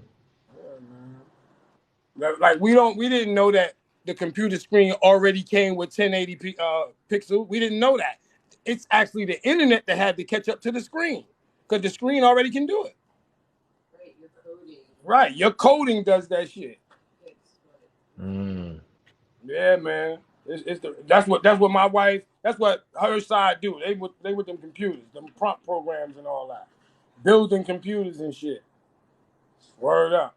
Like we didn't know that the computer screen already came with 1080p pixels. We didn't know that. It's actually the internet that had to catch up to the screen because the screen already can do it. Right, your coding does that shit. Mm. Yeah, man. That's what my wife. That's what her side do. They with them computers, them prompt programs and all that, building computers and shit. Word up,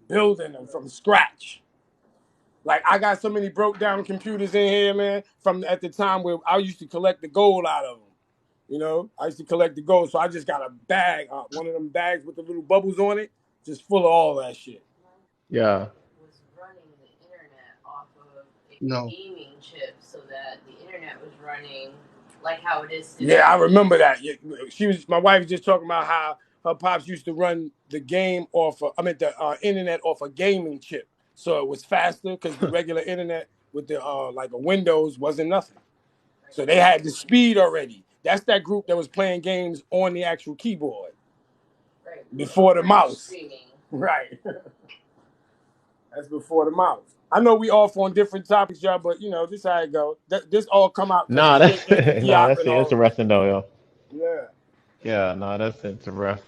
building them from scratch. Like I got so many broke down computers in here, man. From at the time where I used to collect the gold out of them. You know, I used to collect the gold, so I just got a bag, one of them bags with the little bubbles on it, just full of all that shit. Yeah. Was running the internet off of a No. gaming chip so that the internet was running like how it is today. Yeah, I remember that. My wife was just talking about how her pops used to run the game the internet off a gaming chip, so it was faster because the regular internet with the like a Windows wasn't nothing. So they had the speed already. That's that group that was playing games on the actual keyboard Right. before the mouse. Streaming. Right. That's before the mouse. I know we off on different topics, y'all, but you know this how it go. This all come out because Nah, of that's shit nah, Diop that's and all of interesting though, yo. that. Yeah. Yeah, nah, that's interesting.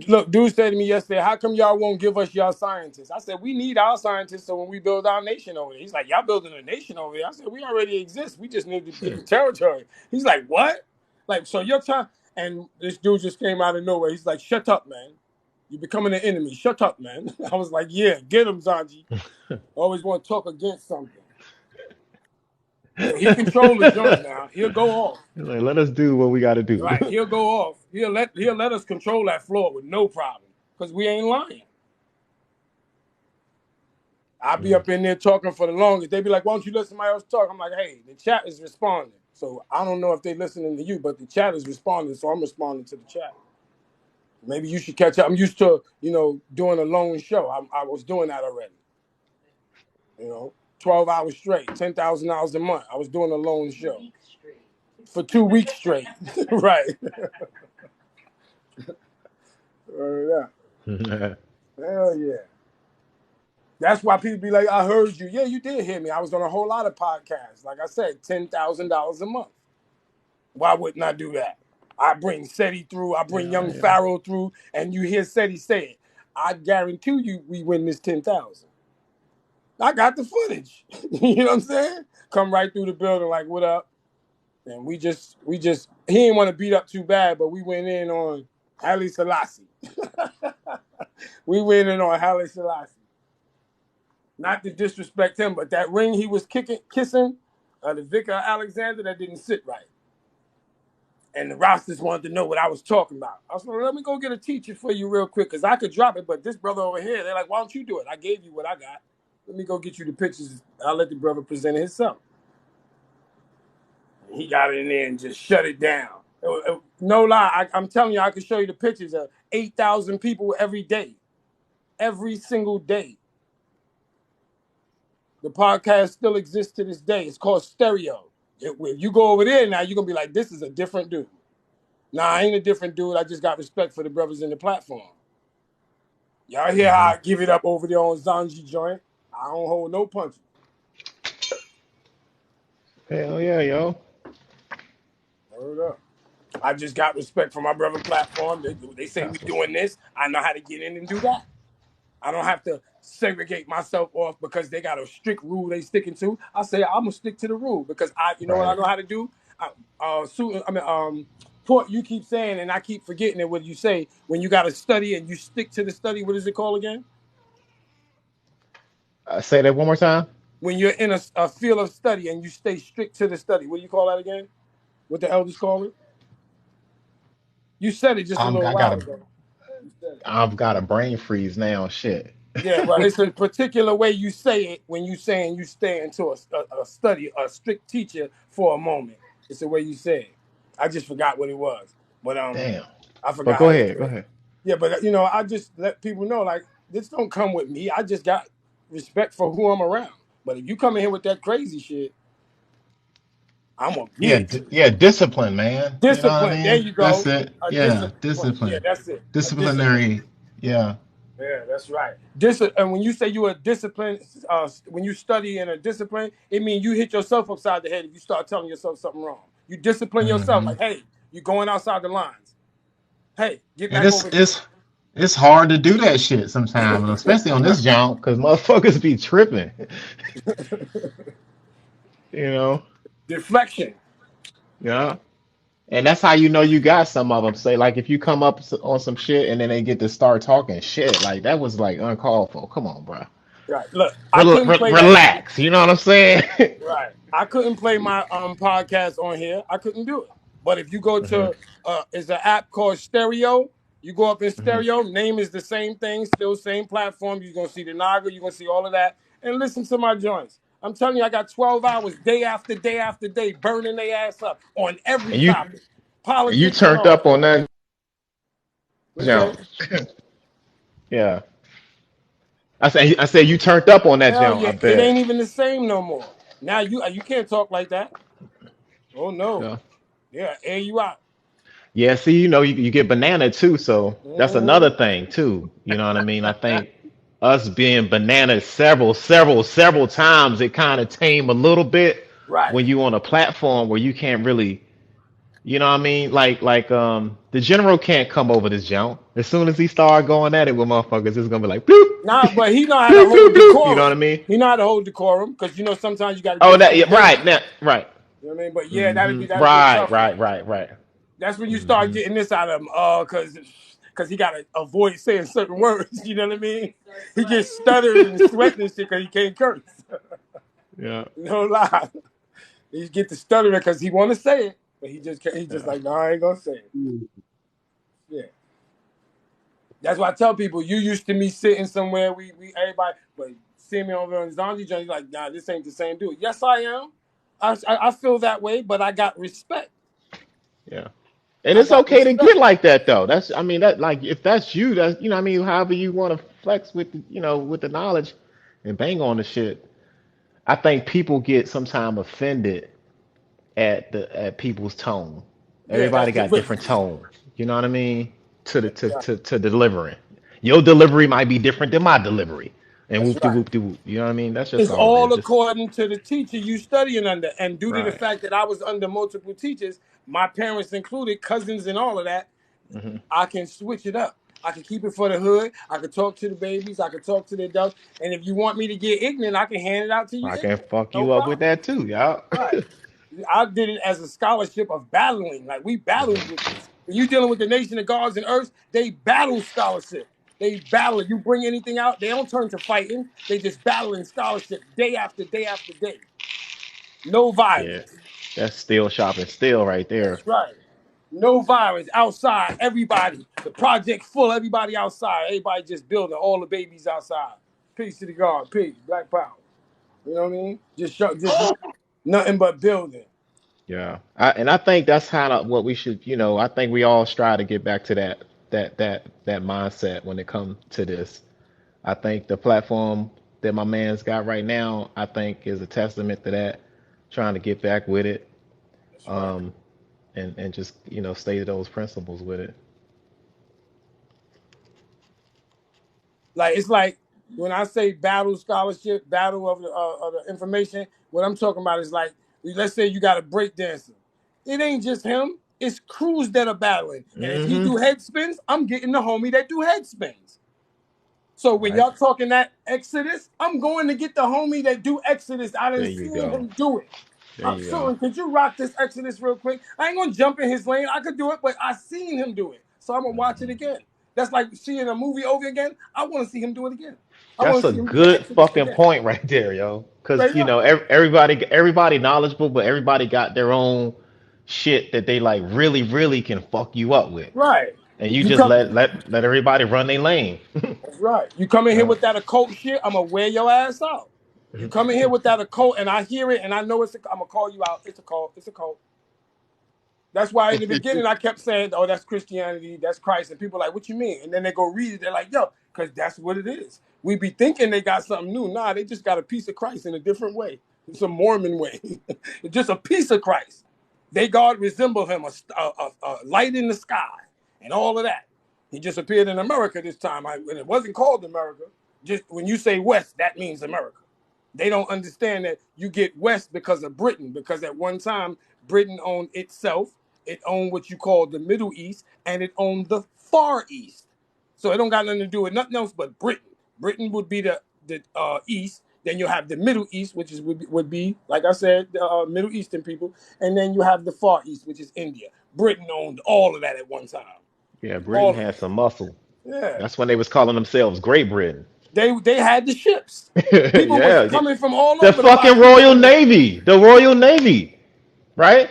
Look, dude said to me yesterday, how come y'all won't give us y'all scientists? I said, we need our scientists so when we build our nation over there. He's like, y'all building a nation over there. I said, we already exist. We just need to get the territory. He's like, what? Like, so you're trying, and this dude just came out of nowhere. He's like, shut up, man. You're becoming an enemy. Shut up, man. I was like, yeah, get him, Zanji. Always want to talk against something. Yeah, he control the joint now. He'll go off. Like, let us do what we got to do. Right. He'll go off. He'll let us control that floor with no problem. Because we ain't lying. I'll be up in there talking for the longest. They be like, why don't you let somebody else talk? I'm like, hey, the chat is responding. So I don't know if they're listening to you, but the chat is responding, so I'm responding to the chat. Maybe you should catch up. I'm used to, doing a lone show. I was doing that already. 12 hours straight, $10,000 a month. I was doing a lone show. For 2 weeks straight. Right. Yeah. Hell yeah. That's why people be like, I heard you. Yeah, you did hear me. I was on a whole lot of podcasts. Like I said, $10,000 a month. Why wouldn't I do that? I bring Seti through. I bring Young Pharaoh through. And you hear Seti say it. I guarantee you we win this 10,000. I got the footage. You know what I'm saying? Come right through the building like, what up? And we just, he didn't want to beat up too bad, but we went in on Haile Selassie. We went in on Haile Selassie. Not to disrespect him, but that ring he was kissing, the Vicar Alexander, that didn't sit right. And the Rastas wanted to know what I was talking about. I was like, let me go get a teacher for you real quick, because I could drop it, but this brother over here, they're like, why don't you do it? I gave you what I got. Let me go get you the pictures. I'll let the brother present it himself. He got it in there and just shut it down. No lie, I'm telling you, I can show you the pictures of 8,000 people every day. Every single day. The podcast still exists to this day. It's called Stereo. If you go over there now, you're going to be like, this is a different dude. Nah, I ain't a different dude. I just got respect for the brothers in the platform. Y'all hear how I give it up over there on Zanji joint? I don't hold no punches. Hell yeah, yo. Hold up. I just got respect for my brother platform. They say we doing this. I know how to get in and do that. I don't have to segregate myself off because they got a strict rule they sticking to. I say I'm gonna stick to the rule because what I know how to do. Port, you keep saying and I keep forgetting it. What you say when you got to study and you stick to the study? What is it called again? Say that one more time. When you're in a field of study and you stay strict to the study, what do you call that again? What the elders call it? You said it just a little while ago. I've got a brain freeze now. Shit. Yeah, well, it's a particular way you say it when you saying you stay into a study, a strict teacher for a moment. It's the way you say it. I just forgot what it was, but Damn. I forgot. But go ahead. Yeah, but I just let people know like this don't come with me. I just got respect for who I'm around. But if you come in here with that crazy shit, I'm gonna get it. Yeah, discipline, man. Discipline. You know what I mean? There you go. That's it. Discipline. Yeah, that's it. Disciplinary. Yeah. Yeah, that's right. And when you say you are disciplined, when you study in a discipline, it means you hit yourself upside the head if you start telling yourself something wrong. You discipline yourself, like, hey, you're going outside the lines. Hey, get back over here. It's hard to do that shit sometimes, especially on this jump, because motherfuckers be tripping. Deflection. Yeah. And that's how you know you got some of them. Say, like, if you come up on some shit and then they get to start talking shit, like, that was, like, uncalled for. Come on, bro. Right. Look, I couldn't play relax. You know what I'm saying? Right. I couldn't play my podcast on here. I couldn't do it. But if you go to, it's an app called Stereo. You go up in Stereo. Name is the same thing. Still same platform. You're going to see the Naga. You're going to see all of that. And listen to my joints. I'm telling you, I got 12 hours, day after day after day, burning their ass up on every topic. Politics. You turned up on that jump. Yeah. I say you turned up on that jump. Yeah. It ain't even the same no more. Now you can't talk like that. Oh no. Yeah, air you out. Yeah, see, you get banana too, so that's another thing too. You know what I mean? I think us being banana several times, it kind of tame a little bit when you on a platform where you can't really, you know what I mean? Like the general can't come over this jump. As soon as he start going at it with motherfuckers, it's gonna be like bloop. Nah, but he know how to hold decorum. You know what I mean? He know how to hold decorum because sometimes you got to. Oh, right. You know what I mean? But yeah, that'd be right. That's when you start getting this out of him. Because he got to avoid saying certain words. You know what I mean? He gets stuttering and sweating and shit because he can't curse. Yeah. No lie. He get the stuttering because he want to say it, but he just like, no, I ain't gonna say it. Yeah. That's why I tell people, you used to me sitting somewhere, we everybody, but see me over on Zonji Johnny, like, nah, this ain't the same dude. Yes, I am. I feel that way, but I got respect. Yeah. And I it's got okay to respect. get like that though. That's I mean that like if that's you, that's you know what I mean, however you want to flex with with the knowledge and bang on the shit. I think people get sometimes offended at people's tone. Yeah, Everybody that's the got risk. different tone. You know what I mean? To the That's right. to delivering. Your delivery might be different than my delivery. And That's whoop de right. whoop de whoop. You know what I mean? That's just It's all it all is. Just according to the teacher you studying under. And due to the right. fact that I was under multiple teachers, my parents included, cousins and all of that, Hmm. I can switch it up. I can keep it for the hood. I can talk to the babies. I can talk to the adults. And if you want me to get ignorant, I can hand it out to you I can ignorant. fuck No you up with problem. that too, y'all. Right. I did it as a scholarship of battling. Like we battled with this. When you're dealing with the nation of gods and earths, they battle scholarship. They battle it. You bring anything out, they don't turn to fighting. They just battle in scholarship day after day after day. No Yeah. violence. That's still shopping still right there. That's right. No violence outside. Everybody. The project full. Everybody outside. Everybody just building. All the babies outside. Peace to the God. Peace. Black power. You know what I mean? Just nothing but building. Yeah, and I think that's kind of what we should, I think we all strive to get back to that mindset when it comes to this. I think the platform that my man's got right now, I think is a testament to that, trying to get back with it, That's right. um, and just, stay to those principles with it. Like it's like when I say battle scholarship, battle of the information. What I'm talking about is like, let's say you got a break dancer. It ain't just him. It's crews that are battling. And if he Hmm. do head spins, I'm getting the homie that do head spins. So when Right. y'all talking that Exodus, I'm going to get the homie that do Exodus. I There done you seen go. him do it. There you go. Soon, could you rock this Exodus real quick? I ain't gonna jump in his lane. I could do it, but I seen him do it. So I'm gonna watch it Hmm. again. That's like seeing a movie over again. I want to see him do it again. I That's want to a see him do the good Exodus fucking again. point right there, yo. Because Straight up. everybody knowledgeable, but everybody got their own shit that they like really really can fuck you up with, Right. and you You just come. let everybody run their lane. That's right. You come in here Yeah. with that occult shit, I'm gonna wear your ass out. You come in here with that occult, and I hear it, and I know I'm gonna call you out. It's a cult. It's a cult. That's why in the beginning I kept saying, "Oh, that's Christianity, that's Christ," and people are like, "What you mean?" And then they go read it. They're like, "Yo, because that's what it is." We be thinking they got something new. Nah, they just got a piece of Christ in a different way. It's a Mormon way. It's just a piece of Christ. They God resemble him, a light in the sky, and all of that. He just appeared in America this time. And it wasn't called America. Just when you say West, that means America. They don't understand that you get West because of Britain, because at one time Britain owned itself. It owned what you call the Middle East, and it owned the Far East. So it don't got nothing to do with nothing else but Britain. Britain would be the East. Then you have the Middle East, which is would be like I said, the Middle Eastern people, and then you have the Far East, which is India. Britain owned all of that at one time. Yeah, Britain All of had it. some muscle. Yeah. That's when they was calling themselves Great Britain. They had the ships. People was Yeah, coming from all the over to buy fucking shit Royal from them. Navy, the Royal Navy, right?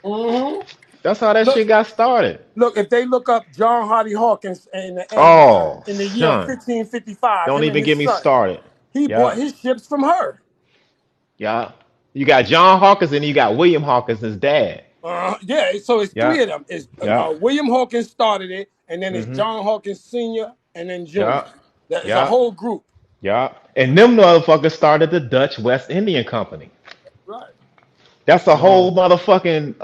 Hmm. That's how that Look, shit got started. look. If they look up John Hardy Hawkins Oh, in the year son, 1555, don't him and even his get me son, started. he Yeah, bought his ships from her. yeah. You got John Hawkins and you got William Hawkins, his dad. Yeah, so it's Yeah, three of them. It's yeah. William Hawkins started it, and then it's Hmm. John Hawkins Senior, and then Junior. Yeah, It's a yeah, whole group. yeah. And them motherfuckers started the Dutch West Indian Company. Right. That's a Mm. whole motherfucking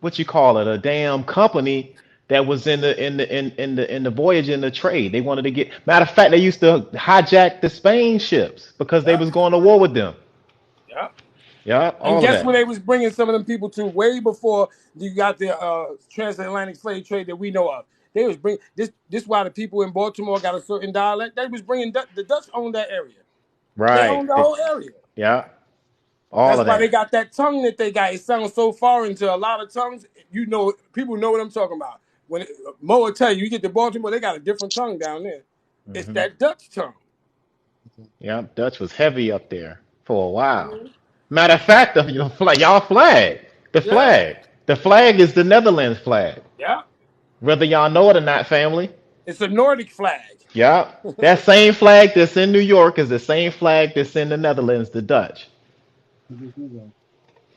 what you call it, a damn company that was in the voyage in the trade. They wanted to get matter of fact, they used to hijack the Spain ships because they Yeah. was going to war with them. Yeah. Yeah, And all of guess where that. they was bringing some of them people to way before you got the transatlantic slave trade that we know of. They was bring this. This why the people in Baltimore got a certain dialect. They was bringing the Dutch owned that area. They owned Right. the whole area. Yeah, all That's of why they that. got that tongue that they got. It sounds so foreign to a lot of tongues. You know, people know what I'm talking about. When Mo will tell you, you get to Baltimore, they got a different tongue down there. It's Hmm. that Dutch tongue. Yeah, Dutch was heavy up there for a while. Matter of fact, y'all flag, Yeah, the flag is the Netherlands flag. yeah. Whether y'all know it or not, family. It's a Nordic flag. Yeah, that same flag that's in New York is the same flag that's in the Netherlands, the Dutch.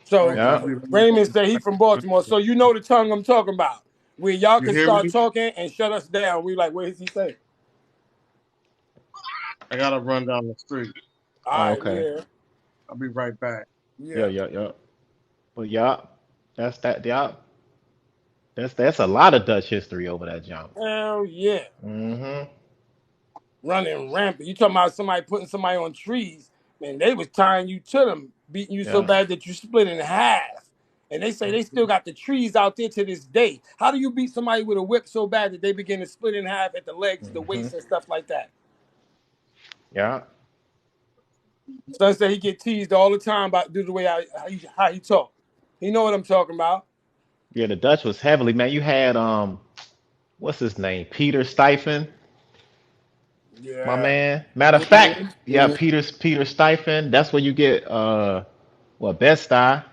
So Right, I'll Yeah, be right Raymond back. said he from Baltimore, so you know the tongue I'm talking about. Where y'all You can hear start me? talking and shut us down. We like, what is he saying? I gotta run down the street. All oh, right, we okay. here. I'll be right back. Yeah, Yeah. yeah, yeah. But yeah, that's that. Yeah, that's a lot of Dutch history over that jump. Hell yeah. Hmm. Running rampant. You talking about somebody putting somebody on trees, man, they was tying you to them, beating you so Yeah. bad that you split in half. And they say they still got the trees out there to this day. How do you beat somebody with a whip so bad that they begin to split in half at the legs, the Hmm. waist, and stuff like that? Yeah. Son said he get teased all the time about due to the way how he talk. He know what I'm talking about. Yeah. The Dutch was heavily, man. You had what's his name? Peter Stuyvesant, my Yeah. man. Matter of fact, hmm yeah, Peter Stuyvesant. That's where you get Best Eye.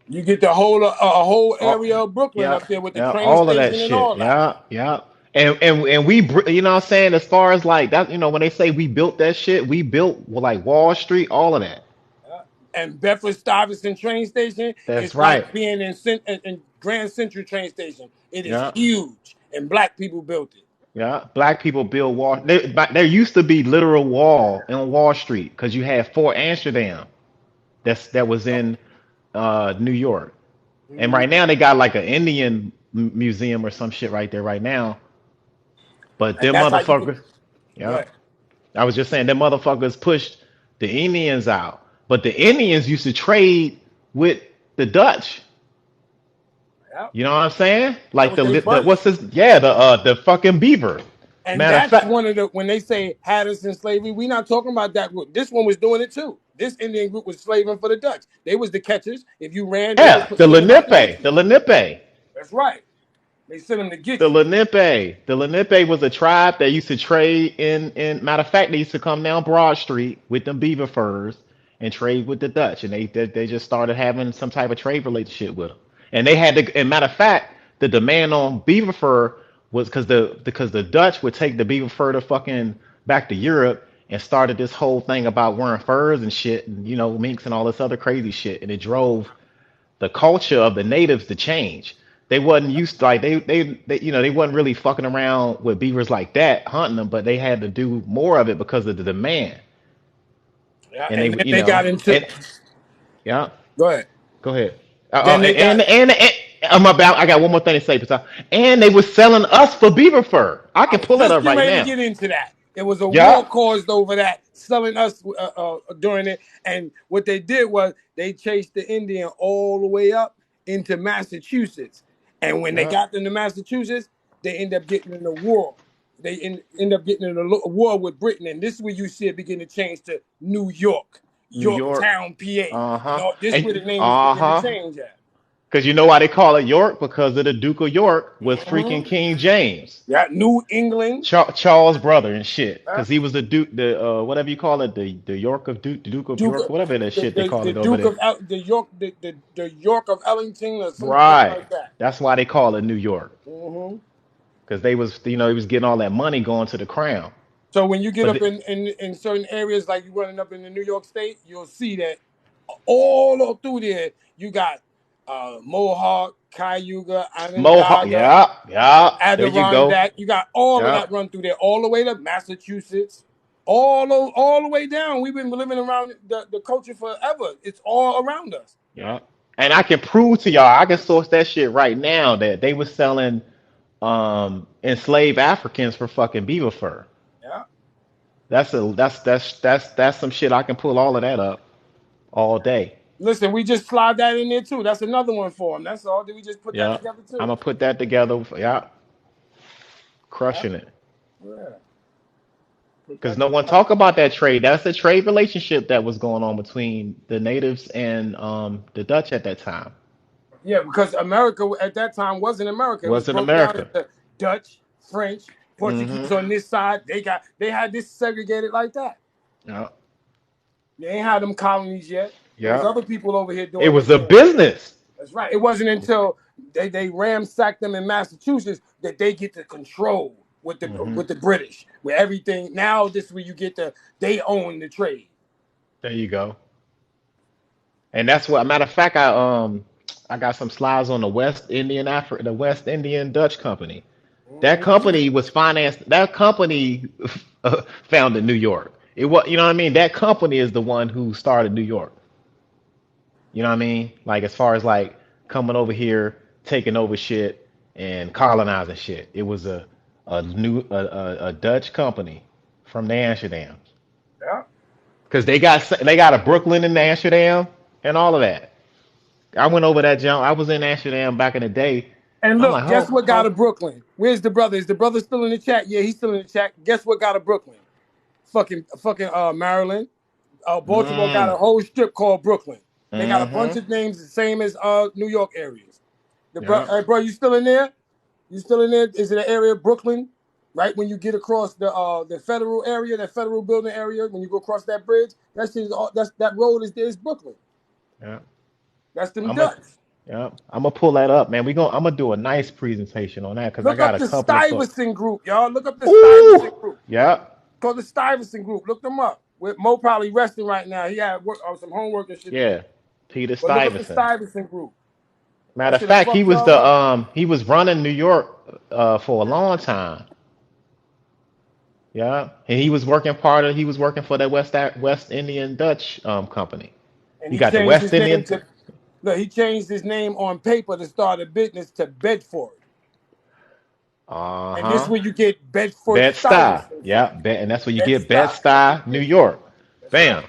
You get the whole a whole area All, of Brooklyn yeah, up there with the yeah, train all of that station and shit. all that. Yeah, yeah. And you know what I'm saying? As far as like that, when they say we built that shit, we built like Wall Street, all of that. Uh, and Bedford Stuyvesant train station That's is like right. being in Grand Central train station. It is Yeah, huge, and black people built it. yeah. Black people build wall. There used to be literal wall in Wall Street because you had Fort Amsterdam. That was in New York. And Mhm. right now they got like an Indian museum or some shit right there right now. But And them that's how you could. motherfuckers, yeah. Right. I was just saying them motherfuckers pushed the Indians out. But the Indians used to trade with the Dutch. Yeah. You know what I'm saying? That Like was their the buddy. what's this? Yeah, the fucking beaver. And Matter of that's fact, one of the when they say had us in slavery, we not talking about that group. This one was doing it too. This Indian group was slaving for the Dutch. They was the catchers. If you ran, they would yeah, send them out to get you. The Lenape. That's right. They sent them to The get you. Lenape. The Lenape was a tribe that used to trade in matter of fact, they used to come down Broad Street with them beaver furs and trade with the Dutch. And they just started having some type of trade relationship with them. And they had to, and matter of fact, the demand on beaver fur was because the Dutch would take the beaver fur to fucking back to Europe and started this whole thing about wearing furs and shit and minks and all this other crazy shit. And it drove the culture of the natives to change. They wasn't used to, like they wasn't really fucking around with beavers like that, hunting them, but they had to do more of it because of the demand. Yeah. And And they, then they got into. and yeah, Go ahead. go ahead. Then they got. I'm about. I got one more thing to say, Pastor. And they was selling us for beaver fur. I I can was pull that just up getting right ready to now. get into that. It was a Yeah, war caused over that, selling us during it. And what they did was they chased the Indian all the way up into Massachusetts. And when they yeah. got into Massachusetts, they end up getting in a war. They end up getting in a war with Britain. And this is where you see it begin to change to New York, New York. Yorktown, PA. Uh And huh. this is And where the name is uh begin to huh. change at. Because you know why they call it York? Because of the Duke of York was freaking Mhm. King James. Yeah, New England. Charles' brother and shit, uh, because he was the Duke, the whatever you call it, the York of Duke, the Duke of Duke York, of, whatever that shit they call the it over Duke there. of the York the York of Ellington or some shit Right. like that. That's why they call it New York, hmm because they was he was getting all that money going to the crown. So when you get But up in certain areas like you running up in the New York State, you'll see that all through there you got Mohawk, Cayuga, Mohawk, Onondaga, yeah, yeah. There you go. Adirondack. You got all of Yeah, that run through there, all the way to Massachusetts, all the way down. We've been living around the culture forever. It's all around us. yeah. And I can prove to y'all, I can source that shit right now that they was selling enslaved Africans for fucking beaver fur. Yeah. That's some shit I can pull all of that up all day. Listen, we just slide that in there too. That's another one for them. That's all. Did we just put that Yeah. together I'm too? gonna put that together. Yeah, Yeah. crushing it. Yeah. Put Because that no one together. talk about that trade. That's the trade relationship that was going on between the natives and the Dutch at that time. Yeah, because America at that time wasn't America. It was Was in broke down America. into Dutch, French, Hmm. Portuguese on this side. They had this segregated like that. Yeah. They ain't had them colonies yet. It was Yeah. other people over here It doing their was a thing. business. That's right. It wasn't until they ransacked them in Massachusetts that they get to control Hmm. with the British, where everything now this is where you get they own the trade. There you go. And that's what, matter of fact, I got some slides on the West Indian Dutch Company. That Mhm. company was financed. That company founded New York. It was, you know what I mean. That company is the one who started New York. You know what I mean? Like as far as like coming over here, taking over shit and colonizing shit. It was a Dutch company from the Amsterdam Yeah. because they got a Brooklyn in Amsterdam and all of that. I went over that jump. I was in Amsterdam back in the day. And I'm look, like, guess what got oh, to Brooklyn? Where's the brother? Is the brother still in the chat? Yeah, he's still in the chat. Guess what got to Brooklyn? Fucking Maryland. Baltimore got a mm, whole strip called Brooklyn. They got a bunch mm-hmm, of names the same as New York areas. yeah, Hey, bro, you still in there? You still in there? Is it an area of Brooklyn? Right when you get across the federal area, that federal building area, when you go across that bridge, that road is there. Is Brooklyn. yeah. That's them I'm a, Dutch. yeah. I'm gonna pull that up, man. I'm gonna do a nice presentation on that because I Look got up a the couple of thoughts. Stuyvesant group, y'all. Look up the Stuyvesant Ooh, group. yeah, Called the Stuyvesant group. Look them up. With Mo probably resting right now. He had work some homework and shit to do. yeah. Peter But look up the Stuyvesant. Stuyvesant group. Matter That of should have fact, fucked y'all up. he was running New York for a long time. Yeah, and he was working for the West Indian Dutch company. And You he got the changed West his name Indian. to look, he changed his name on paper to start a business to Bedford. And this Uh-huh. where you get Bedford Bed-Stuy. Stuyvesant from. Yeah, and that's where you get Bed-Stuy. That's what Bed-Stuy, it New is. York. That's right. Bam.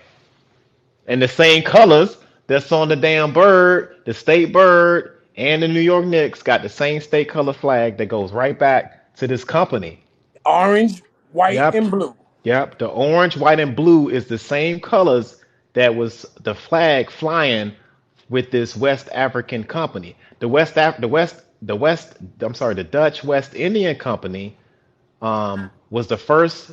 And the same colors that's on the damn bird, the state bird, and the New York Knicks got the same state color flag that goes right back to this company. Orange, white, Yep. and blue. Yep. The orange, white, and blue is the same colors that was the flag flying with this West African company. The Dutch West Indian Company was the first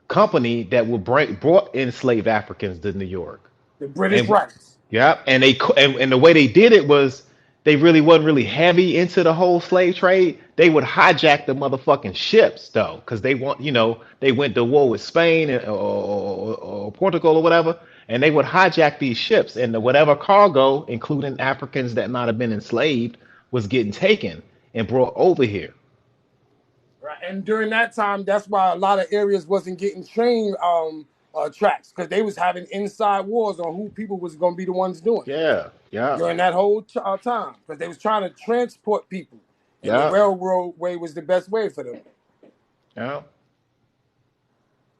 company that would brought enslaved Africans to New York. The British And rights. yeah, and the way they did it was they really wasn't really heavy into the whole slave trade. They would hijack the motherfucking ships though, because they went to war with Spain or Portugal or whatever, and they would hijack these ships, and whatever cargo, including Africans that might have been enslaved, was getting taken and brought over here. Right. And during that time, that's why a lot of areas wasn't getting train tracks because they was having inside wars on who people was going to be the ones doing it Yeah, yeah, during that whole time because they was trying to transport people, and the yeah, railroad way was the best way for them. yeah.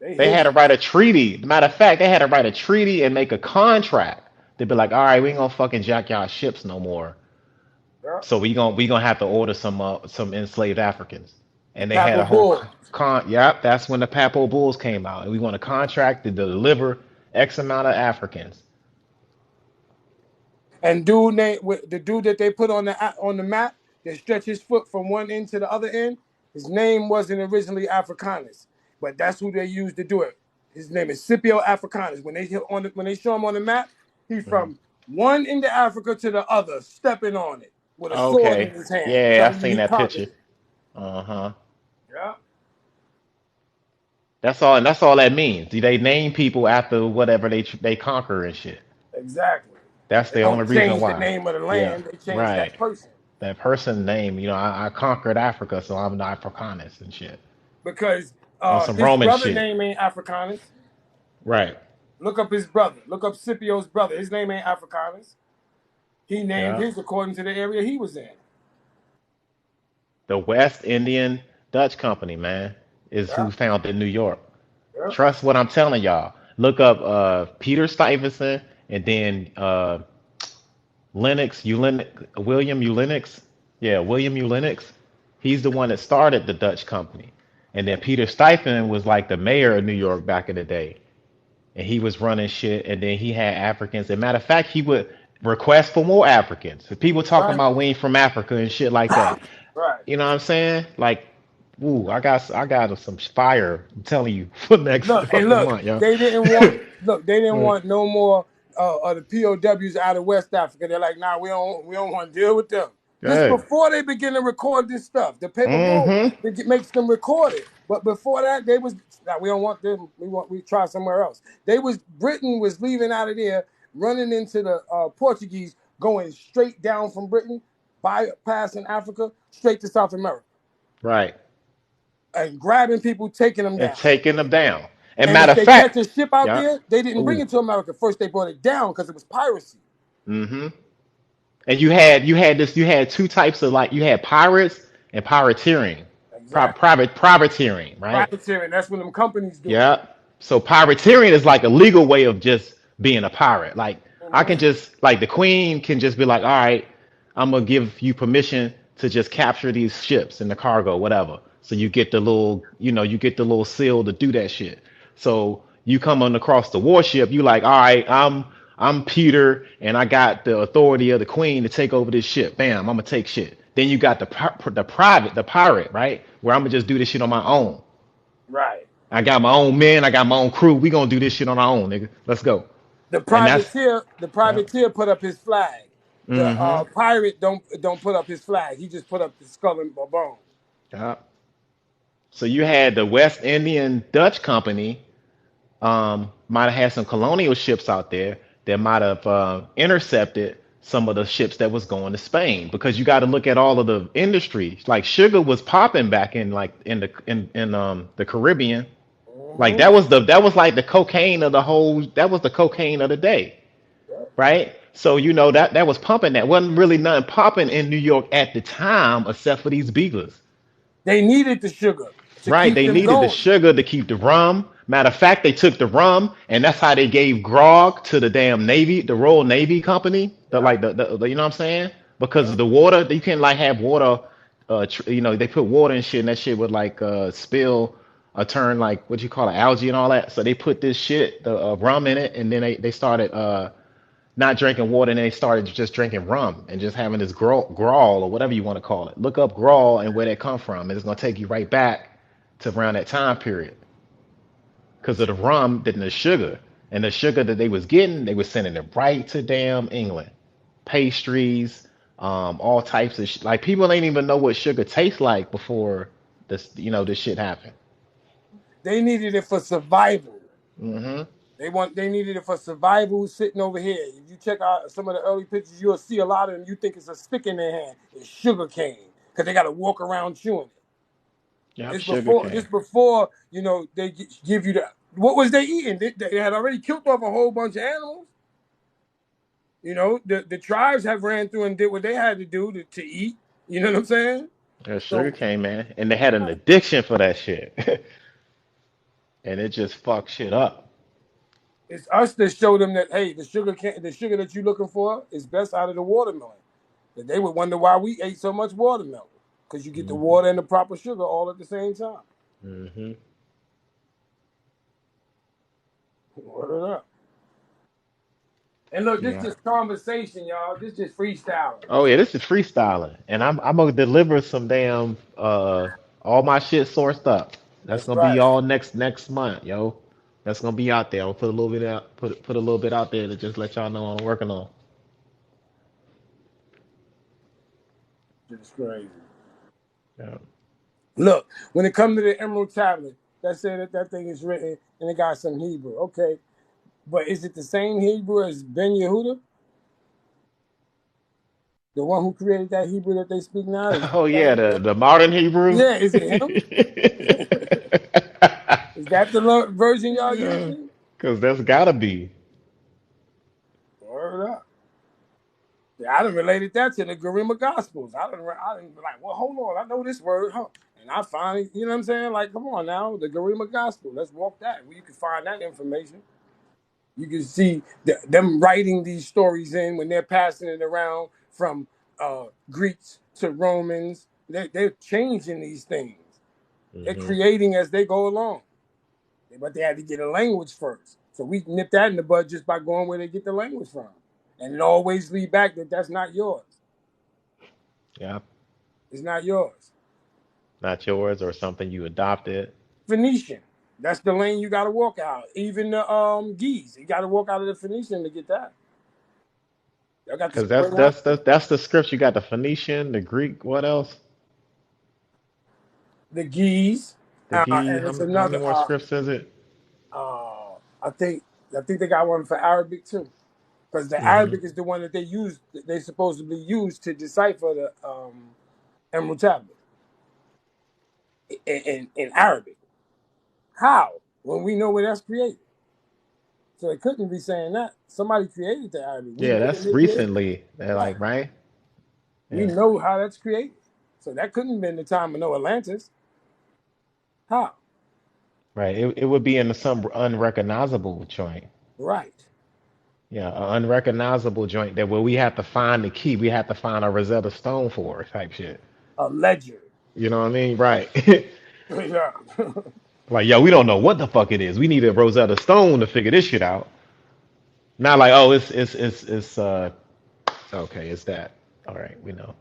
They They hid had to it. write a treaty. Matter of fact, they had to write a treaty and make a contract. They'd be like, all right, we ain't gonna fucking jack y'all ships no more. Yeah. So we gonna have to order some enslaved Africans. The And they had Papal a whole Bull. yep, that's when the Papal Bulls came out. And we want a contract to deliver X amount of Africans. And the dude that they put on the map that stretched his foot from one end to the other end, his name wasn't originally Africanus, but that's who they used to do it. His name is Scipio Africanus. When they show him on the map, he's Mhm. from one end of Africa to the other, stepping on it with a sword in Okay. his hand, Yeah, I telling you seen he that conquered picture. it. Uh-huh. Yeah, That's all that means. They name people after whatever they conquer and shit. exactly. That's They the only don't reason change the why. name of the Yeah. land; they change Right. that person. That person name, I conquered Africa, so I'm the Africanus and shit. Because On some his Roman brother shit. name ain't Africanus. Right. Look up his brother. Look up Scipio's brother. His name ain't Africanus. He named Yeah. his according to the area he was in. The West Indian Dutch Company, man, is Yeah, who founded New York. yeah. Trust what I'm telling y'all. Look up Peter Stuyvesant and then William Ulenix. Yeah, William Ulenix. He's the one that started the Dutch company. And then Peter Stuyvesant was like the mayor of New York back in the day. And he was running shit. And then he had Africans. And matter of fact, he would request for more Africans. So people talking Right, about we ain't from Africa and shit like that. right. You know what I'm saying? Like, ooh, I got some fire. I'm telling you for next Look and fucking look. month, yo. They didn't want. Look, they didn't Mm, want no more the POWs out of West Africa. They're like, nah, we don't want to deal with them. This Hey. before they begin to record this stuff. The paper roll Mm-hmm. makes them record it. But before that, they was nah, we don't want them. We try somewhere else. Britain was leaving out of there, running into the Portuguese, going straight down from Britain, bypassing Africa, straight to South America, Right. and grabbing people, taking them And down. taking them down. And And matter if of they catch fact, a ship out yeah. there, they didn't bring Ooh. it to America. First, they brought it down because it was piracy. Mm-hmm. And you had two types of like you had pirates and pirateering. Exactly. Privateering, right? Privateering. That's what them companies do. Yeah. So privateering is like a legal way of just being a pirate. Like I can Mhm. just like the queen can just be like, all right, I'm gonna give you permission to just capture these ships and the cargo, whatever. So you get the little, you get the little seal to do that shit. So you come on across the warship, you like, all right, I'm Peter, and I got the authority of the queen to take over this ship. Bam, I'm gonna take shit. Then you got the pirate, right? Where I'm gonna just do this shit on my own. Right. I got my own men. I got my own crew. We gonna do this shit on our own, nigga. Let's go. The And that's yeah. privateer put up his flag. The Mm-hmm. pirate don't put up his flag. He just put up his skull and bone. Yeah. So you had the West Indian Dutch Company. Might have had some colonial ships out there that might have intercepted some of the ships that was going to Spain because you got to look at all of the industry. Like sugar was popping back in like in the Caribbean. Like Mm-hmm. that was like the cocaine of the whole. That was the cocaine of the day, right? So that was pumping. That wasn't really nothing popping in New York at the time, except for these beagles, They needed the sugar to right? keep They them needed the going. sugar to keep the rum. Matter of fact, they took the rum, and that's how they gave grog to the damn Navy, the Royal Navy Company. The Yeah. like the you know what I'm saying? Because Yeah. of the water, you can like have water. They put water and shit, and that shit would like spill or turn like what you call it, algae and all that. So they put this shit, the rum in it, and then they started not drinking water, and they started just drinking rum and just having this grawl or whatever you want to call it. Look up grawl and where that come from, and it's gonna take you right back to around that time period because of the rum and the sugar. And the sugar that they was getting, they was sending it right to damn England. Pastries, all types of like people ain't even know what sugar tastes like before this shit happened. They needed it for survival. Hmm. They needed it for survival sitting over here. If you check out some of the early pictures, you'll see a lot of them. You think it's a stick in their hand. It's sugar cane because they got to walk around chewing it. Yep, This sugar before cane. they give you the what was they eating? They had already killed off a whole bunch of animals. The tribes have ran through and did what they had to do to eat. You know what I'm saying? Yeah, sugar So cane, man. And they had an addiction for that shit. And it just fucked shit up. it's us that show them that hey, the sugar that you're looking for is best out of the watermelon. That they would wonder why we ate so much watermelon because you get the Hmm. water and the proper sugar all at the same time. Hmm. Word it up. And look, this Yeah. just conversation, y'all. This just freestyling. Oh yeah, this is freestyling, and I'm gonna deliver some damn all my shit sourced up. That's That's gonna be right. all next month, yo. That's gonna be out there. I'll put a little bit out, put a little bit out there to just let y'all know what I'm working on. It's crazy. Yeah. Look, when it comes to the Emerald Tablet, that said that thing is written and it got some Hebrew. Okay, but is it the same Hebrew as Ben Yehuda, the one who created that Hebrew that they speak now? Oh yeah, the modern Hebrew. Yeah, is it him? Is that the version y'all Yeah, using? cause that's gotta be. Word up. Yeah, I done related that to the Garima Gospels. I done be like, well, hold on, I know this word, huh? And I finally, you know what I'm saying? Like, come on now, the Garima Gospel. Let's walk that. Where you can find that information. You can see them writing these stories in when they're passing it around from Greeks to Romans. They're changing these things. They're Hmm. creating as they go along. But they had to get a language first. So we nip that in the bud just by going where they get the language from. And it always lead back that that's not yours. Yeah, It's not yours. not yours or something you adopted. Phoenician. That's the lane you got to walk out. Even the Geese, you got to walk out of the Phoenician to get that. I got to Because spread out. that's the scripts. You got the Phoenician, the Greek. What else? The Geese, The G. and it's How many another. more scripts is it? I think they got one for Arabic too, because the Hmm. Arabic is the one that they use. They supposedly use to decipher the Emerald Tablet in Arabic. How? When we know where that's created. So they couldn't be saying that. Somebody created the Arabic. We Yeah, know when that's they created it. recently. They're Right. like, right? We Yeah. know how that's created. So that couldn't have been the time of no Atlantis. How? Right. It would be in some unrecognizable joint. Right. Yeah, an unrecognizable joint that where we have to find the key. We have to find a Rosetta Stone for type shit. A ledger. You know what I mean? Right. Yeah. Like, yo, we don't know what the fuck it is. We need a Rosetta Stone to figure this shit out. Not like, oh, it's okay, it's that. All right, we know.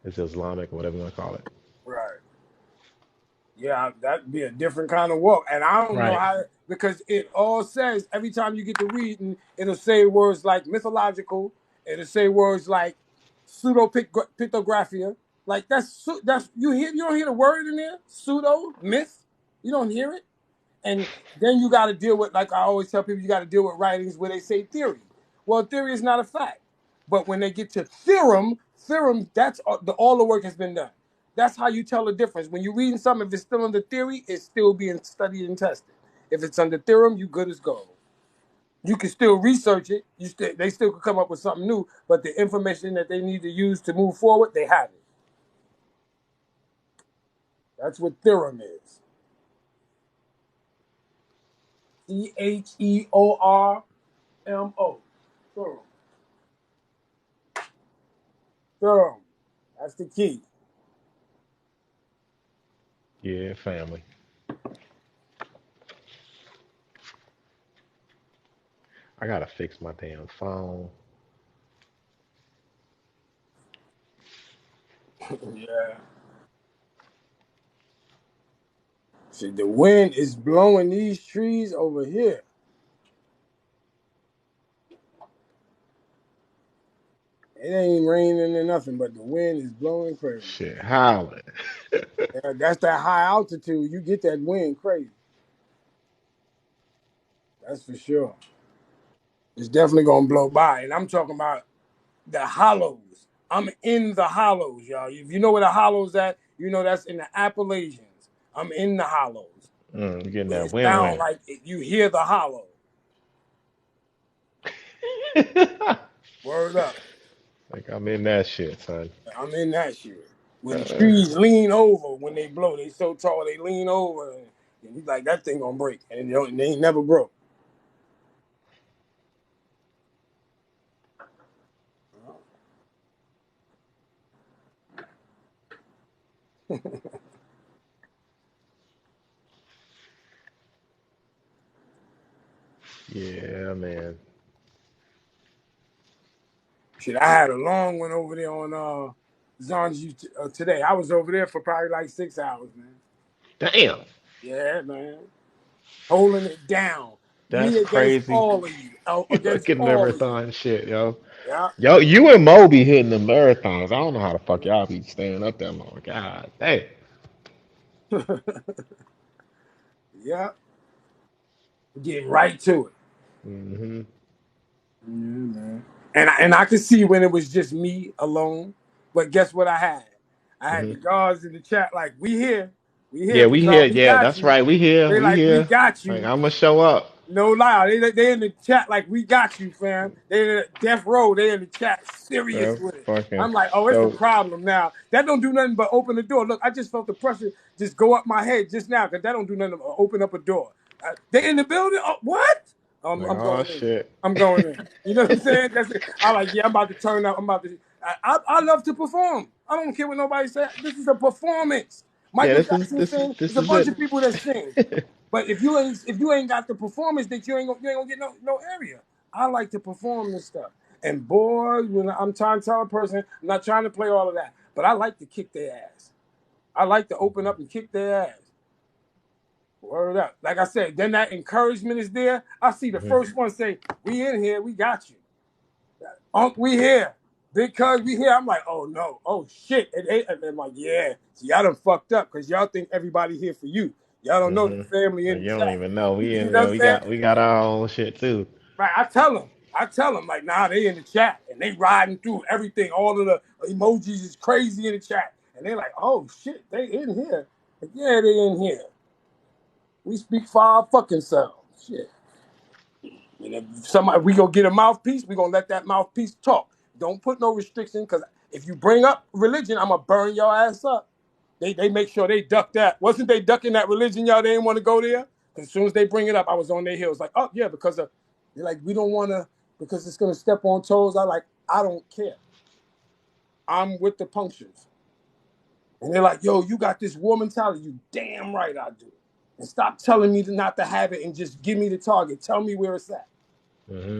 It's Islamic or whatever you want to call it. Right. Yeah, that'd be a different kind of walk. And I don't know Right. how, because it all says every time you get to reading, it'll say words like mythological, it'll say words like pseudo pictographia. Like that's you don't hear the word in there? Pseudo myth. You don't hear it? And then you got to deal with, like I always tell people, you got to deal with writings where they say theory. Well, theory is not a fact. But when they get to theorem, that's all the work has been done. That's how you tell the difference. When you're reading something, if it's still under theory, it's still being studied and tested. If it's under theorem, you good as gold. You can still research it. They still could come up with something new, but the information that they need to use to move forward, they have it. That's what theorem is. Theormo. Theorem. Theorem. That's the key. Yeah, family. I gotta fix my damn phone. Yeah. See, the wind is blowing these trees over here. It ain't raining or nothing, but the wind is blowing crazy. Shit, howling. Yeah, that's that high altitude. You get that wind crazy. That's for sure. It's definitely gonna blow by. And I'm talking about the hollows. I'm in the hollows, y'all. If you know where the hollows at, you know that's in the Appalachians. I'm in the hollows. You getting Where that it sound win-win. like you hear the hollow. Word up. Like I'm in that shit, son. I'm in that shit. Where the Uh, trees lean over when they blow. They so tall they lean over and you like that thing gonna break. And they ain't never broke. yeah, man. Shit, I had a long one over there on Zanju today. I was over there for probably like 6 hours, man. Damn, Yeah, man. Holding it down. that's Me against crazy. all of you. Against Fucking all of you. marathon shit, yo. Yeah. Yo, you and Mo be hitting the marathons. I don't know how the fuck y'all be staying up that long. God damn. Yeah. Getting right to it. Hmm. Yeah, man. And I could see when it was just me alone. But guess what I had? I had Hmm. the guards in the chat like, we here. We Yeah, here, we here. Rizal. We Yeah, got that's you. right. We here. They We like, we here. got Like you. I'm gonna show up. No lie. They in the chat like, we got you, fam. They in the death row. They in the chat serious with it. Fucking I'm like, oh, it's a so. problem now. That don't do nothing but open the door. Look, I just felt the pressure just go up my head just now because that don't do nothing but open up a door. They in the building? Oh, what? Like, I'm oh going in. shit. I'm going in. You know what I'm saying? That's it. I'm like, yeah, I'm about to turn up. I'm about to. I love to perform. I don't care what nobody said. This is a performance. Yeah, Michael Jackson sing. There's this a is bunch of people that sing. it. But if you ain't got the performance, that you ain't gonna get no area. I like to perform this stuff. And boy, when I'm trying to tell a person, I'm not trying to play all of that, but I like to kick their ass. I like to open up and kick their ass. Word up. Like I said, then that encouragement is there. I see the first one say, "We in here, we got you. We here. Because we here." I'm like, "Oh no, oh shit." And I'm like, "Yeah, so y'all done fucked up because y'all think everybody here for you. Y'all don't know the family in Like, the you don't chat." even know. We You in know there. what I'm saying? We got our own shit too. Right, I tell them, like, nah, they in the chat and they riding through everything. All of the emojis is crazy in the chat, and they're like, "Oh shit, they in here." Like, yeah, they in here. We speak for our fucking selves. Shit. And if somebody we go get a mouthpiece, we gonna let that mouthpiece talk. Don't put no restriction, because if you bring up religion, I'm gonna burn your ass up. They make sure they duck that. Wasn't they ducking that religion, y'all? They didn't want to go there. As soon as they bring it up, I was on their heels. Like, oh yeah, because of they're like, we don't want to, because it's gonna step on toes. I don't care. I'm with the punctures. And they're like, yo, you got this war mentality. You damn right I do. And stop telling me not to have it and just give me the target. Tell me where it's at.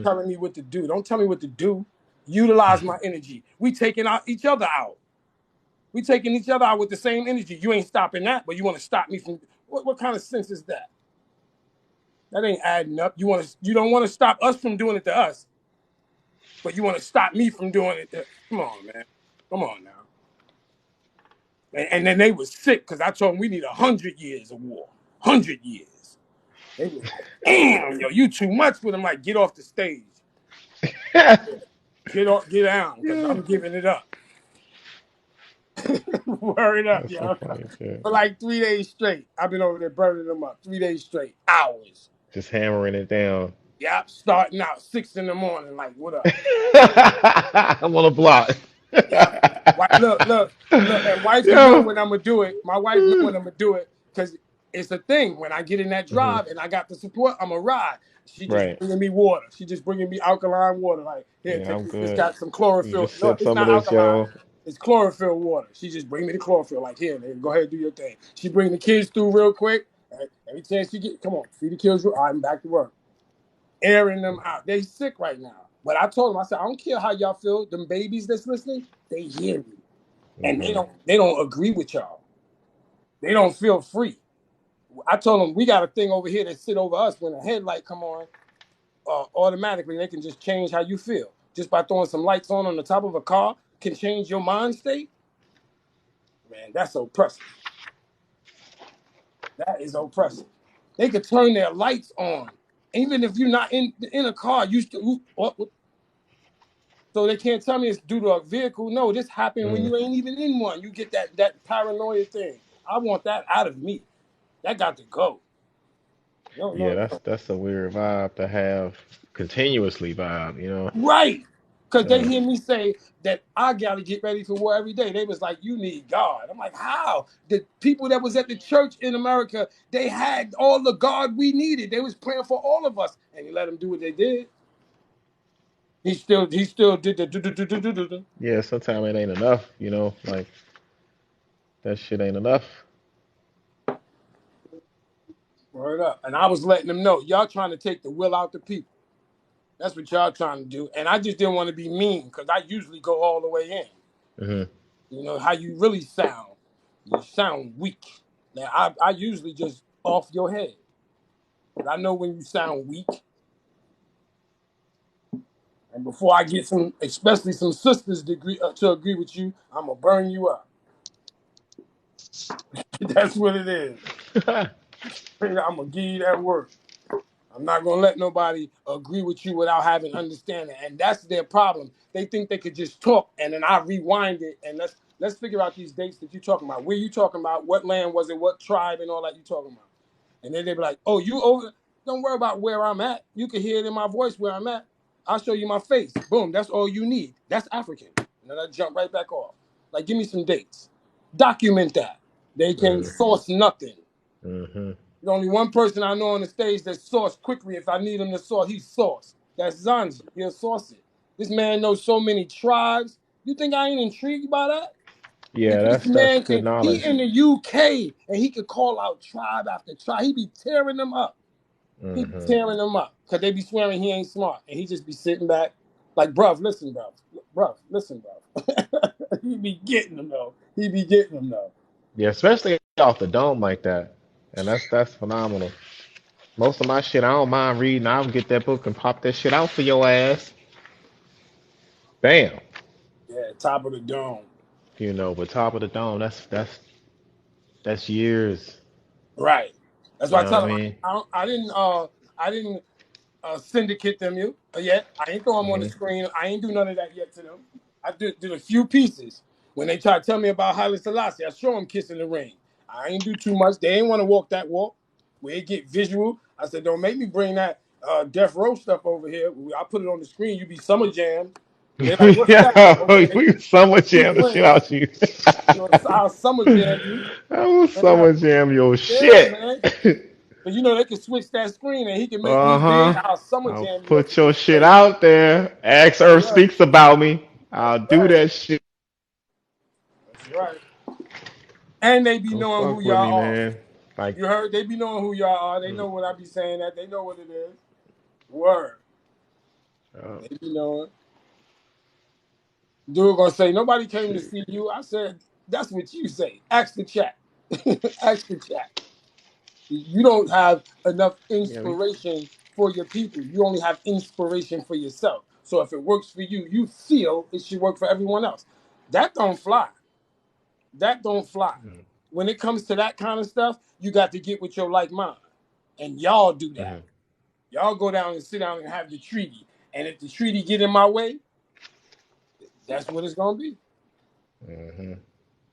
Telling me what to do. Don't tell me what to do. Utilize my energy. We taking each other out. We taking each other out with the same energy. You ain't stopping that, but you want to stop me from what kind of sense is that? That ain't adding up. You don't want to stop us from doing it to us, but you want to stop me from doing it. Come on, man. Come on now. And then they was sick because I told them we need 100 years of war. 100 years. They was like, damn, yo, you too much for them. Like, get off the stage. Get down, because I'm giving it up. Word up, That's so yo. funny shit. For like 3 days straight. I've been over there burning them up. 3 days straight. Hours. Just hammering it down. Yep. Starting out 6 in the morning. Like, what up? I'm on a block. Yep. Look. And wifey know Yo. when I'm gonna do it. My wife know when I'm gonna do it, because it's a thing. When I get in that drive and I got the support, I'm gonna ride. She just Right. bringing me water. She just bringing me alkaline water. Like, here, Yeah, take I'm this. It's good. got some You chlorophyll. just No, sip it's some of not this, alkaline. yo. It's chlorophyll water. She just bring me the chlorophyll. Like, here, man, go ahead and do your thing. She bring the kids through real quick. Right? Every chance she get, come on, feed the kids. I'm back to work. Airing them out. They sick right now. But I told them, I said, I don't care how y'all feel. Them babies that's listening, they hear me. And they don't agree with y'all. They don't feel free. I told them, we got a thing over here that sit over us. When a headlight come on, automatically they can just change how you feel. Just by throwing some lights on the top of a car can change your mind state. Man, that's oppressive. That is oppressive. They could turn their lights on. Even if you're not in a car, you still, so they can't tell me it's due to a vehicle. No, this happened when you ain't even in one. You get that paranoia thing. I want that out of me. That got to go. Yeah, that's a weird vibe to have continuously vibe, you know. Right. Because they Uh, hear me say that I got to get ready for war every day. They was like, you need God. I'm like, how? The people that was at the church in America, they had all the God we needed. They was praying for all of us. And he let them do what they did. He still did the. yeah, sometimes it ain't enough, you know, like that shit ain't enough. Word up. And I was letting them know, y'all trying to take the will out the people. That's what y'all trying to do. And I just didn't want to be mean, because I usually go all the way in. Hmm. You know, how you really sound. You sound weak. Now, I usually just off your head. But I know when you sound weak. And before I get especially some sisters to agree with you, I'm going to burn you up. That's what it is. I'm going to give you that word. I'm not going to let nobody agree with you without having understanding. And that's their problem. They think they could just talk, and then I rewind it, and let's figure out these dates that you're talking about. Where you talking about? What land was it? What tribe and all that you talking about? And then they be like, oh, you over? Don't worry about where I'm at. You can hear it in my voice where I'm at. I'll show you my face. Boom, that's all you need. That's African. And then I jump right back off. Like, give me some dates. Document that. They can source nothing. Hmm. There's only one person I know on the stage that source quickly. If I need him to source, he source. That's Zanji. He'll source it. This man knows so many tribes. You think I ain't intrigued by that? Yeah, If this that's man good he knowledge. in the UK and he could call out tribe after tribe. He be tearing them up. He be Hmm. tearing them up. Because they be swearing he ain't smart. And he just be sitting back like, bruv, listen, bruv. Bruv, listen, bruv. He be getting them, though. Yeah, especially off the dome like that. and that's phenomenal. Most of my shit, I don't mind reading. I'll get that book and pop that shit out for your ass. Bam. Yeah, top of the dome. But top of the dome, that's years. Right. That's You why I know what tell I them mean? I didn't syndicate them you yet. I ain't throw them on the Hmm. screen. I ain't do none of that yet to them. I did a few pieces. When they try to tell me about Haile Selassie, I show them kissing the ring. I ain't do too much. They ain't want to walk that walk where it get visual. I said, don't make me bring that death row stuff over here. I put it on the screen. You be summer jam. They're like, what's that? Yeah, Okay, we summer we jam the shit playing. out you. I'll summer jam you. I will Yeah, summer jam your yeah, shit. man. But they can switch that screen and he can make me big. Uh-huh. I'll summer I'll jam you up put in your your shit face. out there. Ask That's Earth right. speaks about me. That's I'll do right. that shit. That's right. And they be Don't knowing who fuck with me, y'all are. man. Like, You heard? They be knowing who y'all are. They know when I be saying that. They know what it is. Word. uh, They be knowing. Dude gonna say, nobody came to see you. I said, that's what you say. Ask the chat. Ask the chat. You don't have enough yeah, inspiration for your people. You only have inspiration for yourself. So if it works for you, you feel it should work for everyone else. That don't fly. That don't fly. When it comes to that kind of stuff, you got to get with your like mind. And y'all do that. mhm, Y'all go down and sit down and have the treaty. And if the treaty get in my way, that's what it's gonna be. mhm.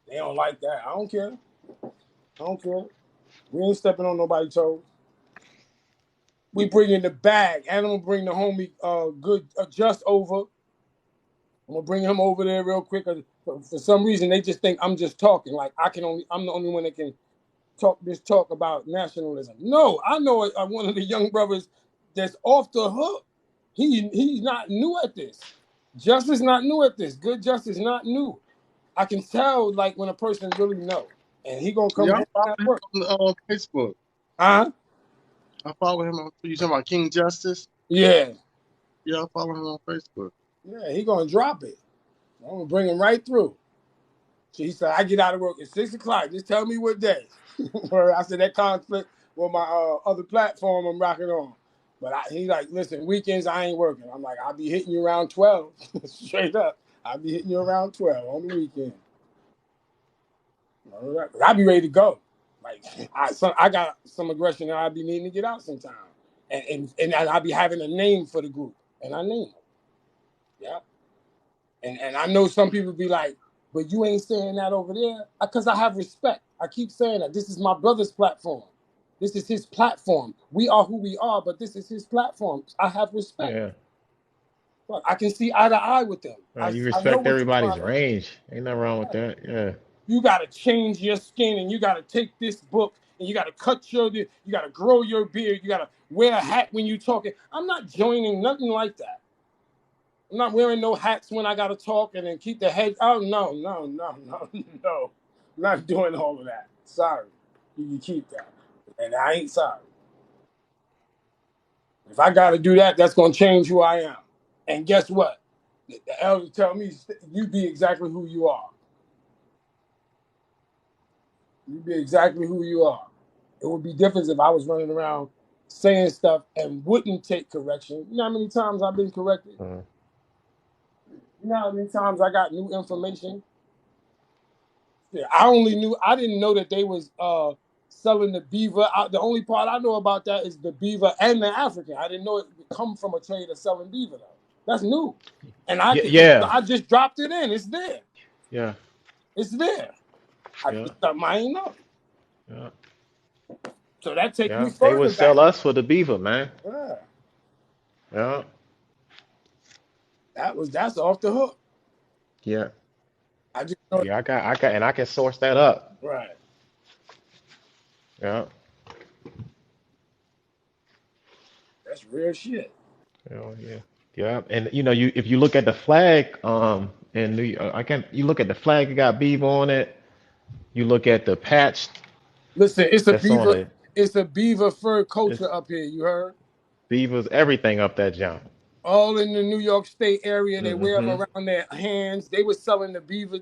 They don't like that. I don't care. I don't care. We ain't stepping on nobody's toes. We bring in the bag. And I'm gonna bring the homie good just over. I'm gonna bring him over there real quick. For some reason they just think I'm just talking. Like I'm the only one that can talk about nationalism. No, I know one of the young brothers that's off the hook. He's not new at this. Justice not new at this. Good justice not new. I can tell like when a person really know, and he gonna come Y'all home follow at him work. on Facebook. Huh? I follow him on. You talking about King Justice? Yeah, Yeah, I follow him on Facebook. yeah. He gonna drop it. I'm gonna bring him right through. So he said, I get out of work at 6 o'clock. Just tell me what day. I said that conflict with my other platform I'm rocking on. But he like, listen, weekends I ain't working. I'm like, I'll be hitting you around 12. Straight up. I'll be hitting you around 12 on the weekend. All right. I'll be ready to go. Like I got some aggression that I'll be needing to get out sometime. And I'll be having a name for the group. And I name it. Yeah. And I know some people be like, but you ain't saying that over there. Because I have respect. I keep saying that. This is my brother's platform. This is his platform. We are who we are, but this is his platform. I have respect. Yeah. Look, I can see eye to eye with them. You I know respect what you're everybody's trying to do. range. Ain't nothing wrong with that. Yeah. You got to change your skin and you got to take this book and you got to you got to grow your beard. You got to wear a hat when you talking. I'm not joining nothing like that. I'm not wearing no hats when I gotta talk and then keep the head. Oh no, no, no, no, no. I'm not doing all of that. Sorry. You can keep that. And I ain't sorry. If I gotta do that, that's gonna change who I am. And guess what? The elders tell me you be exactly who you are. You be exactly who you are. It would be different if I was running around saying stuff and wouldn't take correction. You know how many times I've been corrected? Uh, You know how many times I got new information? Yeah, I didn't know that they was selling the beaver. The only part I know about that is the beaver and the African. I didn't know it would come from a trade of selling beaver though. That's new. And yeah. Yeah. I just dropped it in. It's there. Yeah. It's there. Yeah. It's something I ain't know. Yeah. So that takes me Yeah. They would further sell back. us for the beaver, man. Yeah. Yeah. That's off the hook. Yeah. I just know Yeah. And I can source that up. right. Yeah. That's real shit. Yeah. Yeah. And if you look at the flag, in New York, you look at the flag, it got beaver on it. You look at the patch Listen, that's on it. it's a beaver fur It's culture up here, you heard? beavers, everything up that jump. All in the New York State area. They wear them Hmm. around their hands. They were selling the beaver,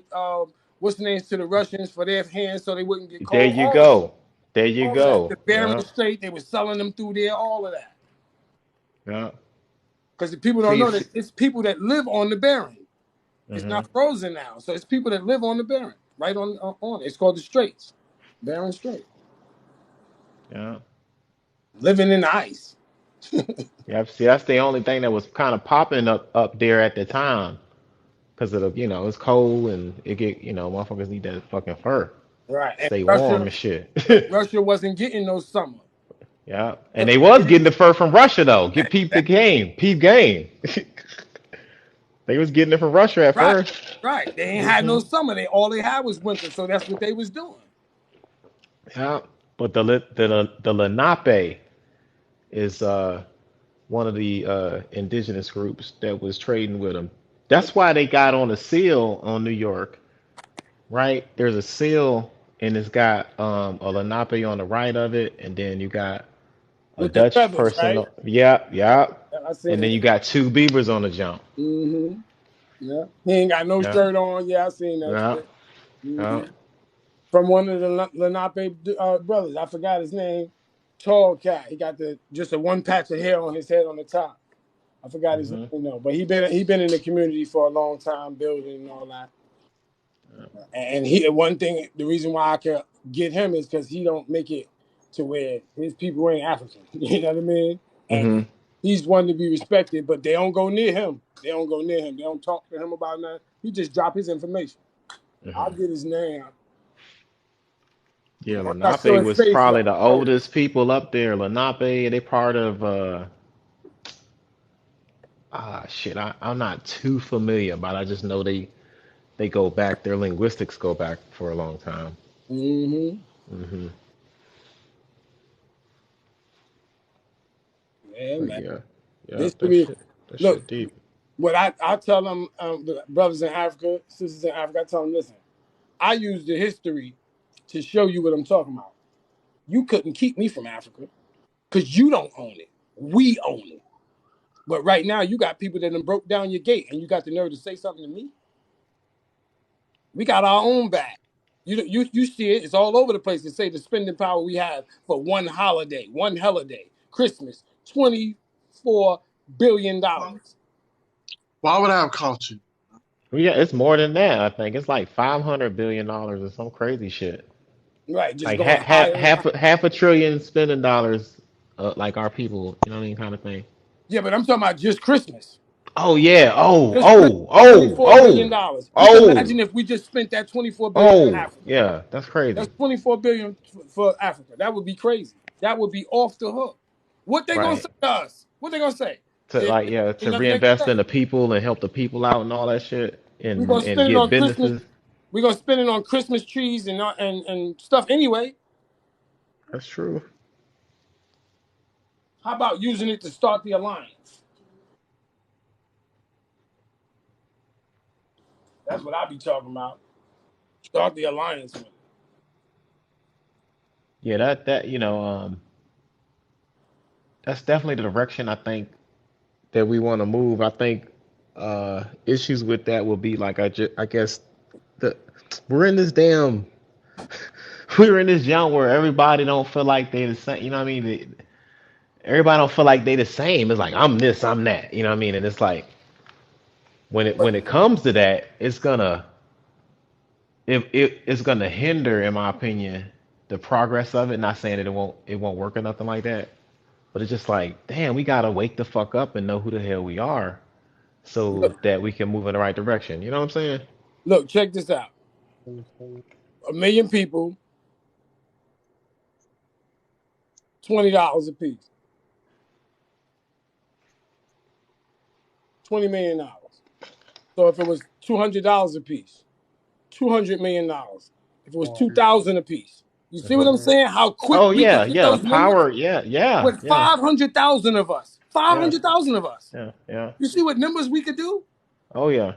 what's the names to the Russians for their hands so they wouldn't get There cold. you go. There you All of that. The go. Bering Yeah. Strait, they were selling them through there, all of that. Yeah. Because the people don't See, know that it's people that live on the Bering. It's hmm not frozen now. So it's people that live on the Bering, right on it. It's called the Straits. Bering Strait. Yeah. Living in the ice. Yeah. See, that's the only thing that was kind of popping up there at the time because of the, it's cold and it get, motherfuckers need that fucking fur, Right. And stay warm Russia and shit. Russia wasn't getting no summer. Yeah. And they was getting the fur from Russia though. Get peep the game, peep game. They was getting it from Russia at Right. first. Right. They ain't had no summer. All they had was winter. So that's what they was doing. Yeah. But the Lenape is one of the indigenous groups that was trading with them. That's why they got on a seal on New York, right? There's a seal and it's got a Lenape on the right of it, and then you got a With the Dutch feathers, person. right? Yeah, yeah. I And seen then it. you got two beavers on the jump. Mm-hmm. Yeah. He ain't got no Yeah, shirt on. Yeah, I seen that yeah, shit. yeah. From one of the Lenape brothers. I forgot his name. Tall cat. He got just a one patch of hair on his head on the top. I forgot his hmm name though. But he been in the community for a long time, building and all that. And one thing, the reason why I can get him is because he don't make it to where his people ain't African. You know what I mean? hmm And he's one to be respected, but they don't go near him. They don't go near him. They don't talk to him about nothing. He just drop his information. I'll hmm get his name. Yeah, Once I show Lenape his was face, probably y'all the know. oldest people up there. Lenape, they part of shit. I'm not too familiar, but I just know they go back. Their linguistics go back for a long time. Mm-hmm. hmm Yeah, But man. yeah, yeah, History. that Look, shit deep. what I tell them, the brothers in Africa, sisters in Africa, I tell them, listen, I use the history to show you what I'm talking about. You couldn't keep me from Africa because you don't own it. We own it. But right now, you got people that done broke down your gate, and you got the nerve to say something to me. We got our own back. You see it. It's all over the place to say the spending power we have for one holiday, one holiday, Christmas, $24 billion. Why would I have caught you? Well, yeah, it's more than that. I think it's like $500 billion or some crazy shit. Right, just Like going higher and higher. half a trillion spending dollars, like our people. You know what I mean, kind of thing. Yeah, but I'm talking about just Christmas. Oh yeah. Oh Just Christmas, oh oh $24 billion. oh You can oh imagine if we just spent that 24 billion in oh. Africa. Yeah, that's crazy. That's 24 billion for Africa. That would be crazy. That would be off the hook. What they gonna Right. say to us? What they gonna say? To like Ain't to nothing they can reinvest say. in the people and help the people out and all that shit We're gonna and spend it get on Christmas. businesses. We're gonna spend it on Christmas trees and stuff anyway. That's true. How about using it to start the alliance? That's what I be talking about. Start the alliance with it. Yeah, that that's definitely the direction I think that we want to move. I think issues with that will be like I guess the we're in this damn we're in this jump where everybody don't feel like they the same. You know what I mean? Everybody don't feel like they the same. It's like I'm this, I'm that. You know what I mean? And it's like when it comes to that, it's gonna hinder, in my opinion, the progress of it. Not saying that it won't work or nothing like that, but it's just like, damn, we gotta wake the fuck up and know who the hell we are so Look, that we can move in the right direction. You know what I'm saying? look, check this out. 1 million people, $20 a piece, $20 million. So if it was $200 a piece, $200 million. If it was 2,000 a piece, you see what hmm I'm saying? How quick Oh we could yeah, get yeah, the those numbers power, yeah, yeah, with yeah, 500,000 of us. yeah, 500,000 of us. yeah, yeah. You see what numbers we could do? Oh yeah,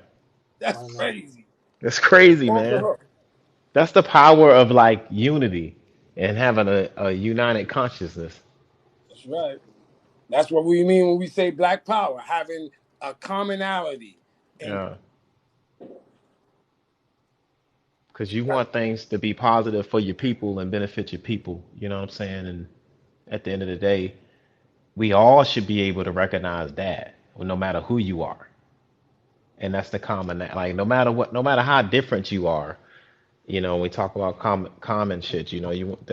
That's crazy. it's crazy, Off the man. hook. That's the power of like unity and having a united consciousness. That's right. That's what we mean when we say black power, having a commonality. And Yeah. because you want things to be positive for your people and benefit your people. You know what I'm saying? And at the end of the day, we all should be able to recognize that, no matter who you are. And that's the common, like no matter what, no matter how different you are, we talk about common shit.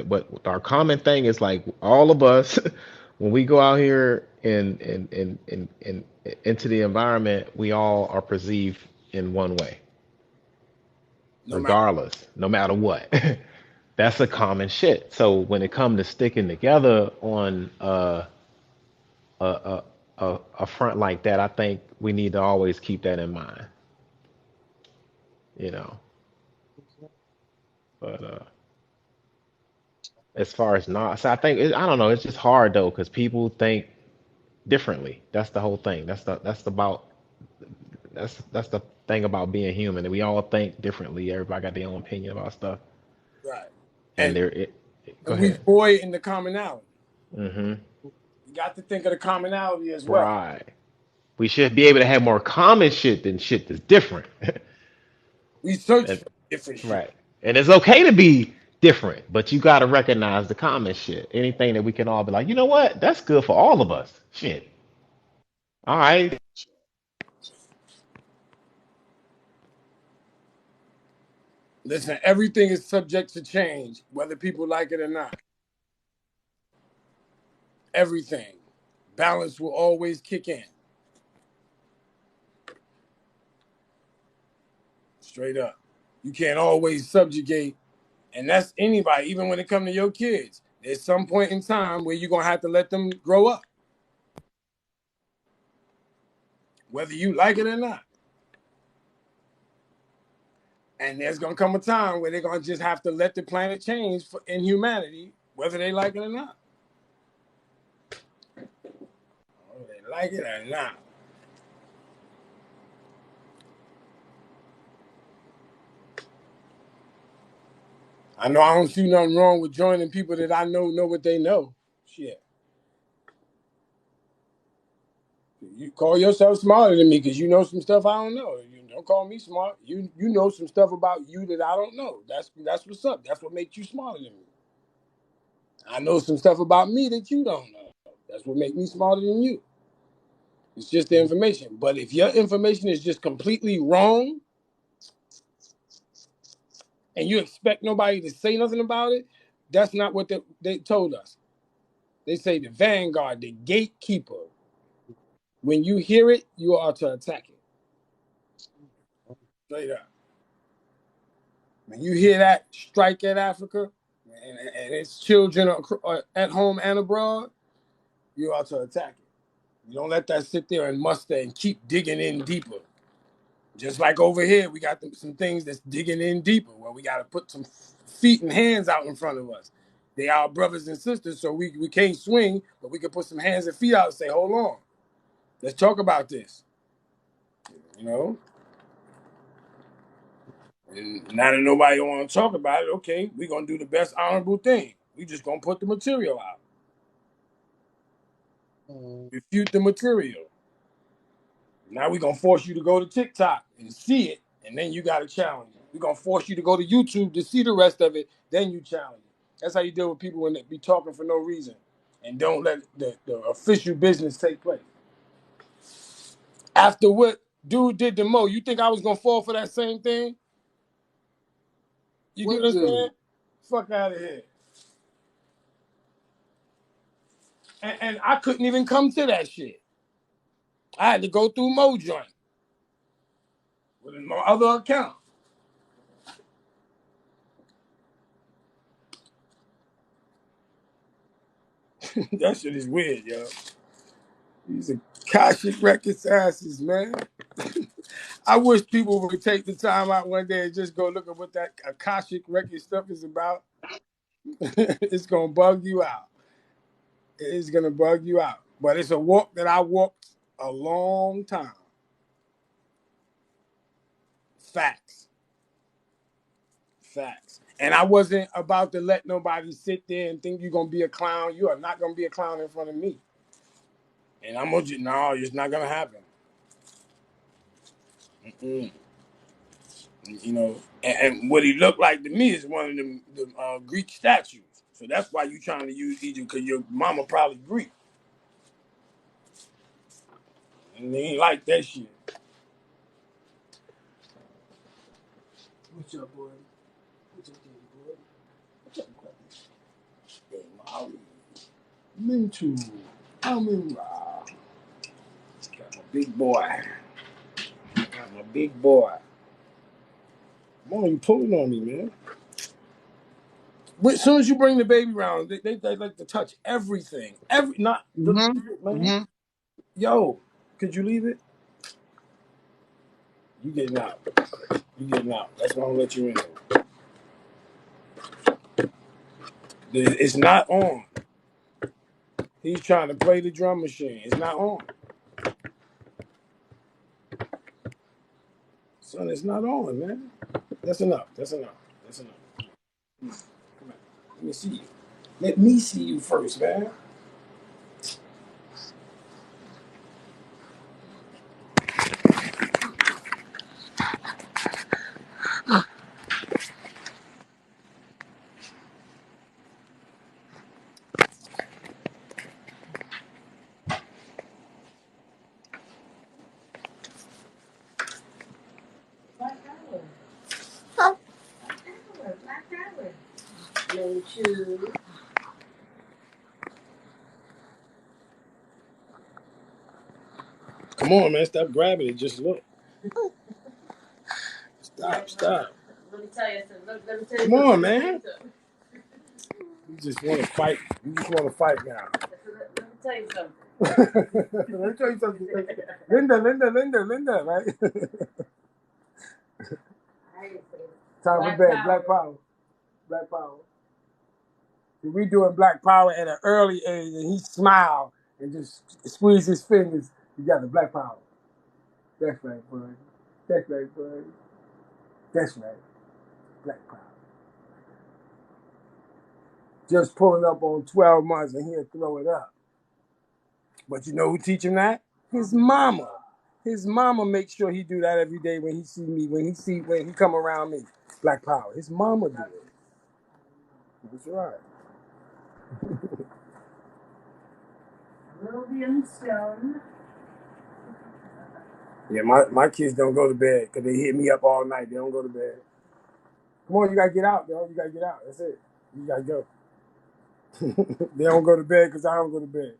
What our common thing is, like all of us, when we go out here and into the environment, we all are perceived in one way, No matter. regardless, no matter what. That's a common shit. So when it comes to sticking together on a, a a front like that, I think we need to always keep that in mind. You know, but as far as not, so I think I don't know. It's just hard though because people think differently. That's the whole thing. That's the thing about being human. And we all think differently. Everybody got their own opinion about stuff, Right. and And go we ahead. boy in the commonality. Hmm. You got to think of the commonality as well. Right. We should be able to have more common shit than shit that's different. We search And for different shit. right. And it's okay to be different, but you got to recognize the common shit. Anything that we can all be like, you know what? That's good for all of us. Shit. All right. Listen, everything is subject to change, whether people like it or not. Everything. Balance will always kick in. Straight up. You can't always subjugate, and that's anybody, even when it comes to your kids. There's some point in time where you're going to have to let them grow up, whether you like it or not. And there's going to come a time where they're going to just have to let the planet change in humanity, whether they like it or not. Whether they like it or not. I know I don't see nothing wrong with joining people that I know what they know. Shit. You call yourself smarter than me because you know some stuff I don't know. You don't call me smart. You know some stuff about you that I don't know. That's what's up. That's what makes you smarter than me. I know some stuff about me that you don't know. That's what makes me smarter than you. It's just the information. But if your information is just completely wrong and you expect nobody to say nothing about it, that's not what they told us. They say the vanguard, the gatekeeper. When you hear it, you are to attack it. Straight up. When you hear that strike at Africa and its children are at home and abroad, you are to attack it. You don't let that sit there and muster and keep digging in deeper. Just like over here, we got some things that's digging in deeper where we got to put some feet and hands out in front of us. They are brothers and sisters, so we can't swing, but we can put some hands and feet out and say, hold on, let's talk about this. You know? And now that nobody want to talk about it, okay, we're going to do the best honorable thing. We just going to put the material out. Refute the material. Now we're going to force you to go to TikTok and see it, and then you got to challenge it. We're going to force you to go to YouTube to see the rest of it, then you challenge it. That's how you deal with people when they be talking for no reason and don't let the official business take place. After what dude did to Mo, you think I was going to fall for that same thing? You get what I'm saying? Fuck out of here. And I couldn't even come to that shit. I had to go through Mo joint with my other account. That shit is weird, yo. These Akashic Records asses, man. I wish people would take the time out one day and just go look at what that Akashic Record stuff is about. It's gonna bug you out. It's gonna bug you out. But it's a walk that I walked a long time. Facts. Facts. And I wasn't about to let nobody sit there and think you're gonna be a clown. You are not gonna be a clown in front of me. And I'm gonna no, it's not gonna happen. Mm-mm. You know, and what he looked like to me is one of them Greek statues. So that's why you trying to use Egypt, because your mama probably Greek. And they ain't like that shit. What's up, boy? What's up, boy? What's up, boy? Hey, Molly. Me too. I'm in Got my big boy. Got my big boy. Come on, you pulling on me, man. But as soon as you bring the baby around, they like to touch everything. Not the man. Yo, could you leave it? You getting out. You getting out. That's why I'm gonna let you in. It's not on. He's trying to play the drum machine. It's not on. Son, it's not on, man. That's enough. That's enough. That's enough. Come on. Let me see you. Let me see you first, man. Black Power. Black Power. No shoes. Come on, man. Stop grabbing it. Just look. Stop. Let me tell you something. Let me tell you Come on, something. man. You just want to fight. You just want to fight now. Let me tell you something. Let me tell you something. Linda, right? Time for bed. Black Power. Black Power. We doing Black Power at an early age, and he smiled and just squeezed his fingers together. Black Power. That's right, boy. That's right, boy. That's right. Black Power. Just pulling up on 12 months and he'll throw it up. But you know who teach him that? His mama. His mama makes sure he do that every day when he see me, when he come around me. Black Power. His mama do it. That's right. Ruby and Stone. Yeah, my kids don't go to bed because they hit me up all night. They don't go to bed. Come on, you gotta get out, yo. You gotta get out. That's it. You gotta go. They don't go to bed because I don't go to bed.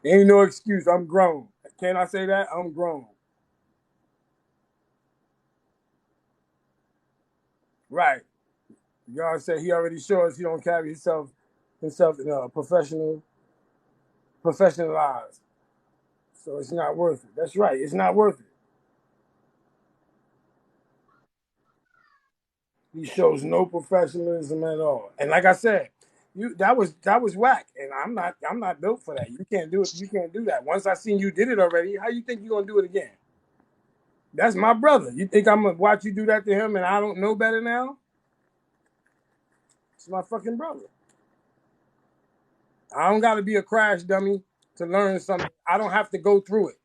Ain't no excuse. I'm grown. Can I say that? I'm grown. Right. God said he already showed us he don't carry himself in a professionalized. So it's not worth it. That's right. It's not worth it. He shows no professionalism at all. And like I said, that was whack. And I'm not built for that. You can't do it. You can't do that. Once I seen you did it already, how you think you're gonna do it again? That's my brother. You think I'm gonna watch you do that to him and I don't know better now? It's my fucking brother. I don't gotta be a crash dummy to learn something. I don't have to go through it.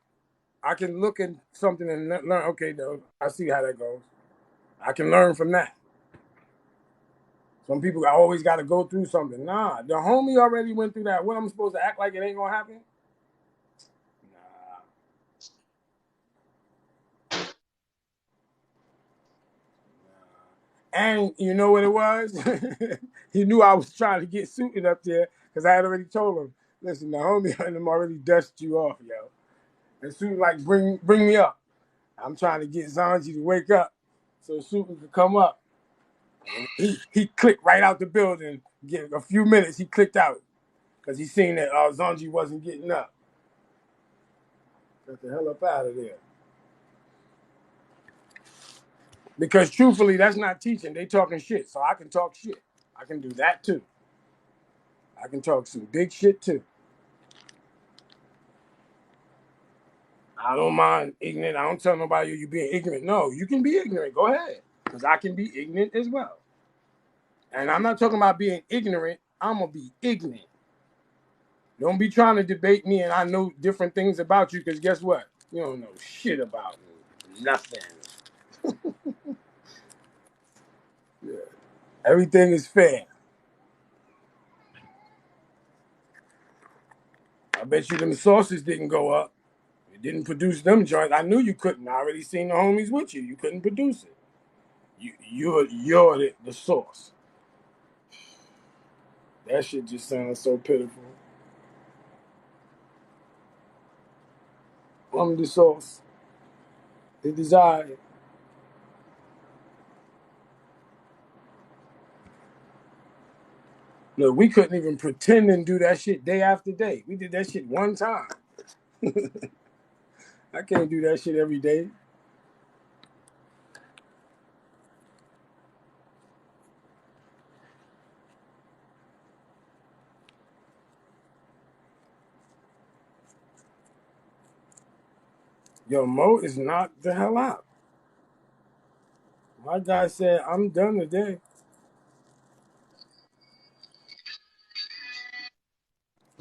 I can look at something and learn, okay, though, I see how that goes. I can learn from that. Some people always got to go through something. Nah, the homie already went through that. What, I'm supposed to act like it ain't going to happen? Nah. And you know what it was? He knew I was trying to get suited up there because I had already told him, listen, the homie and them already dusted you off, yo. And Suit like, bring me up. I'm trying to get Zanji to wake up so Suit could come up. He clicked right out the building. Get a few minutes, he clicked out because he seen that Zanji wasn't getting up. Got the hell up out of there. Because truthfully, that's not teaching. They talking shit, so I can talk shit. I can do that too. I can talk some big shit too. I don't mind ignorant. I don't tell nobody you being ignorant. No, you can be ignorant. Go ahead, because I can be ignorant as well. And I'm not talking about being ignorant. I'm gonna be ignorant. Don't be trying to debate me and I know different things about you, because guess what? You don't know shit about me. Nothing. Everything is fair. I bet you them sauces didn't go up. You didn't produce them joints. I knew you couldn't. I already seen the homies with you. You couldn't produce it. You're the source. That shit just sounds so pitiful. I'm the source. The desire. Look, we couldn't even pretend and do that shit day after day. We did that shit one time. I can't do that shit every day. Yo, Mo is knocked the hell out. My guy said, I'm done today.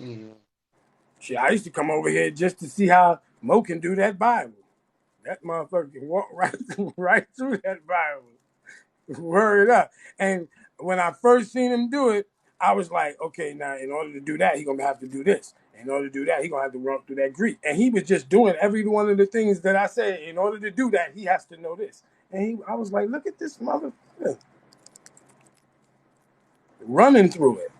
Mm. Shit, I used to come over here just to see how Mo can do that Bible. That motherfucker can walk right, right through that Bible. Word up. And when I first seen him do it, I was like, okay, now in order to do that, he gonna have to do this. In order to do that, he gonna have to run through that Greek. And he was just doing every one of the things that I said. In order to do that, he has to know this. And I was like, look at this motherfucker running through it.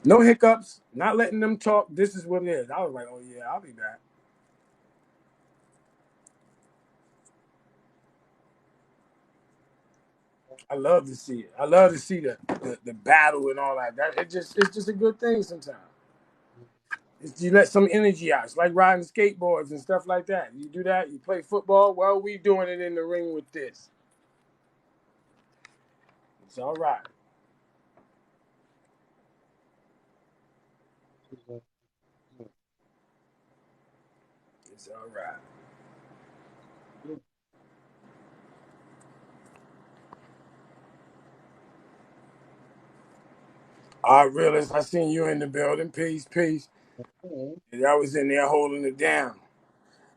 No hiccups, not letting them talk. This is what it is. I was like, oh yeah, I'll be back. I love to see it. I love to see the battle and all that. It's just a good thing sometimes. You let some energy out. It's like riding skateboards and stuff like that. You do that, you play football. Well, we doing it in the ring with this. It's all right. It's all right. All right, realist, I seen you in the building. Peace, peace. Y'all was in there holding it down.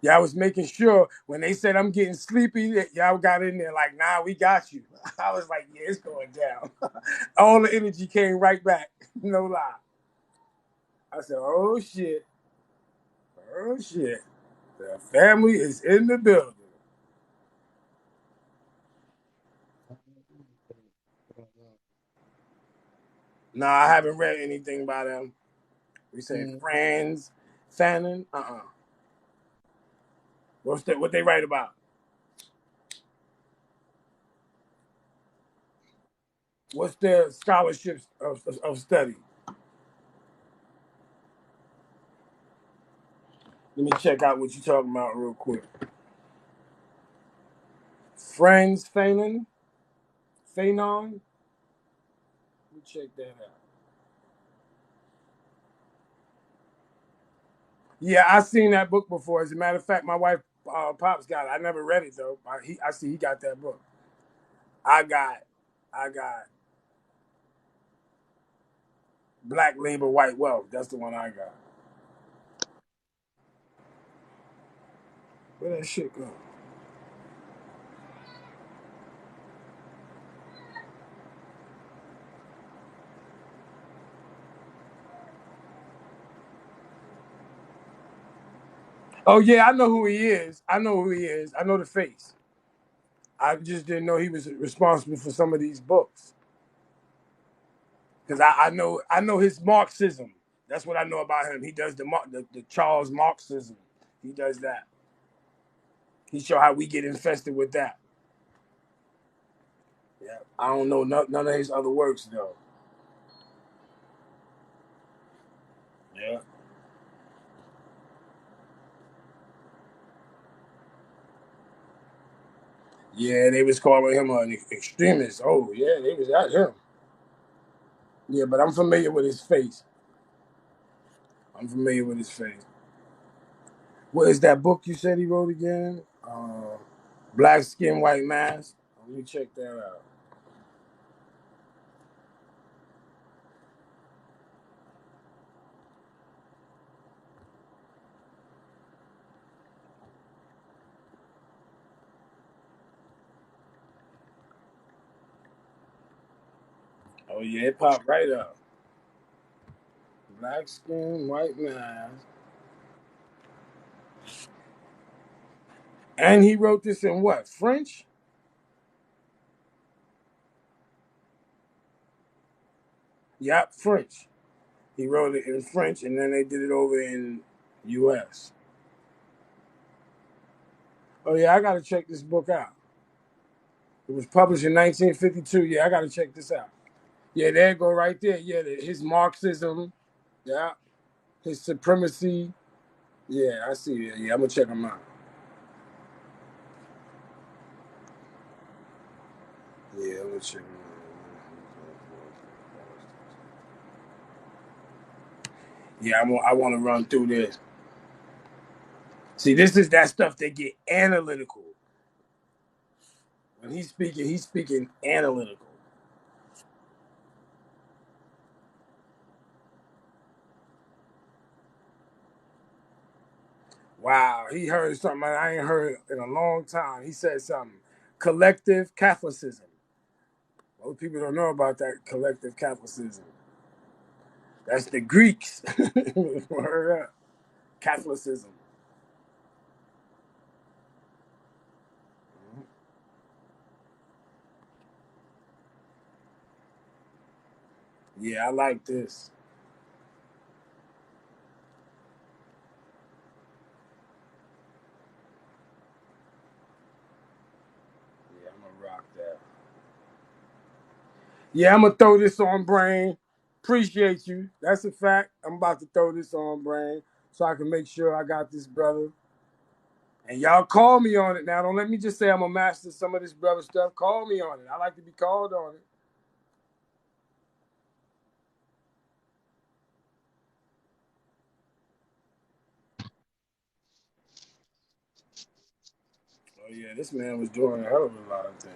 Y'all was making sure when they said I'm getting sleepy, that y'all got in there like, nah, we got you. I was like, yeah, it's going down. All the energy came right back. No lie. I said, oh shit. Oh shit. The family is in the building. No, I haven't read anything by them. We say Mm. Franz Fanon. What they write about? What's their scholarships of study? Let me check out what you're talking about real quick. Franz Fanon? Fanon? Let me check that out. Yeah, I seen that book before. As a matter of fact, my wife Pops got it. I never read it though. I see he got that book. I got I got Black Labor, White Wealth. That's the one I got. Where that shit go? Oh yeah, I know who he is. I know who he is. I know the face. I just didn't know he was responsible for some of these books because I know his Marxism. That's what I know about him. He does the Charles Marxism. He does that. He show how we get infested with that. Yeah, I don't know none of his other works though. Yeah, yeah, they was calling him an extremist. Oh yeah, they was at him. Yeah, but I'm familiar with his face. I'm familiar with his face. What is that book you said he wrote again? Black Skin, White Mask. Let me check that out. Oh yeah, it popped right up. Black skin, white mask. And he wrote this in what? French? Yep, French. He wrote it in French, and then they did it over in U.S. Oh yeah, I gotta check this book out. It was published in 1952. Yeah, I gotta check this out. Yeah, there you go right there. Yeah, his Marxism. Yeah, his supremacy. Yeah, I see it. Yeah, I'm gonna check him out. Yeah, I'm gonna check him out. Yeah, I want to run through this. See, this is that stuff that get analytical. When he's speaking analytical. Wow, he heard something I ain't heard in a long time. He said something. Collective Catholicism. Most people don't know about that collective Catholicism. That's the Greeks. Word up. Catholicism. Yeah, I like this. Yeah, I'm gonna rock that. Yeah, I'm gonna throw this on Brain. Appreciate you. That's a fact. I'm about to throw this on Brain so I can make sure I got this brother. And y'all call me on it now. Don't let me just say I'm gonna master some of this brother stuff. Call me on it. I like to be called on it. Oh yeah, this man was doing a hell of a lot of things.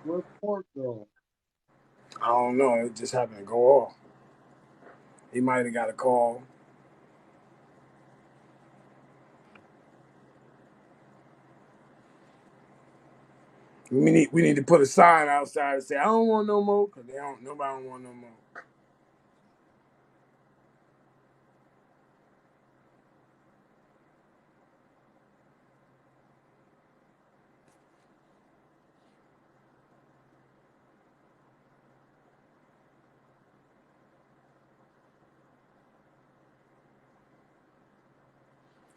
Where's Pork going? I don't know. It just happened to go off. He might have got a call. We need to put a sign outside and say I don't want no more because nobody don't want no more.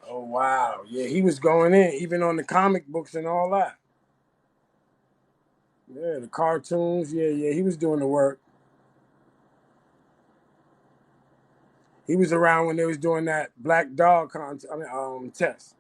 Oh wow, yeah, he was going in even on the comic books and all that. Yeah, the cartoons. Yeah, he was doing the work. He was around when they was doing that black dog test.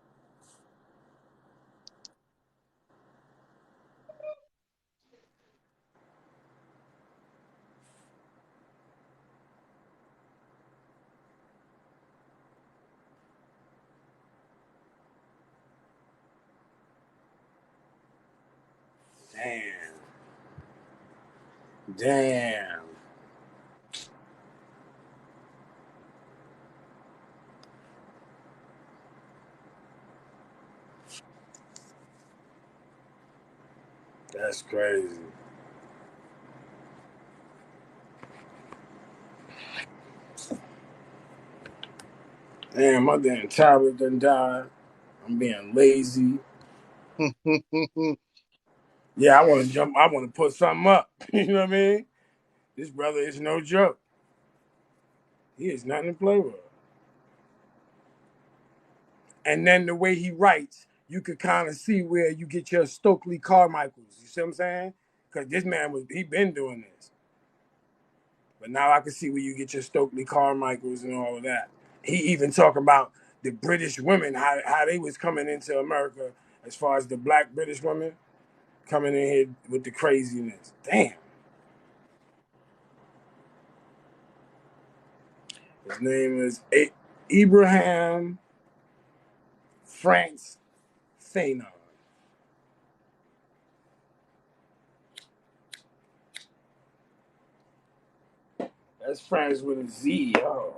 Damn, damn, that's crazy. Damn, my damn tablet done died. I'm being lazy. Yeah, I want to jump. I want to put something up. You know what I mean? This brother is no joke. He is nothing to play with. And then the way he writes, you could kind of see where you get your Stokely Carmichaels. You see what I'm saying? Because this man he been doing this. But now I can see where you get your Stokely Carmichaels and all of that. He even talking about the British women, how they was coming into America as far as the black British women coming in here with the craziness. Damn. His name is Ibrahim France Fanon. That's France with a Z. Oh.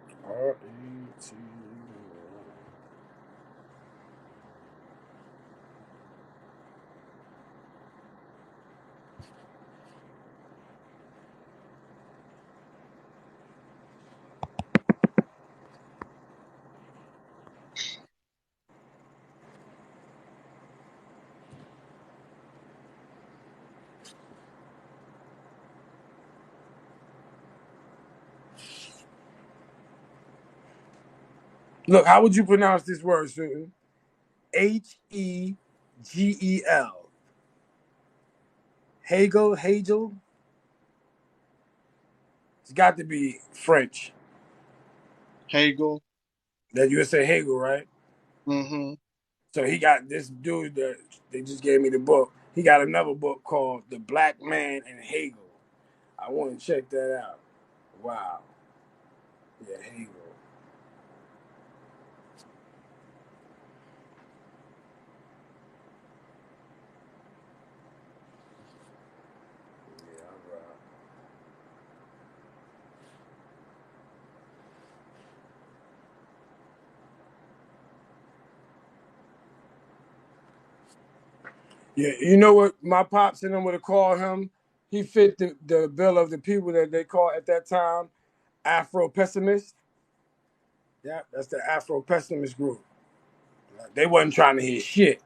F-R-A-T. Look, how would you pronounce this word, Susan? Hegel. Hegel. It's got to be French. Hegel. That you would say Hegel, right? Mm-hmm. So he got this dude that they just gave me the book. He got another book called The Black Man and Hegel. I want to check that out. Wow. Yeah, Hegel. Yeah, all right. Yeah, you know what my pops and them would have called him? He fit the bill of the people that they called at that time Afro pessimist. Yeah, that's the Afro pessimist group. They wasn't trying to hear shit.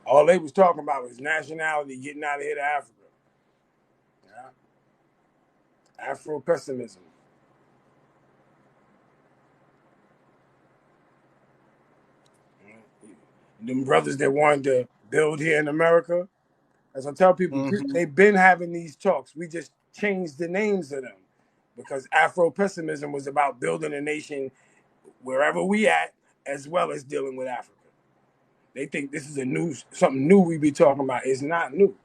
All they was talking about was nationality, getting out of here to Africa. Yeah. Afro pessimism. Them brothers that wanted to build here in America, as I tell people, Mm-hmm. they've been having these talks. We just changed the names of them because Afro pessimism was about building a nation wherever we at, as well as dealing with Africa. They think this is something new we be talking about. It's not new.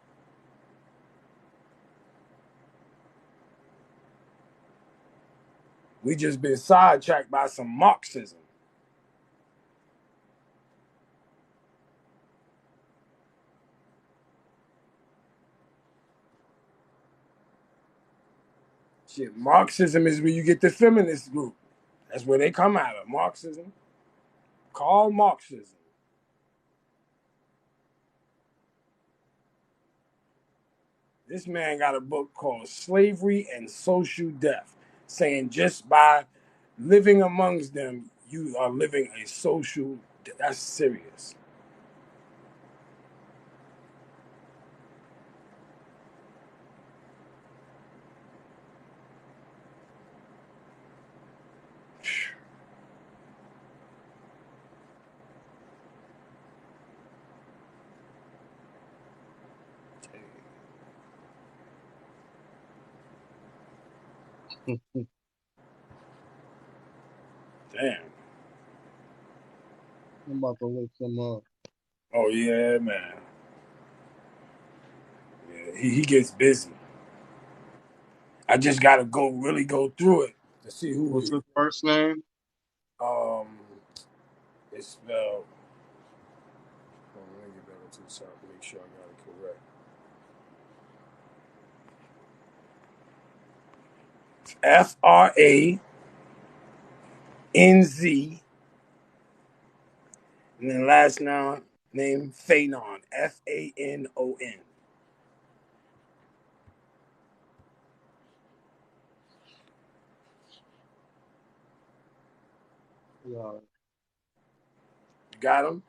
We just been sidetracked by some Marxism. Shit, Marxism is where you get the feminist group. That's where they come out of. Marxism. Called Marxism. This man got a book called Slavery and Social Death, saying just by living amongst them, you are living a social. That's serious. Damn. I'm about to look them up. Oh yeah, man. Yeah, he gets busy. I just gotta really go through it to see who What's his first name? um it's spelled. Hold on, let me get back to the top to make sure I got it correct. Franz, and then last name Fanon, Fanon. Yeah. You got him?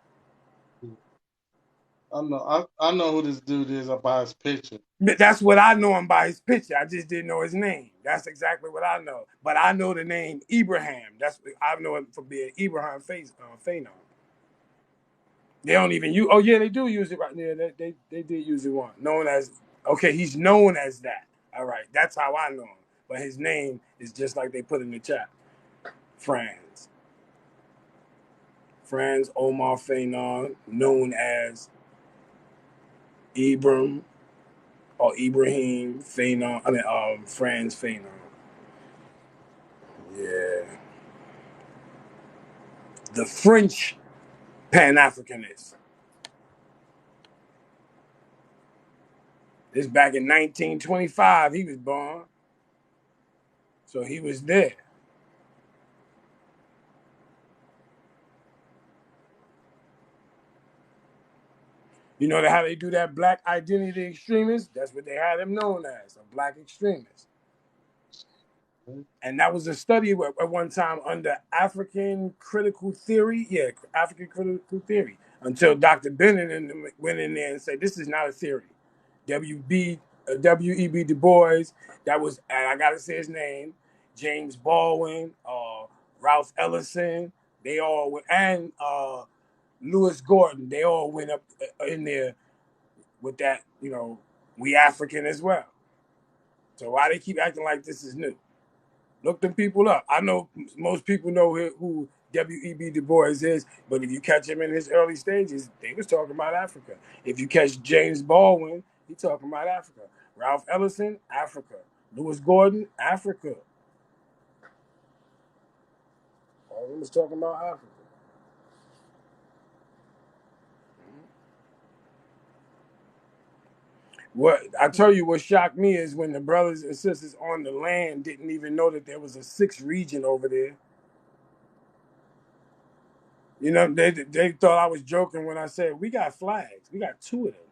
I know who this dude is by his picture. That's what I know him by his picture. I just didn't know his name. That's exactly what I know. But I know the name Ibrahim. I know him for being Ibrahim Fanon. They don't even use. Oh yeah, they do use it right there. They did use it one. Known as okay, he's known as that. All right, that's how I know him. But his name is just like they put in the chat. Franz Omar Fanon, known as Ibram or Ibrahim Fanon. Franz Fanon. Yeah, the French Pan Africanist. This back in 1925. He was born, so he was there. You know how they do that black identity extremist? That's what they had him known as, a black extremist. And that was a study at one time under African critical theory. Yeah, African critical theory. Until Dr. Bennett went in there and said, this is not a theory. W.E.B. Du Bois, that was, and I got to say his name, James Baldwin, Ralph Ellison, They all and Lewis Gordon. They all went up in there with that. We African as well. So why they keep acting like this is new? Look them people up. I know most people know who W.E.B. Du Bois is, but if you catch him in his early stages, they was talking about Africa. If you catch James Baldwin, he talking about Africa. Ralph Ellison, Africa. Lewis Gordon, Africa. All of them was talking about Africa. What I tell you, what shocked me is when the brothers and sisters on the land didn't even know that there was a sixth region over there. They thought I was joking when I said we got flags. We got two of them,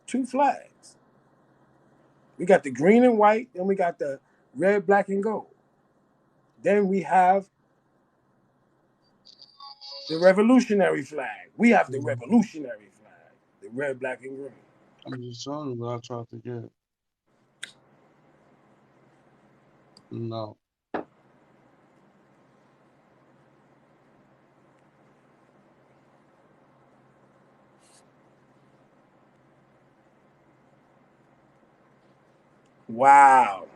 two flags. We got the green and white, and we got the red, black, and gold. Then we have the revolutionary flag. We have the revolutionary flag, the red, black, and green. I'm just telling you what I tried to get. No. Wow.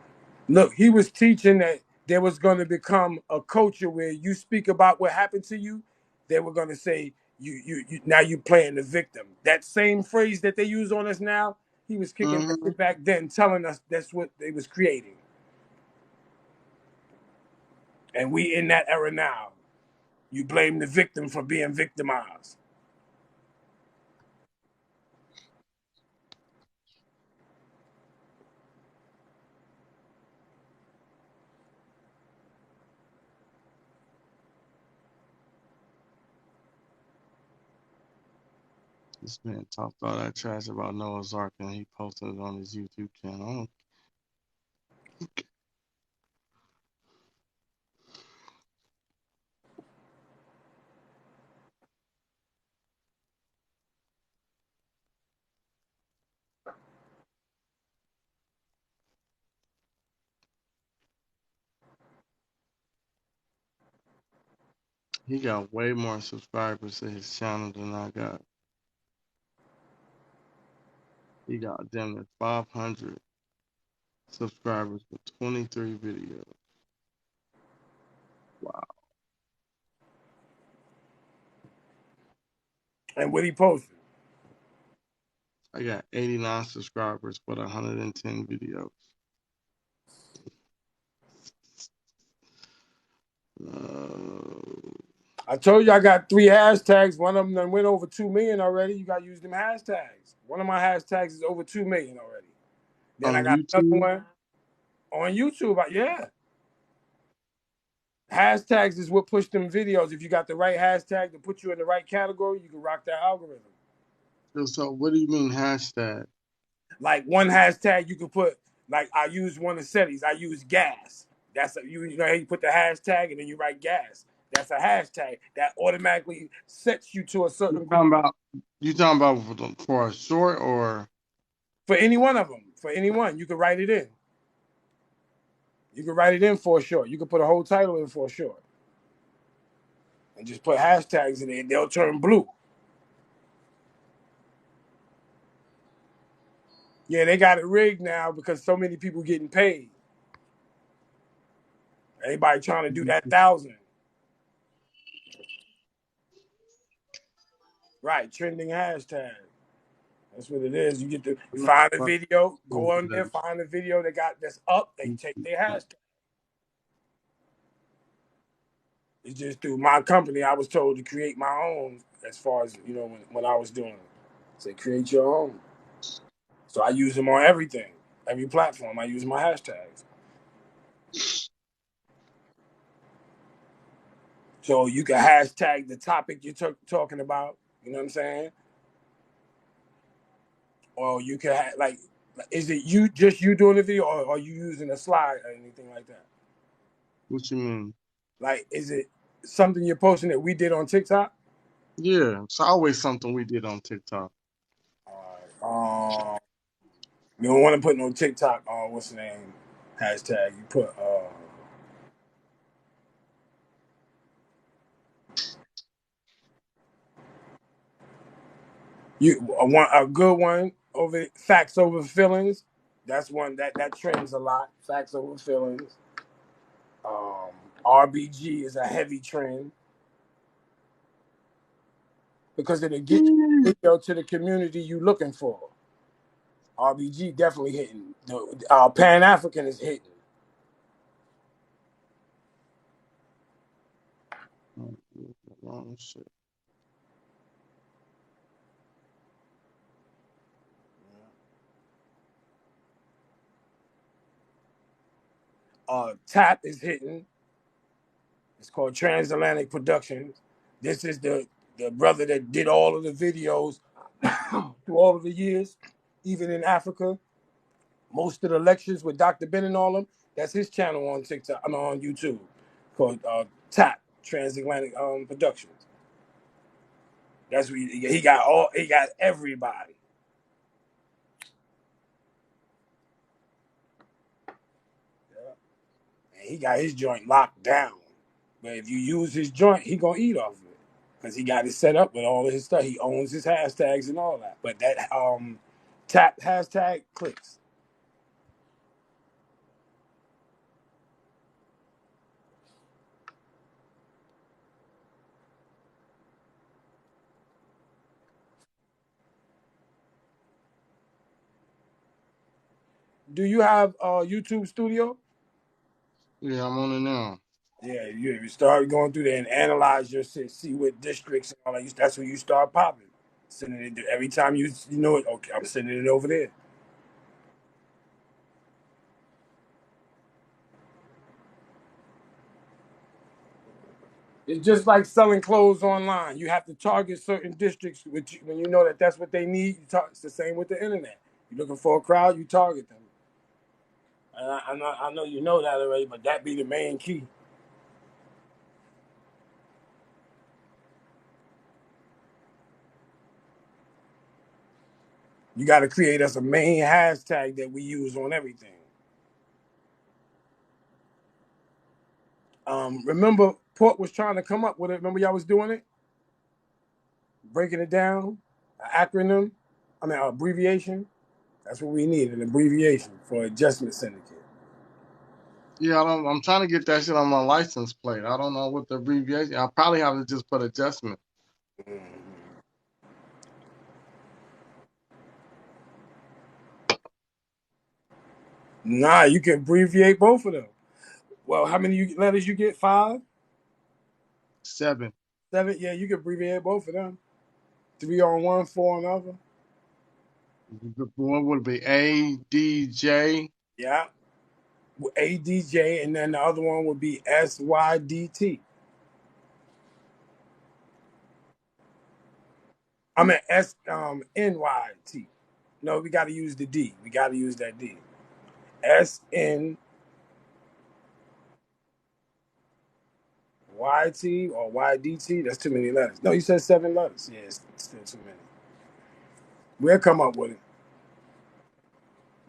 Look, he was teaching that there was going to become a culture where you speak about what happened to you, they were going to say you now you playing the victim. That same phrase that they use on us now, he was kicking that Mm-hmm. shit back then, telling us that's what they was creating. And we in that era now. You blame the victim for being victimized. This man talked all that trash about Noah's Ark and he posted it on his YouTube channel. He got way more subscribers to his channel than I got. He got damn near 500 subscribers with 23 videos. Wow. And what he posted. I got 89 subscribers with 110 videos. I told you I got 3 hashtags. One of them done went over 2 million already. You got to use them hashtags. One of my hashtags is over 2 million already. Then I On got another YouTube? one on YouTube. Yeah. Hashtags is what push them videos. If you got the right hashtag to put you in the right category, you can rock that algorithm. So what do you mean hashtag? Like one hashtag you can put, like I use one of Seti's. I use gas. That's you know how you put the hashtag and then you write gas. That's a hashtag that automatically sets you to a certain video. You talking about for a short or For any one of them, for anyone, you can write it in. You can write it in for a short. You can put a whole title in for a short. And just put hashtags in it. They'll turn blue. Yeah, they got it rigged now because so many people getting paid. Everybody trying to do that 1,000. Right, trending hashtag. That's what it is. You get to find a video, go on there, find a video that's up, they take their hashtag. It's just through my company, I was told to create my own as far as, when I was doing it. Say create your own. So I use them on everything, every platform. I use my hashtags. So you can hashtag the topic you're talking about. You know what I'm saying? Or you can is it you doing the video, or are you using a slide or anything like that? what you mean? Like, is it something you're posting that we did on TikTok? Yeah, it's always something we did on TikTok. All right. You don't want to put no TikTok on what's the name hashtag. You put A good one over facts over feelings. That's one that trends a lot. Facts over feelings. Um, RBG is a heavy trend because it'll get you video to the community you looking for. RBG definitely hitting. Pan African is hitting. Oh, shit. Tap is hitting. It's called Transatlantic Productions. This is the brother that did all of the videos through all of the years, even in Africa. Most of the lectures with Dr. Ben and all them. That's his channel on TikTok. I'm on YouTube, called TAP Transatlantic Productions. That's what he got. He got everybody. Yeah. And he got his joint locked down. But if you use his joint, he gonna eat off of it because he got it set up with all of his stuff. He owns his hashtags and all that. But that TAP hashtag clicks. Do you have YouTube Studio? Yeah, I'm on it now. Yeah, you start going through there and analyze your shit, see what districts and all that. That's where you start popping. Sending it every time you know it. Okay, I'm sending it over there. It's just like selling clothes online. You have to target certain districts when you know that that's what they need. It's the same with the internet. You're looking for a crowd, you target them. And I know you know that already, but that be the main key. You got to create us a main hashtag that we use on everything. Remember, Port was trying to come up with it. Remember, y'all was doing it, breaking it down, an acronym. I mean, abbreviation. That's what we need, an abbreviation for adjustment syndicate. Yeah, I'm trying to get that shit on my license plate. I don't know what the abbreviation. I probably have to just put adjustment. Nah, you can abbreviate both of them. Well, how many letters you get? 5? 7. 7? Yeah, you can abbreviate both of them. 3 on one, 4 on the other. One would be ADJ. Yeah. ADJ, and then the other one would be SYDT. I mean NYT. No, we got to use the D. We got to use that D. SNYT or YDT. That's too many letters. No, you said 7 letters. Yeah, it's still too many. We'll come up with it.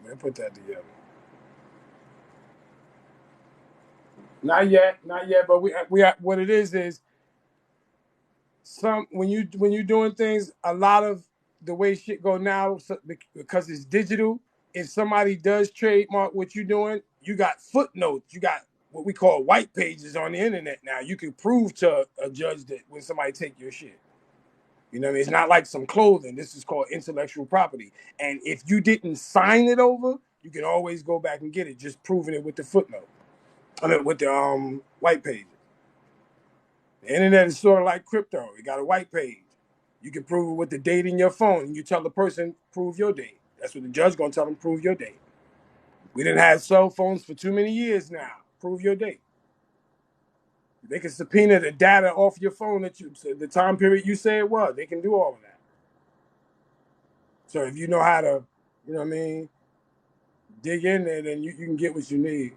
We'll put that together. Not yet, but we what it is some when you're doing things, a lot of the way shit go now, because it's digital. If somebody does trademark what you're doing, you got footnotes. You got what we call white pages on the internet now. You can prove to a judge that when somebody take your shit. You know what I mean? It's not like some clothing. This is called intellectual property. And if you didn't sign it over, you can always go back and get it, just proving it with the footnote. I mean, with the white pages. The internet is sort of like crypto. You got a white page. You can prove it with the date in your phone, and you tell the person, prove your date. That's what the judge gonna tell them, prove your date. We didn't have cell phones for too many years now. Prove your date. They can subpoena the data off your phone that the time period you say it was. They can do all of that. So if you know how to, you know what I mean, dig in there, then you can get what you need.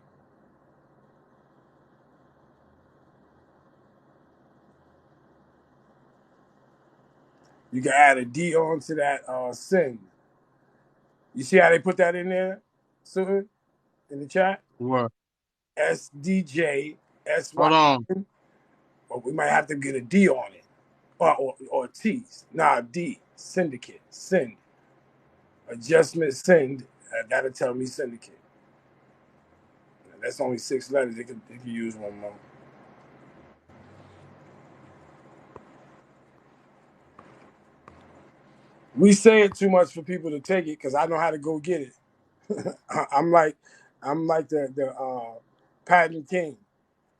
You can add a D onto that send. You see how they put that in there, Susan, in the chat? What? SDJ, Hold on. Well, we might have to get a D on it, or T's. Nah, D. Syndicate. Send. Adjustment send. That'll tell me syndicate. That's only 6 letters. They could use one more. We say it too much for people to take it because I know how to go get it. I'm like, I'm like the patent king.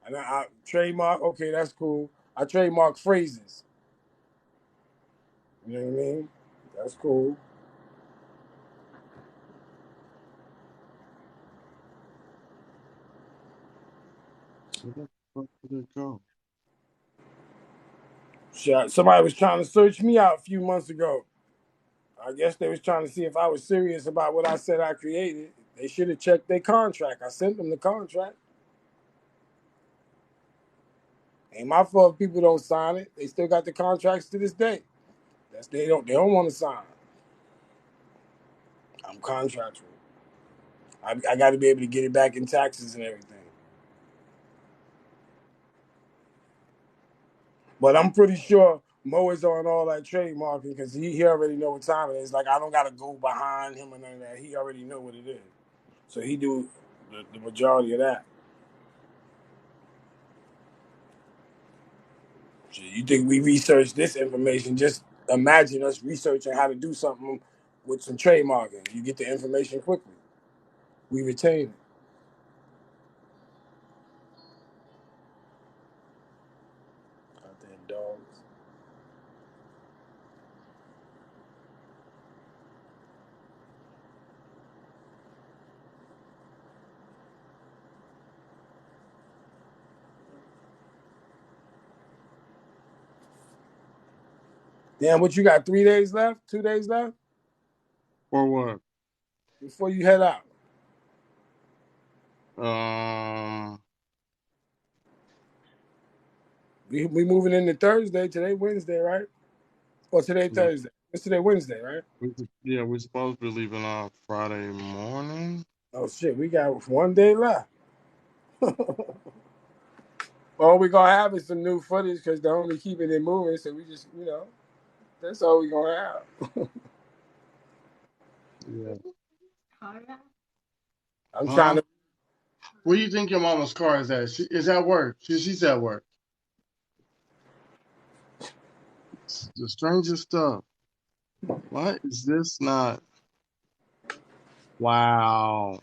And I trademark. Okay, that's cool. I trademark phrases. You know what I mean? That's cool. Where the fuck did it go? Shit, somebody was trying to search me out a few months ago. I guess they was trying to see if I was serious about what I said I created. They should have checked their contract. I sent them the contract. Ain't my fault if people don't sign it. They still got the contracts to this day. They don't want to sign. I'm contractual. I got to be able to get it back in taxes and everything. But I'm pretty sure Mo is on all that trademarking because he already know what time it is. Like I don't got to go behind him or none of that. He already know what it is. So he do the majority of that. Shit, you think we research this information? Just imagine us researching how to do something with some trademarking. You get the information quickly. We retain it. Goddamn dogs. Damn, what you got? 3 days left? 2 days left For what? before you head out. Um, We moving into Thursday. Today Wednesday, right? Or today yeah, Thursday. It's today Wednesday, right? yeah, we're supposed to be leaving on Friday morning. Oh shit, we got 1 day left. All we gonna have is some new footage because they're only keeping it moving. So we just, that's all we gonna have. Yeah. I'm trying Huh? to. Where do you think your mama's car is at? Is at work. She's at work. It's the strangest stuff. Why is this not? Wow.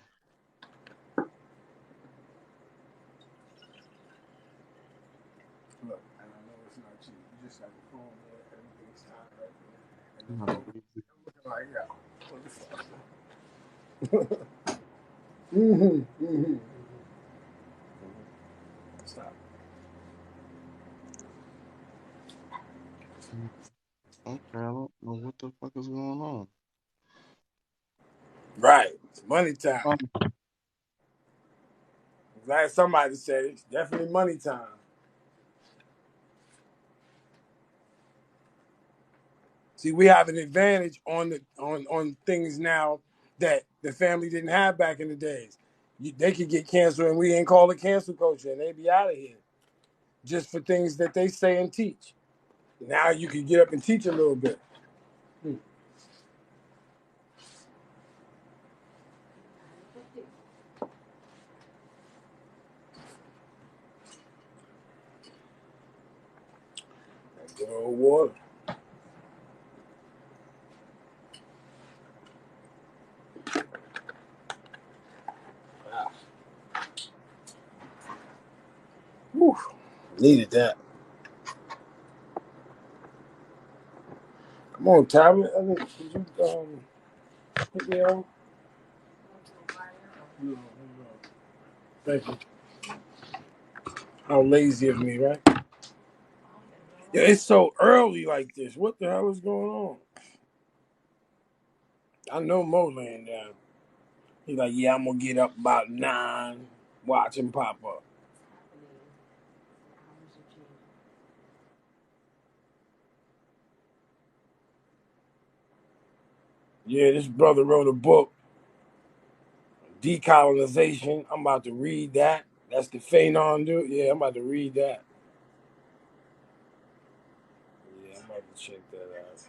Look, and I know it's not cheap. You just got the phone there, everything's tied right there, and I'm the not phone believe looking like yeah. What the fuck? Mm-hmm. Stop. it. Okay, I don't know what the fuck is going on. Right, it's money time. Um, I'm glad somebody said it. It's definitely money time. See, we have an advantage on things now that the family didn't have back in the days. They could get canceled, and we ain't call it cancel culture, and they be out of here just for things that they say and teach. Now you can get up and teach a little bit. Good old water. Wow. Whew. Needed that. Come on, tablet. I think, did you hit me on? No. Thank you. How lazy of me, right? Yeah, it's so early like this. What the hell is going on? I know Mo laying down. He's like, yeah, I'm gonna get up about 9, watch him pop up. Yeah, this brother wrote a book, Decolonization. I'm about to read that. That's the Fanon dude. Yeah, I'm about to read that. Yeah, I'm about to check that out.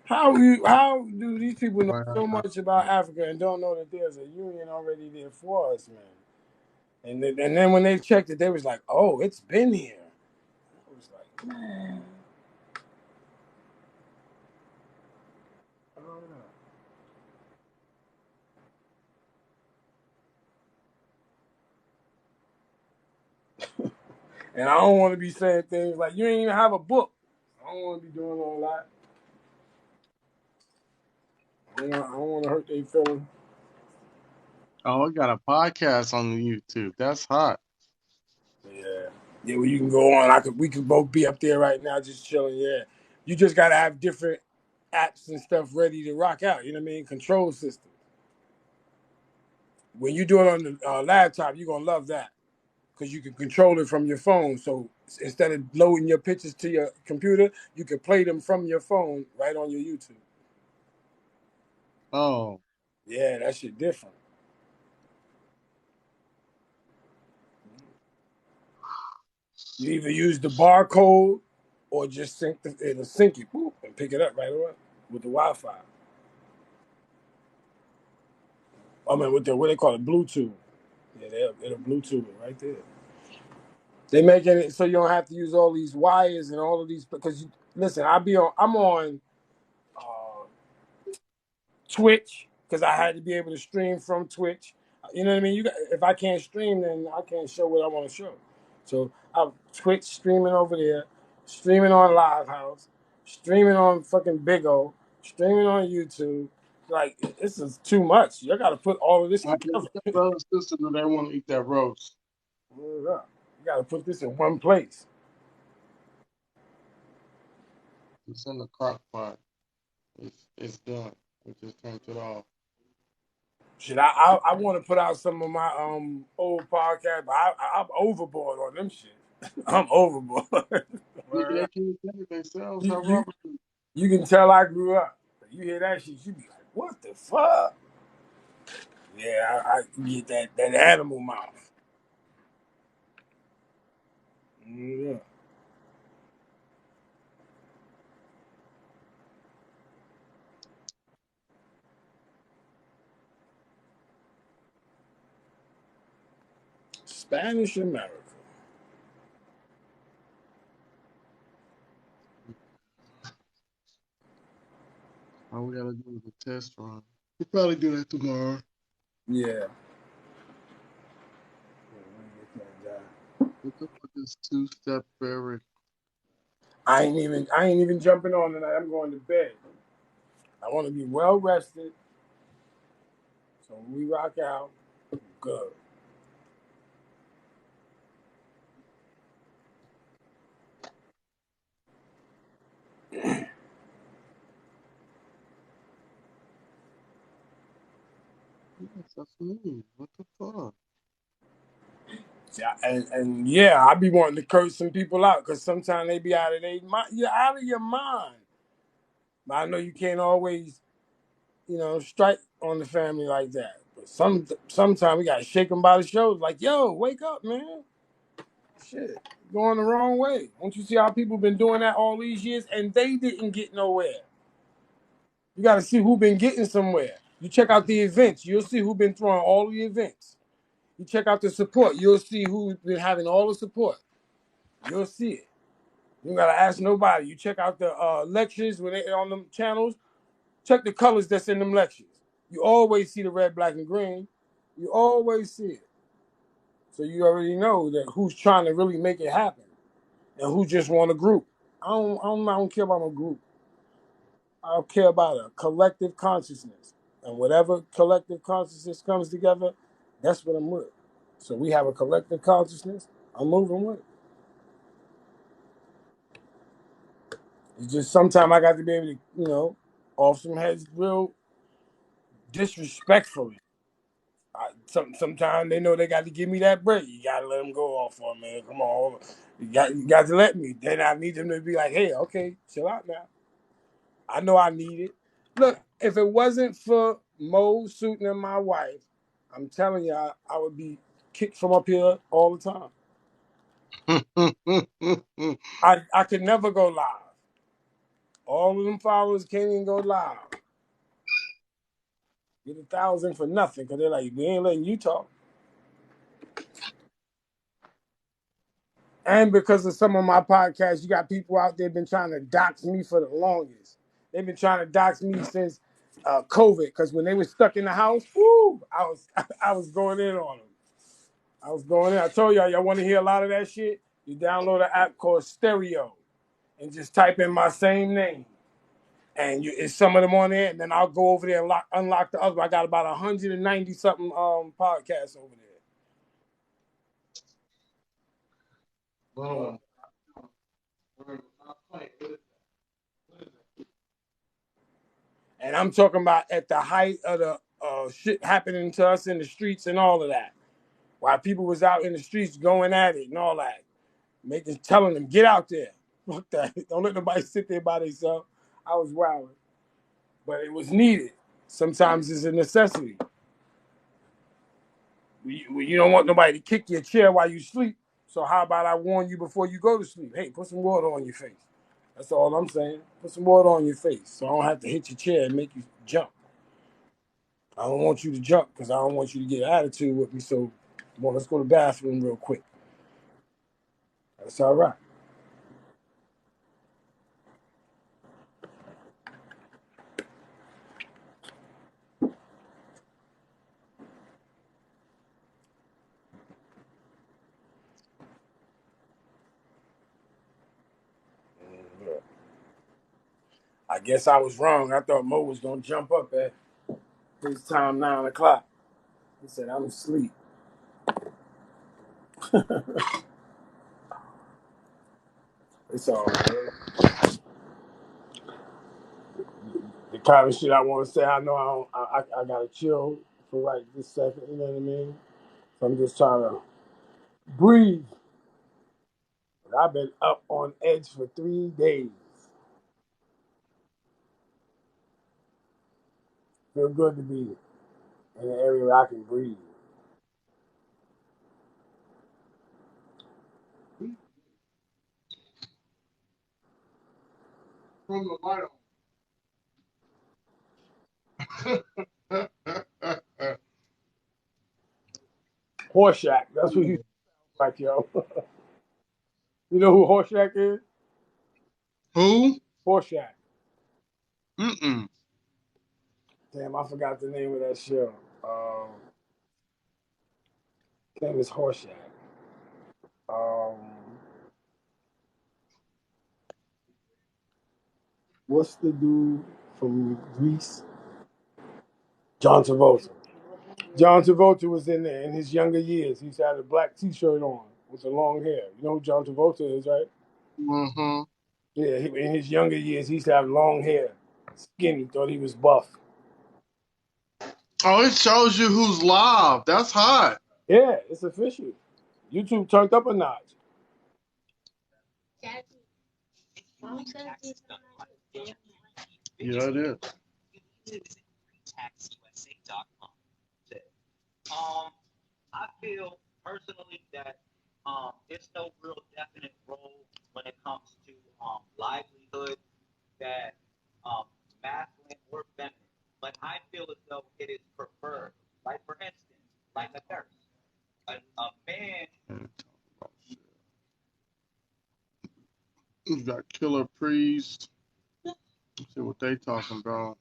How do these people know so much about Africa and don't know that there's a union already there for us, man? And then when they checked it, they was like, "Oh, it's been here." I was like, "Man, I don't know." And I don't want to be saying things like, "You ain't even have a book." I don't want to be doing all that. I don't want to hurt their feelings. Oh, I got a podcast on the YouTube. That's hot. Yeah, yeah. Well, you can go on. We could both be up there right now, just chilling. Yeah, you just gotta have different apps and stuff ready to rock out. You know what I mean? Control system. When you do it on the laptop, you're gonna love that because you can control it from your phone. So instead of loading your pictures to your computer, you can play them from your phone right on your YouTube. Oh, Yeah, that shit different. You either use the barcode or just it'll sync it boop, and pick it up right away with the Wi-Fi. I mean, with the what they call it, Bluetooth. Yeah, it'll Bluetooth it right there. They making it so you don't have to use all these wires and all of these because listen, I'm on Twitch because I had to be able to stream from Twitch. You know what I mean? If I can't stream, then I can't show what I want to show. So I'm Twitch streaming over there, streaming on Livehouse, streaming on fucking Big O, streaming on YouTube. Like this is too much. You got to put all of this my together. brother and sister, do they want to eat that roast? You got to put this in one place. It's in the crock pot. It's done. We just turned it off. Shit, I want to put out some of my old podcasts, but I'm overboard on them shit. I'm overboard. They can't take it themselves. you, you, you can tell I grew up. You hear that shit, you be like, what the fuck? Yeah, I get that animal mouth. Yeah. Spanish America. All we gotta do is a test run. We'll probably do that tomorrow. Yeah. What the fuck is two-step fairy? I ain't even jumping on tonight. I'm going to bed. I want to be well rested. So when we rock out, good. Yes, that's me. What the fuck? And yeah, I be wanting to curse some people out because sometimes they be out of their mind. You're out of your mind. But I know you can't always, strike on the family like that. But sometimes we gotta shake them by the shoulders, like, yo, wake up, man. Shit, going the wrong way. Don't you see how people been doing that all these years and they didn't get nowhere? You gotta see who been getting somewhere. You check out the events, you'll see who been throwing all the events. You check out the support, you'll see who's been having all the support. You'll see it. You gotta ask nobody. You check out the lectures when they on them channels. Check the colors that's in them lectures. You always see the red, black, and green. You always see it. So you already know that who's trying to really make it happen and who just want a group. I don't care about a group. I care about a collective consciousness. And whatever collective consciousness comes together, that's what I'm with. So we have a collective consciousness. I'm moving with it. It's just sometimes I got to be able to, off some heads real disrespectfully. Sometimes they know they got to give me that break. You got to let them go off on me. Come on. You got to let me. Then I need them to be like, hey, okay, chill out now. I know I need it. Look, if it wasn't for Mo, Suitin, and my wife, I'm telling you, I would be kicked from up here all the time. I could never go live. All of them followers can't even go live. Get 1,000 for nothing because they're like, we ain't letting you talk. And because of some of my podcasts, you got people out there been trying to dox me for the longest. They've been trying to dox me since COVID. Because when they were stuck in the house, woo, I was going in on them. I was going in. I told y'all want to hear a lot of that shit. You download an app called Stereo and just type in my same name. And it's some of them on there, and then I'll go over there and unlock the other. I got about 190 something podcasts over there. Boom. And I'm talking about at the height of the shit happening to us in the streets and all of that. While people was out in the streets going at it and all that. Telling them, get out there. Fuck that. Don't let nobody sit there by themselves. I was wilding. But it was needed. Sometimes it's a necessity. You don't want nobody to kick your chair while you sleep. So how about I warn you before you go to sleep? Hey, put some water on your face. That's all I'm saying. Put some water on your face so I don't have to hit your chair and make you jump. I don't want you to jump because I don't want you to get attitude with me. So, well, let's go to the bathroom real quick. That's all right. I guess I was wrong. I thought Mo was going to jump up at his time, 9 o'clock. He said, I'm asleep. It's all right. The kind of shit I want to say, I know I got to chill for right this second. You know what I mean? So I'm just trying to breathe. But I've been up on edge for 3 days. Feel good to be in an area where I can breathe. From the light on. Horseshack. That's what he's like, yo. You know who Horseshack is? Who? Horseshack. Mm-mm. Damn, I forgot the name of that show. His name is Horseshack. Um, what's the dude from Greece? John Travolta. John Travolta was in there in his younger years. He's had a black T-shirt on with the long hair. You know who John Travolta is, right? Mm-hmm. Yeah, in his younger years, he used to have long hair, skinny. Thought he was buff. Oh, it shows you who's live. That's hot. Yeah, it's official. YouTube turned up a notch. Yeah, it is. I feel personally that there's no real definite role when it comes to livelihood that masculine or feminine. But I feel as though it is preferred. Like for instance, like a nurse, a man. You got Killer Priest. Let's see what they talking about.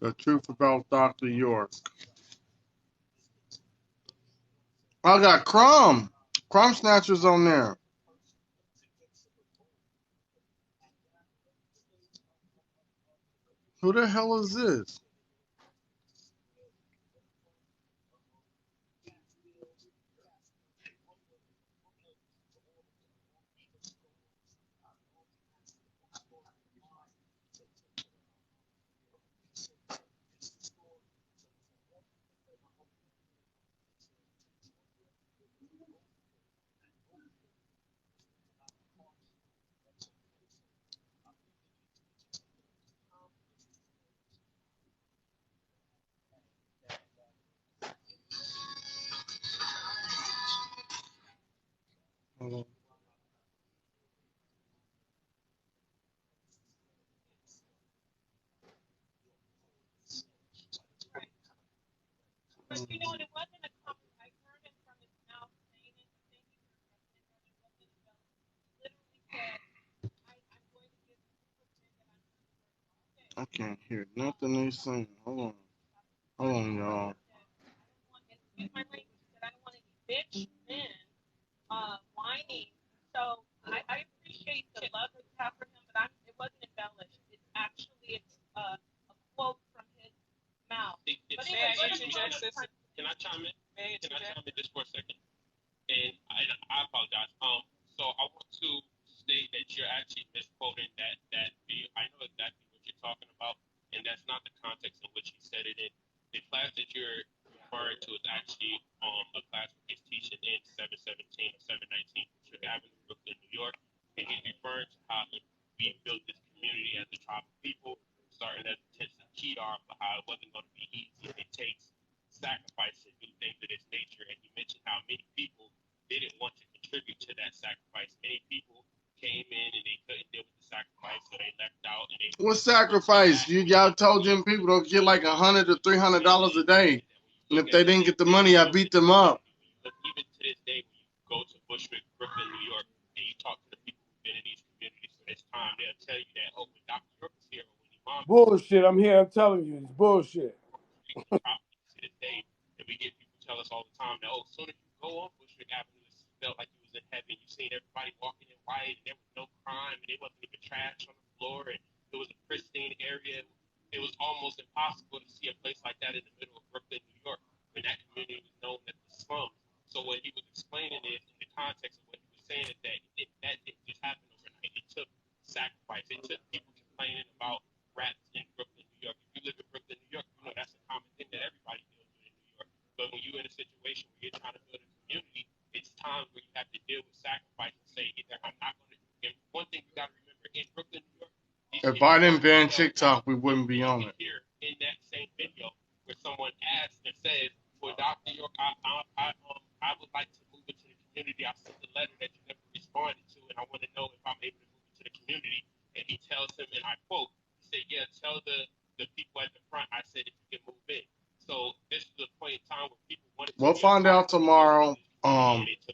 The truth about Dr. York. I got Crumb. Crumb Snatchers on there. Who the hell is this? I can't hear nothing they saying. Hold on, y'all. Can I chime in? Can I chime in just for a second? And I apologize. So I want to state that you're actually misquoting that video. I know exactly what you're talking about, and that's not the context in which he said it in. The class that you're referring to is actually a class where he's teaching in 717 or 719 Sugar Avenue, Brooklyn, New York, and he's referring to how we built this community as a tribe of people, starting as Tenzin Kedar, but how it wasn't going to be easy. It takes sacrifice to do things of this nature, and he mentioned how many people didn't want to contribute to that sacrifice. Many people came in and they couldn't deal with the sacrifice, so they left out. And they What sacrifice? Y'all told them people to get like $100 to $300 a day, and if they didn't get the money, I beat them up. Even to this day, when you go to Bushwick, Brooklyn, New York, and you talk to the people who've been in these communities for this time, they'll tell you that, oh, when Dr. York was here, or when Imam Bullshit. I'm here. I'm telling you, it's bullshit. to this day, and we get people tell us all the time that, oh, as soon as you go on Bushwick Avenue, it felt like you was in heaven. You seen everybody walking in white, and there was no crime, and there wasn't even trash on the floor, and it was a pristine area. It was almost impossible to see a place like that in the middle of Brooklyn, New York, when that community was known as the slums. So what he was explaining is, in the context of what he was saying, is that that didn't just happen overnight. It took sacrifice. It took people complaining about rats in Brooklyn, New York. If you live in Brooklyn, New York, you know that's a common thing that everybody deals with in New York. But when you're in a situation where you're trying to build a community, it's times where you have to deal with sacrifice and say, either I'm not going to. And one thing you got to remember in Brooklyn, New York, If I didn't ban TikTok, we wouldn't be on it. Here in that same video, where someone asks and says, "Well, Dr. York, I would like to move into the community. I sent the letter that you never responded to, and I want to know if I'm able to move into the community." And he tells him, and I quote, he said, "Yeah, tell the people at the front I said if you can move in." So this is a point in time where people wanted to. We'll find out tomorrow,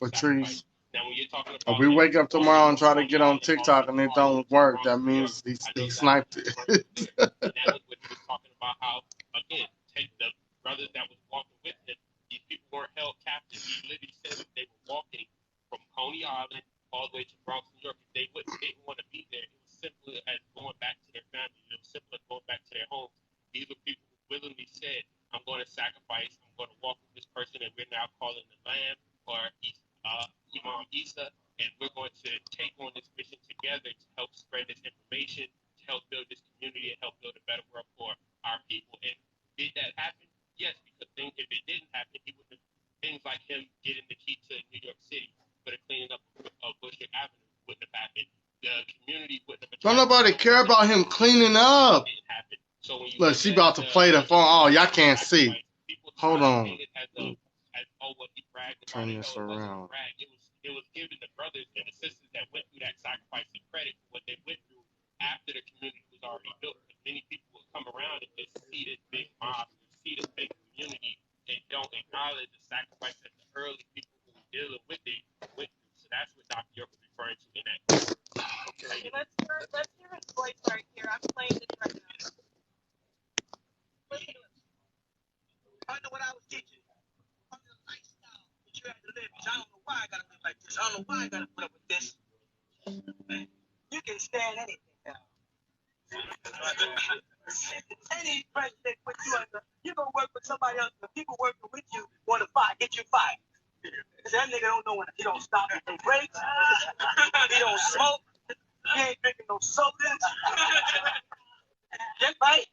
Patrice. Now, when you're talking If about, we wake up tomorrow and try to get on TikTok and it don't work, that means he sniped it. and that was what he was talking about, how, again, take the brothers that was walking with him, these people weren't held captive. He literally said that they were walking from Coney Island all the way to Bronx, New York. If they didn't want to be there, it was simple as going back to their families. It was simple as going back to their homes. These were people who willingly said, I'm going to sacrifice, I'm going to walk with this person that we're now calling the Lamb, or Imam Isa, and we're going to take on this mission together to help spread this information, to help build this community, and help build a better world for our people. And did that happen? Yes, because if it didn't happen, he wouldn't have, things like him getting the key to New York City for the cleaning up of Bushwick Avenue wouldn't have happened. The community wouldn't have. Don't nobody care about him cleaning up. It didn't happen. So when you Look, she about to play the phone. Oh, y'all can't see. Hold on. Turn this around. It was giving the brothers and the sisters that went through that sacrifice and credit for what they went through after the community was already built. Because many people will come around and just see this big mosque, see this big community, and don't acknowledge the sacrifice that the early people who were dealing with it went through. So that's what Dr. York was referring to in that. Okay, let's hear his voice right here. I'm playing this right now. Listen to it. I know what I was teaching. On the lifestyle that you have to live. I don't know why I gotta live like this. I don't know why I gotta put up with this. Man, you can stand anything now. Any president put you under, you gonna work with somebody else. The people working with you want to get you fired. Cause that nigga don't know when he don't stop at no breaks. He don't smoke. He ain't drinking no sodas. That's right.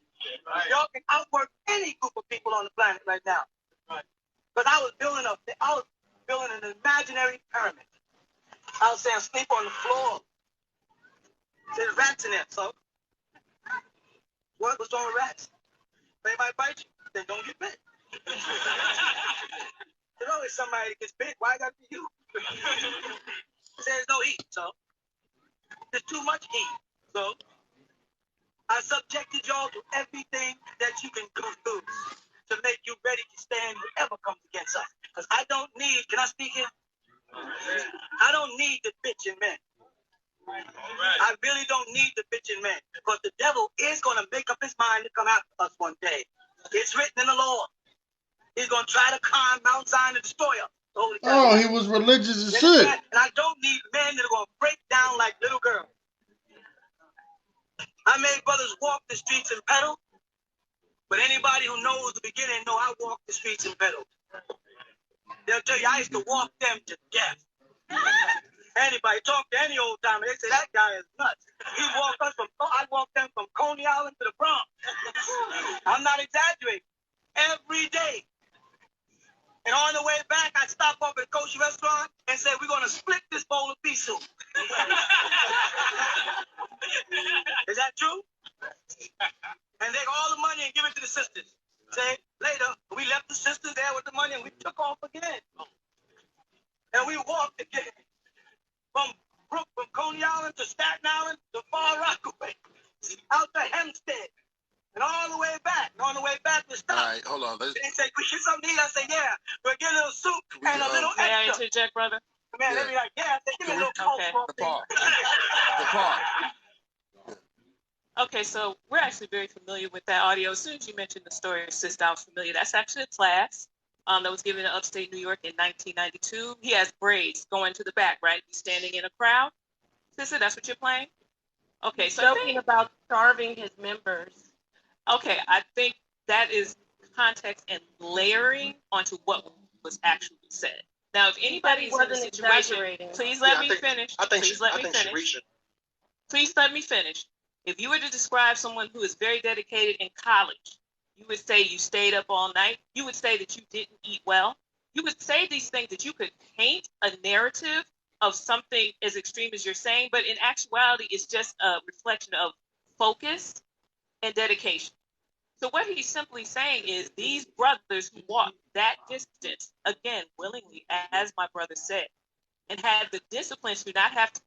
Y'all can outwork any group of people on the planet right now. Because I was building an imaginary pyramid. I was saying sleep on the floor. There's rats in there, so what's wrong with rats? If anybody bite you, then don't get bit. There's always somebody that gets bit. Why it gotta be you? There's no heat, so there's too much heat. So I subjected y'all to everything that you can do to make you ready to stand whatever son. Because I don't need, can I speak here? I don't need the bitching men. I really don't need the bitching men. Because the devil is going to make up his mind to come after us one day. It's written in the law. He's going to try to climb Mount Zion and destroy us. Oh, he was religious as shit. And I don't need men that are going to break down like little girls. I made brothers walk the streets and pedal. But anybody who knows the beginning know I walk the streets and pedal. They'll tell you I used to walk them to death. Anybody talk to any old timer, they say that guy is nuts. I walked them from Coney Island to the Bronx. I'm not exaggerating. Every day. And on the way back, I stop off at a kosher restaurant and say, we're going to split this bowl of pea soup. Is that true? And take all the money and give it to the sisters. Say, later, we left the sisters there with the money and we took off again. And we walked again. From Coney Island to Staten Island to Far Rockaway. Out to Hempstead. And all the way back. And on the way back, we stopped. All right, hold on. They say, we get something to eat? I say, yeah. We'll get a little soup and a little May I extra. interject, brother? Man, they be like, yeah. They give me a little coke. Okay, so we're actually very familiar with that audio. As soon as you mentioned the story of Sister, I was familiar. That's actually a class that was given in upstate New York in 1992. He has braids going to the back, right? He's standing in a crowd. Sister, that's what you're playing? Okay, so joking about starving his members. Okay, I think that is context and layering onto what was actually said. Now, if anybody's in a situation, please let me finish. Please let me finish. Please let me finish. If you were to describe someone who is very dedicated in college, you would say you stayed up all night. You would say that you didn't eat well. You would say these things that you could paint a narrative of something as extreme as you're saying, but in actuality, it's just a reflection of focus and dedication. So what he's simply saying is these brothers who walked that distance, again, willingly, as my brother said, and had the discipline to not have to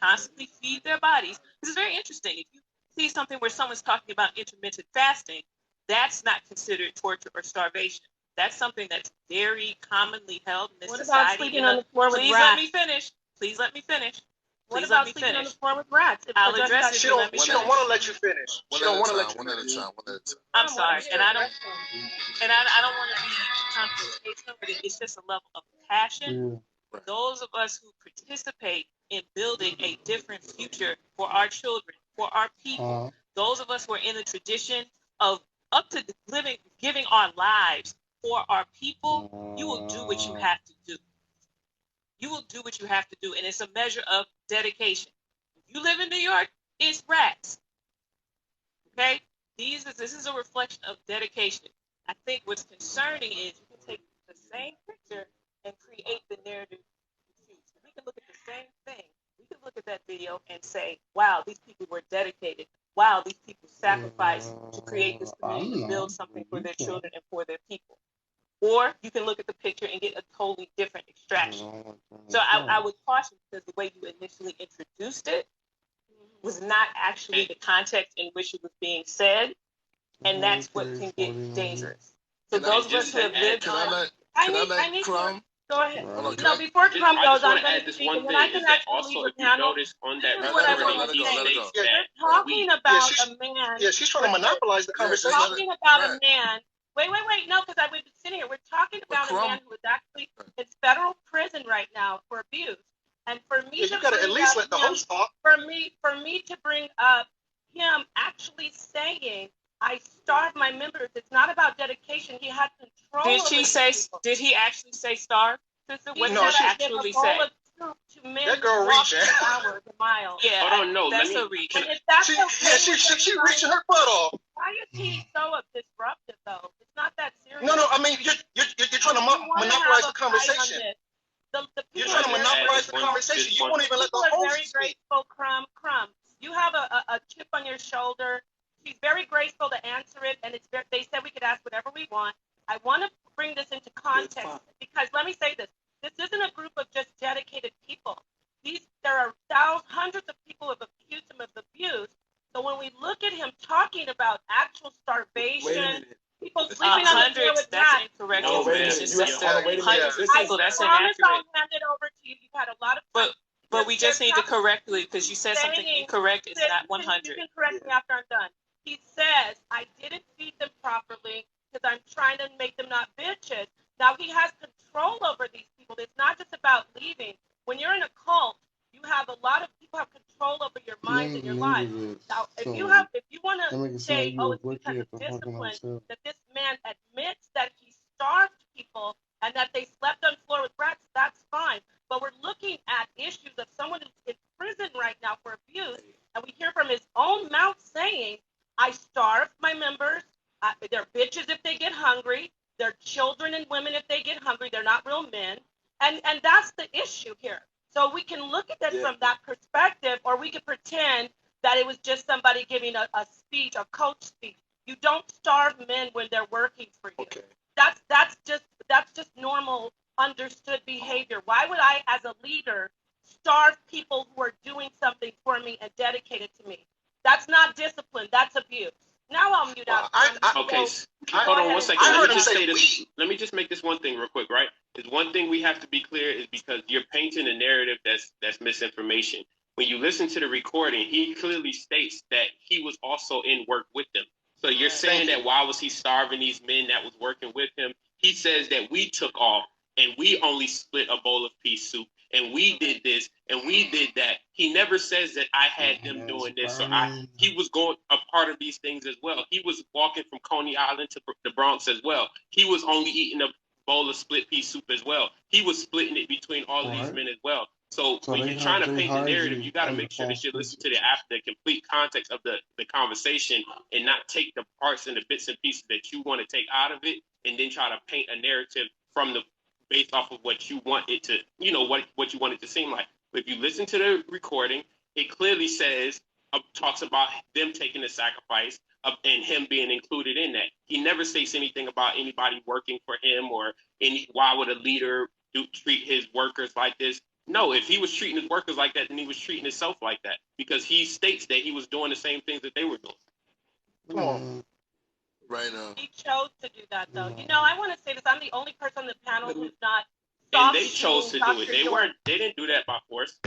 constantly feed their bodies. This is very interesting. If you see something where someone's talking about intermittent fasting, that's not considered torture or starvation. That's something that's very commonly held in this what society. About sleeping on the floor with Please rats? let me finish. Please let me finish. What Please about let me sleeping finish. on the floor with rats? I'll address it. She don't want to let you finish. She don't want to let you finish. I'm sorry, and I don't want to be confrontational, but it's just a level of passion. For those of us who participate in building a different future for our children, for our people, those of us who are in the tradition of up to giving our lives for our people, you will do what you have to do. You will do what you have to do, and it's a measure of dedication. If you live in New York, it's rats. Okay? This is a reflection of dedication. I think what's concerning is you can take the same picture and create the narrative you choose. We can look at the same thing. We can look at that video and say, wow, these people were dedicated. Wow, these people sacrificed to create this community, to build something for their children and for their people. Or you can look at the picture and get a totally different extraction. So I would caution, because the way you initially introduced it was not actually the context in which it was being said, and that's what can get dangerous. So those of us who have lived on... I need to... Go ahead. No, before Crumb goes, I'm going to speak, and then I can actually leave the panel. This is what I want to say. You're talking about a man... Yeah, she's trying to monopolize the conversation. We're talking about a man... Wait, no, because I've been sitting here. We're talking about a man who is actually in federal prison right now for abuse. And for me to bring at least let the host talk. For me to bring up him actually saying, I starved my members. It's not about dedication. He had control. Did he actually say starve? Sister, what did he actually say? That girl reaching. Hours, a mile. Yeah, hold on, no, that's a reach. She reaching her butt off. Why is he so disruptive though? It's not that serious. No, I mean you're trying to monopolize the conversation. You're trying to monopolize the conversation. You won't even let the host speak. Very grateful, Crumb. You have a chip on your shoulder. She's very graceful to answer it, and they said we could ask whatever we want. I want to bring this into context because let me say this. This isn't a group of just dedicated people. There are hundreds of people who have accused him of abuse. So when we look at him talking about actual starvation, people sleeping on the floor with rats, correct No, you. wait a It's minute. just You said hold on, wait a minute. hundreds of This people. is That's promise I'll inaccurate. hand it over to you. You've had a lot of But time. but we just need to There's correct it because you said something saying, incorrect. It's sis, not you 100. can correct me after I'm done. He says, I didn't feed them properly because I'm trying to make them not bitches. Now he has control over these people. It's not just about leaving. When you're in a cult, you have a lot of people have control over your minds and your lives. Now, if you want to say, oh, it's because of discipline, that this man admits that he starved people and that they slept on the floor with rats, that's fine. But we're looking at issues of someone who's in prison right now for abuse, and we hear from his own mouth saying, I starve my members. They're bitches if they get hungry. They're children and women if they get hungry. They're not real men. And that's the issue here. So we can look at it from that perspective, or we can pretend that it was just somebody giving a speech, a coach speech. You don't starve men when they're working for you. Okay. That's just normal, understood behavior. Why would I, as a leader, starve people who are doing something for me and dedicated to me? That's not discipline. That's abuse. Now I'll mute out. Okay, hold on 1 second. Let me just make this one thing real quick, right? There's one thing we have to be clear is because you're painting a narrative that's misinformation. When you listen to the recording, he clearly states that he was also in work with them. So you're saying that why was he starving these men that was working with him? He says that we took off and we only split a bowl of pea soup and we did this and we did that. He never says that I had them doing this. So he was going a part of these things as well. He was walking from Coney Island to the Bronx as well. He was only eating a bowl of split pea soup as well. He was splitting it between all of these men as well. So when you're trying to paint the narrative, you got to make sure that you listen to the complete context of the conversation and not take the parts and the bits and pieces that you want to take out of it and then try to paint a narrative based off of what you want it to, what you want it to seem like. But if you listen to the recording, it clearly says, talks about them taking the sacrifice and him being included in that. He never states anything about anybody working for him or why would a leader treat his workers like this. No, if he was treating his workers like that, then he was treating himself like that because he states that he was doing the same things that they were doing. Come on. Right now. He chose to do that, though. I want to say this. I'm the only person on the panel who's not. And they chose to do it. They didn't do that by force.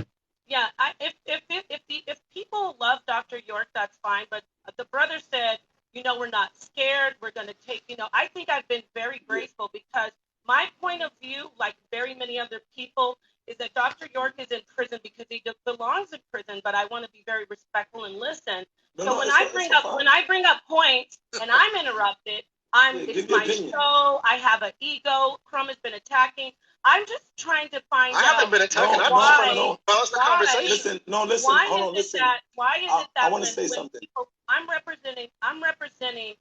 Yeah, if people love Dr. York, that's fine. But the brother said, we're not scared. We're going to take. I think I've been very graceful because my point of view, like very many other people, is that Dr. York is in prison because he belongs in prison. But I want to be very respectful and listen. When I bring up points and I'm interrupted, it's my show. I have an ego. Crumb has been attacking. I'm just trying to find out. I haven't been attacking. I'm just trying to balance the conversation. Listen. Hold on. Listen. Why is it that I want to say something. I'm representing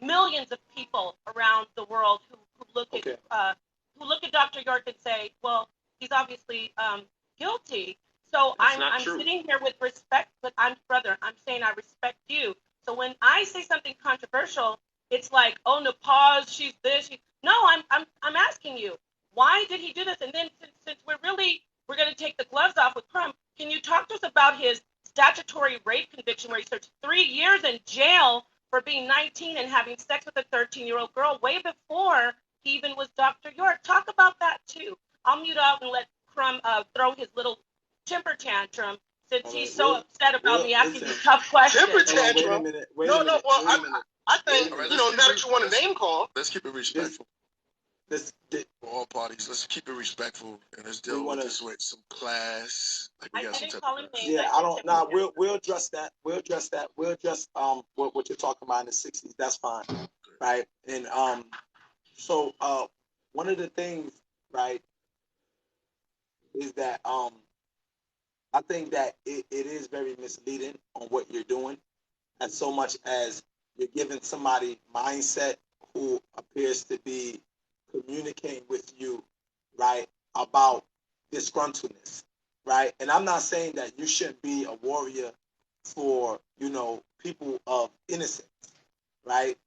millions of people around the world who look at Dr. York and say, well, he's obviously guilty. So I'm sitting here with respect, but I'm saying I respect you. So when I say something controversial, it's like, oh, no, pause. She's this. No, I'm asking you, why did he do this? And then since we're going to take the gloves off with Crumb, can you talk to us about his statutory rape conviction where he served 3 years in jail for being 19 and having sex with a 13-year-old girl way before he even was Dr. York? Talk about that too. I'll mute out and let Crumb throw his little temper tantrum since he's so upset about me asking you tough questions. Temper tantrum? I think, now that you want a name call. Let's keep it respectful. For all parties, let's keep it respectful and let's deal with this with some class. Like we got some type of class. Yeah, I don't. Nah, we'll address that. We'll address what you're talking about in the 60s. That's fine, right? And so one of the things, right, is that I think that it is very misleading on what you're doing, and so much as you're giving somebody mindset who appears to be communicating with you, right, about disgruntledness, right? And I'm not saying that you shouldn't be a warrior for, people of innocence, right?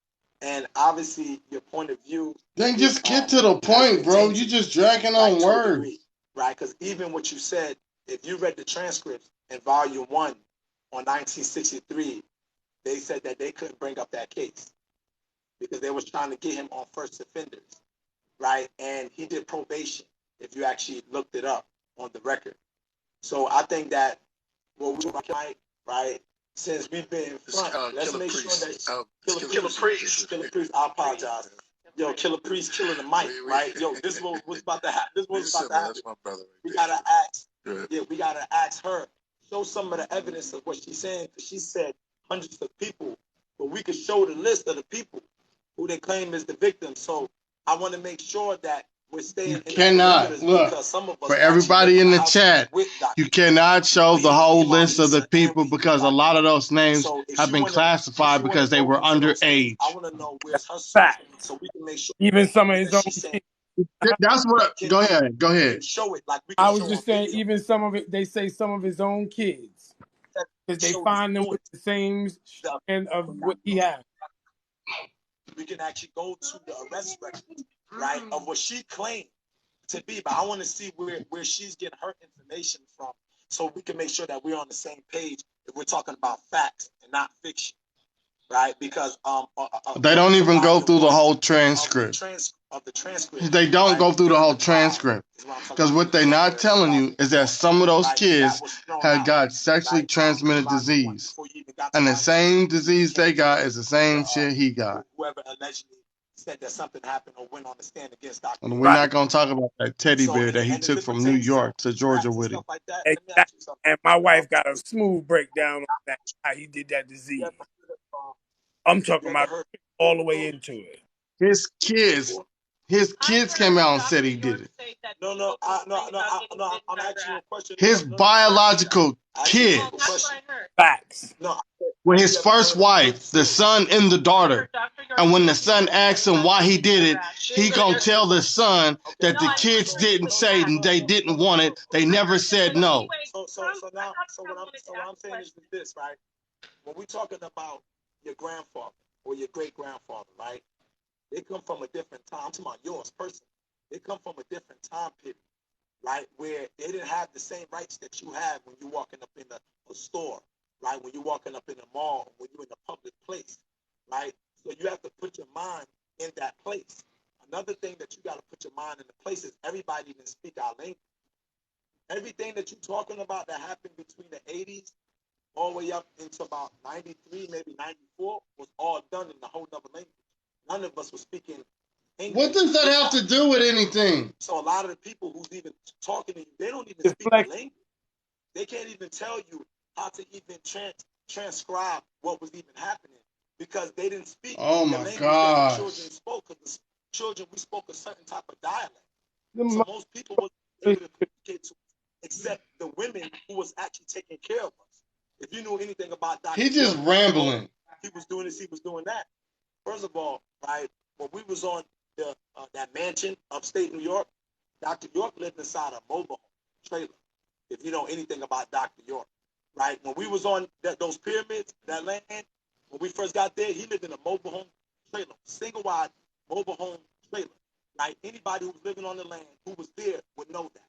And obviously your point of view. Then just get to the point, bro. You just dragging on words. Right, because even what you said, if you read the transcripts in volume 1 on 1963, they said that they couldn't bring up that case. because they was trying to get him on first offenders, right? And he did probation, if you actually looked it up on the record. So I think that what we right, since we've been in front, let's make sure that Killer Priest, I apologize. Yo, Killer Priest killing the mic, right? Yo, this is what was about to happen. This was about to happen. That's my brother. We gotta ask. Yeah, we gotta ask her. Show some of the evidence of what she's saying, because she said hundreds of people, but we could show the list of the people who they claim is the victims. So I want to make sure that we're staying. You cannot look for everybody in the chat. You cannot show the whole list of the people because a lot of those names have been classified because they were underage. I want to know where's her fact, so we can make sure. Even some of his own kids. That's what. Go ahead. Go ahead. Show it like we I was just saying. Even some of it, they say some of his own kids, because they find them with the same end of what he has. We can actually go to the arrest record, right, of what she claimed to be. But I want to see where she's getting her information from, so we can make sure that we're on the same page if we're talking about facts and not fiction, right? Because they don't even go through the whole transcript. They don't go through the whole transcript, because what they're not telling you is that some of those kids had got sexually transmitted disease, and the same disease they got is the same shit he got. Whoever allegedly said that something happened or went on the stand against Dr. And we're not going to talk about that teddy bear that he took from New York to Georgia with him. And my wife got a smooth breakdown on that, how he did that disease. I'm talking about all the way into it. His kids came out and said he did it. No, I'm asking you a question. His biological kid. Facts. With his first wife, the son and the daughter. And when the son asks him why he did it, he gonna tell the son that the kids didn't say they didn't want it. They never said no. So what I'm saying is this, right? When we're talking about your grandfather or your great grandfather, right? They come from a different time. I'm talking about yours personally. They come from a different time period, right? Where they didn't have the same rights that you have when you're walking up in a store, right? When you're walking up in a mall, when you're in a public place, right? So you have to put your mind in that place. Another thing that you got to put your mind in the place is everybody didn't speak our language. Everything that you're talking about that happened between the 80s all the way up into about 93, maybe 94 was all done in a whole other language. None of us were speaking English. What does that have to do with anything? So a lot of the people who's even talking to you, they don't even speak the language. They can't even tell you how to even transcribe what was even happening because they didn't speak the language that the children spoke. Because the children, we spoke a certain type of dialect. So most people were able to communicate to us, except the women who was actually taking care of us. If you knew anything about Dr. He just rambling. He was doing this, he was doing that. First of all, right, when we was on that mansion upstate New York, Dr. York lived inside a mobile home trailer. If you know anything about Dr. York, right? When we was on those pyramids, that land, when we first got there, he lived in a mobile home trailer, single wide mobile home trailer, right? Anybody who was living on the land who was there would know that.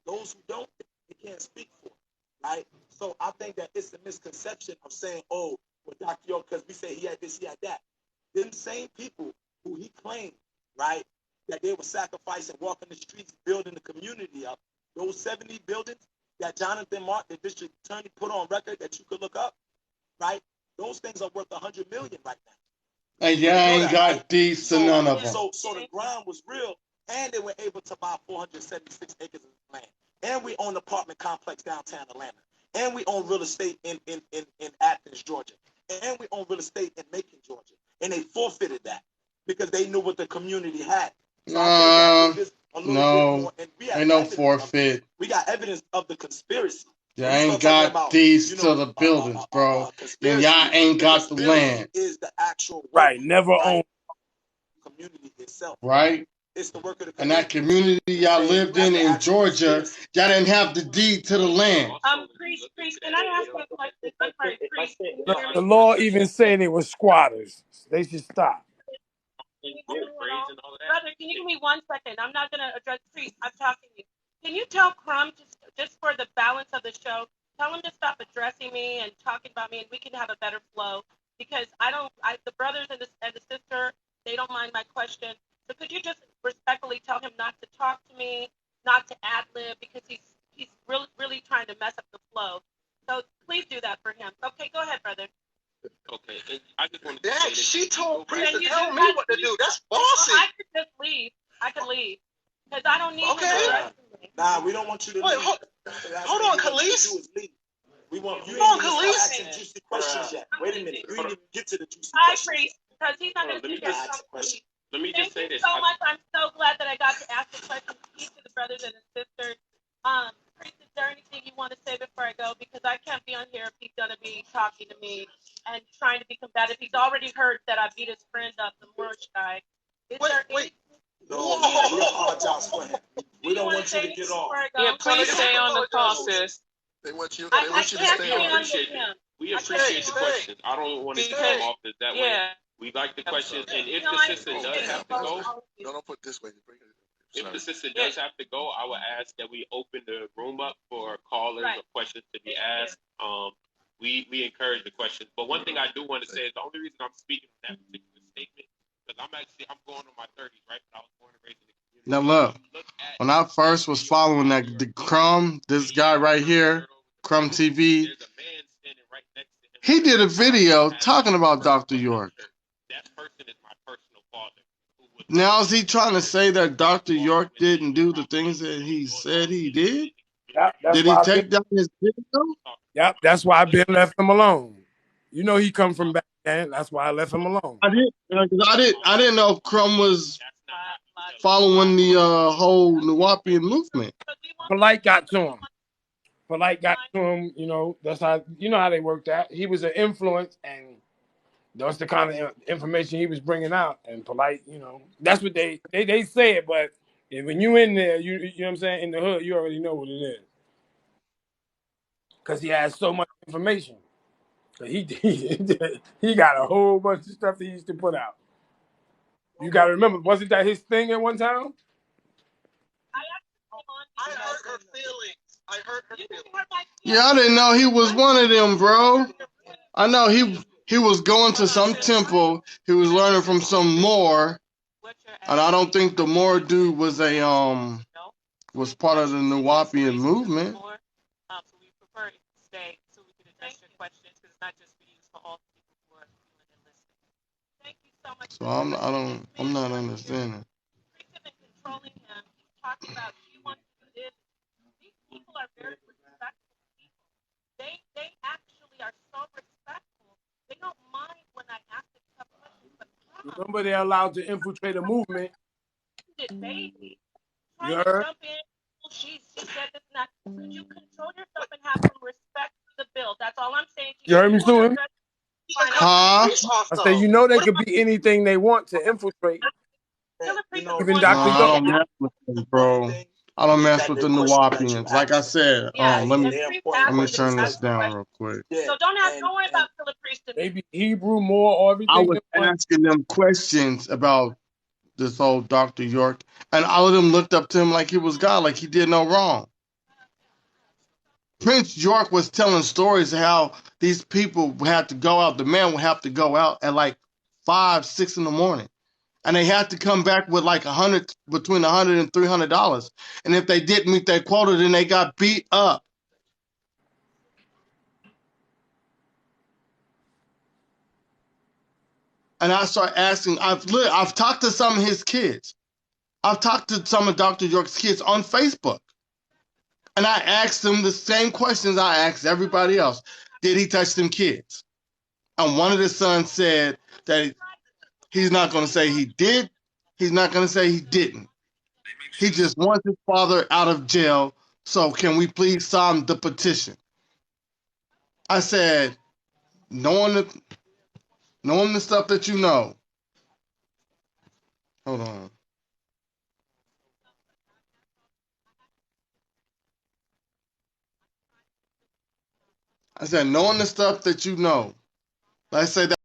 Those who don't, they can't speak for it, right? So I think that it's a misconception of saying, oh, well, Dr. York, because we say he had this, he had that. Them same people who he claimed, right, that they were sacrificing, walking the streets, building the community up, those 70 buildings that Jonathan Martin, the district attorney, put on record that you could look up, right? Those things are worth $100 million right now. And y'all ain't got deeds to none of them. So the ground was real, and they were able to buy 476 acres of land. And we own an apartment complex downtown Atlanta. And we own real estate in Athens, Georgia. And we own real estate in Macon, Georgia. And they forfeited that because they knew what the community had. So no, ain't no forfeit. We got evidence of the conspiracy. Y'all ain't got deeds to the buildings, bro. And y'all ain't got the land. Is the actual right? Never owned community itself. Right. It's the work of the community. And that community y'all lived in Georgia, y'all didn't have the deed to the land. Priest, can I ask you a question? I'm sorry, Priest. The law even say they were squatters. They should stop. Brother, can you give me 1 second? I'm not going to address Priest. I'm talking to you. Can you tell Crumb, just for the balance of the show, tell him to stop addressing me and talking about me, and we can have a better flow? Because the brothers and the sister They don't mind my question. So could you just respectfully tell him not to talk to me, not to ad-lib, because he's really trying to mess up the flow. So please do that for him. Okay, go ahead, brother. Okay, and I just wanted to Dad, say this. she told Prince Can to you tell do me that, what to please? do. That's Well, bossy. I could just leave. I could leave because I don't need him Okay. arresting me. Nah, we don't want you to Wait, leave. hold on, Khalees. We want you Hold on, ain't even Khalees. start asking juicy questions yet. Wait a minute. You didn't even get to the juicy Hi, questions. priest, because he's not going Hold on, to let me sit here just and Ask a question. let me Thank just say you this. so much. I'm so glad that I got to ask the question to each of the brothers and the sisters. Priest, is there anything you want to say before I go? Because I can't be on here if he's going to be talking to me and trying to be combative. He's already heard that I beat his friend up, the Moorish guy. Is there anything No, we apologize for him. We don't want you to get off. before I go? Yeah, please stay on the call, sis. They want you. I They want you to can't stay stay on. on with him. We appreciate the questions. I don't want it to come off as that way. Yeah. We like the questions, and if No, the I sister does appreciate have it. to go, No, don't put it this way. Bring it. if Sorry. the sister does have to go, I would ask that we open the room up for callers Right. or questions to be asked. We encourage the questions, but one thing I do want to say is the only reason I'm speaking on that particular statement because I'm going on my 30s, right? But I was born and raised in the community. Now look, when I first was following the Crumb, this guy right here, Crumb TV, There's a man standing right next to him. he did a video talking about Dr. York. That person is my personal father. Now is he trying to say that Dr. York didn't do the things that he said he did? Yep, that's Did he why I've take been, down his video? yep, that's why I've been left him alone. You know he come from back then. That's why I left him alone. I didn't know if Crumb was following the whole Nuwapian movement. Polite got to him. Polite got to him. You know that's how they worked out. He was an influence, and that's the kind of information he was bringing out. And Polite, that's what they say it. But when you in there, you know what I'm saying, in the hood, you already know what it is. Because he has so much information. He got a whole bunch of stuff that he used to put out. You got to remember, wasn't that his thing at one time? I hurt her feelings. Yeah, I didn't know he was one of them, bro. I know he was going to some temple. He was learning from some Moor, and I don't think the Moor dude was was part of the Nuwapian movement. So we prefer to stay so we can address your questions because it's not just for you, it's for all people who are viewing and listening. Thank you so much. So I'm not understanding. Controlling him. He's talking about she wants to do this. These people are very respectful people. They actually are so respectful. They don't mind when I ask them tough questions. But Remember, they're allowed to infiltrate a movement. baby, You trying to heard? jump in. She said this and that. Could you control yourself and have some respect for the bill? That's all I'm saying to You heard me, Susan? Huh? I say, they could be anything they want to infiltrate. Even No, Dr. I York. don't mess with them, bro. I don't mess with the Nuwapians. Like I said, let me turn this down real quick. So don't worry about Philip Priest. Maybe Hebrew more or everything. I was asking them questions about this whole Dr. York, and all of them looked up to him like he was God, like he did no wrong. Prince York was telling stories of how these people had to go out. The man would have to go out at like 5, 6 in the morning. And they had to come back with like between $100 and $300. And if they didn't meet their quota, then they got beat up. And I started asking, I've talked to some of his kids. I've talked to some of Dr. York's kids on Facebook. And I asked them the same questions I asked everybody else. Did he touch them kids? And one of the sons said that he's not going to say he did. He's not going to say he didn't. He just wants his father out of jail. So can we please sign the petition? I said, knowing the stuff that you know. Hold on. I said, knowing the stuff that you know. Let's say that.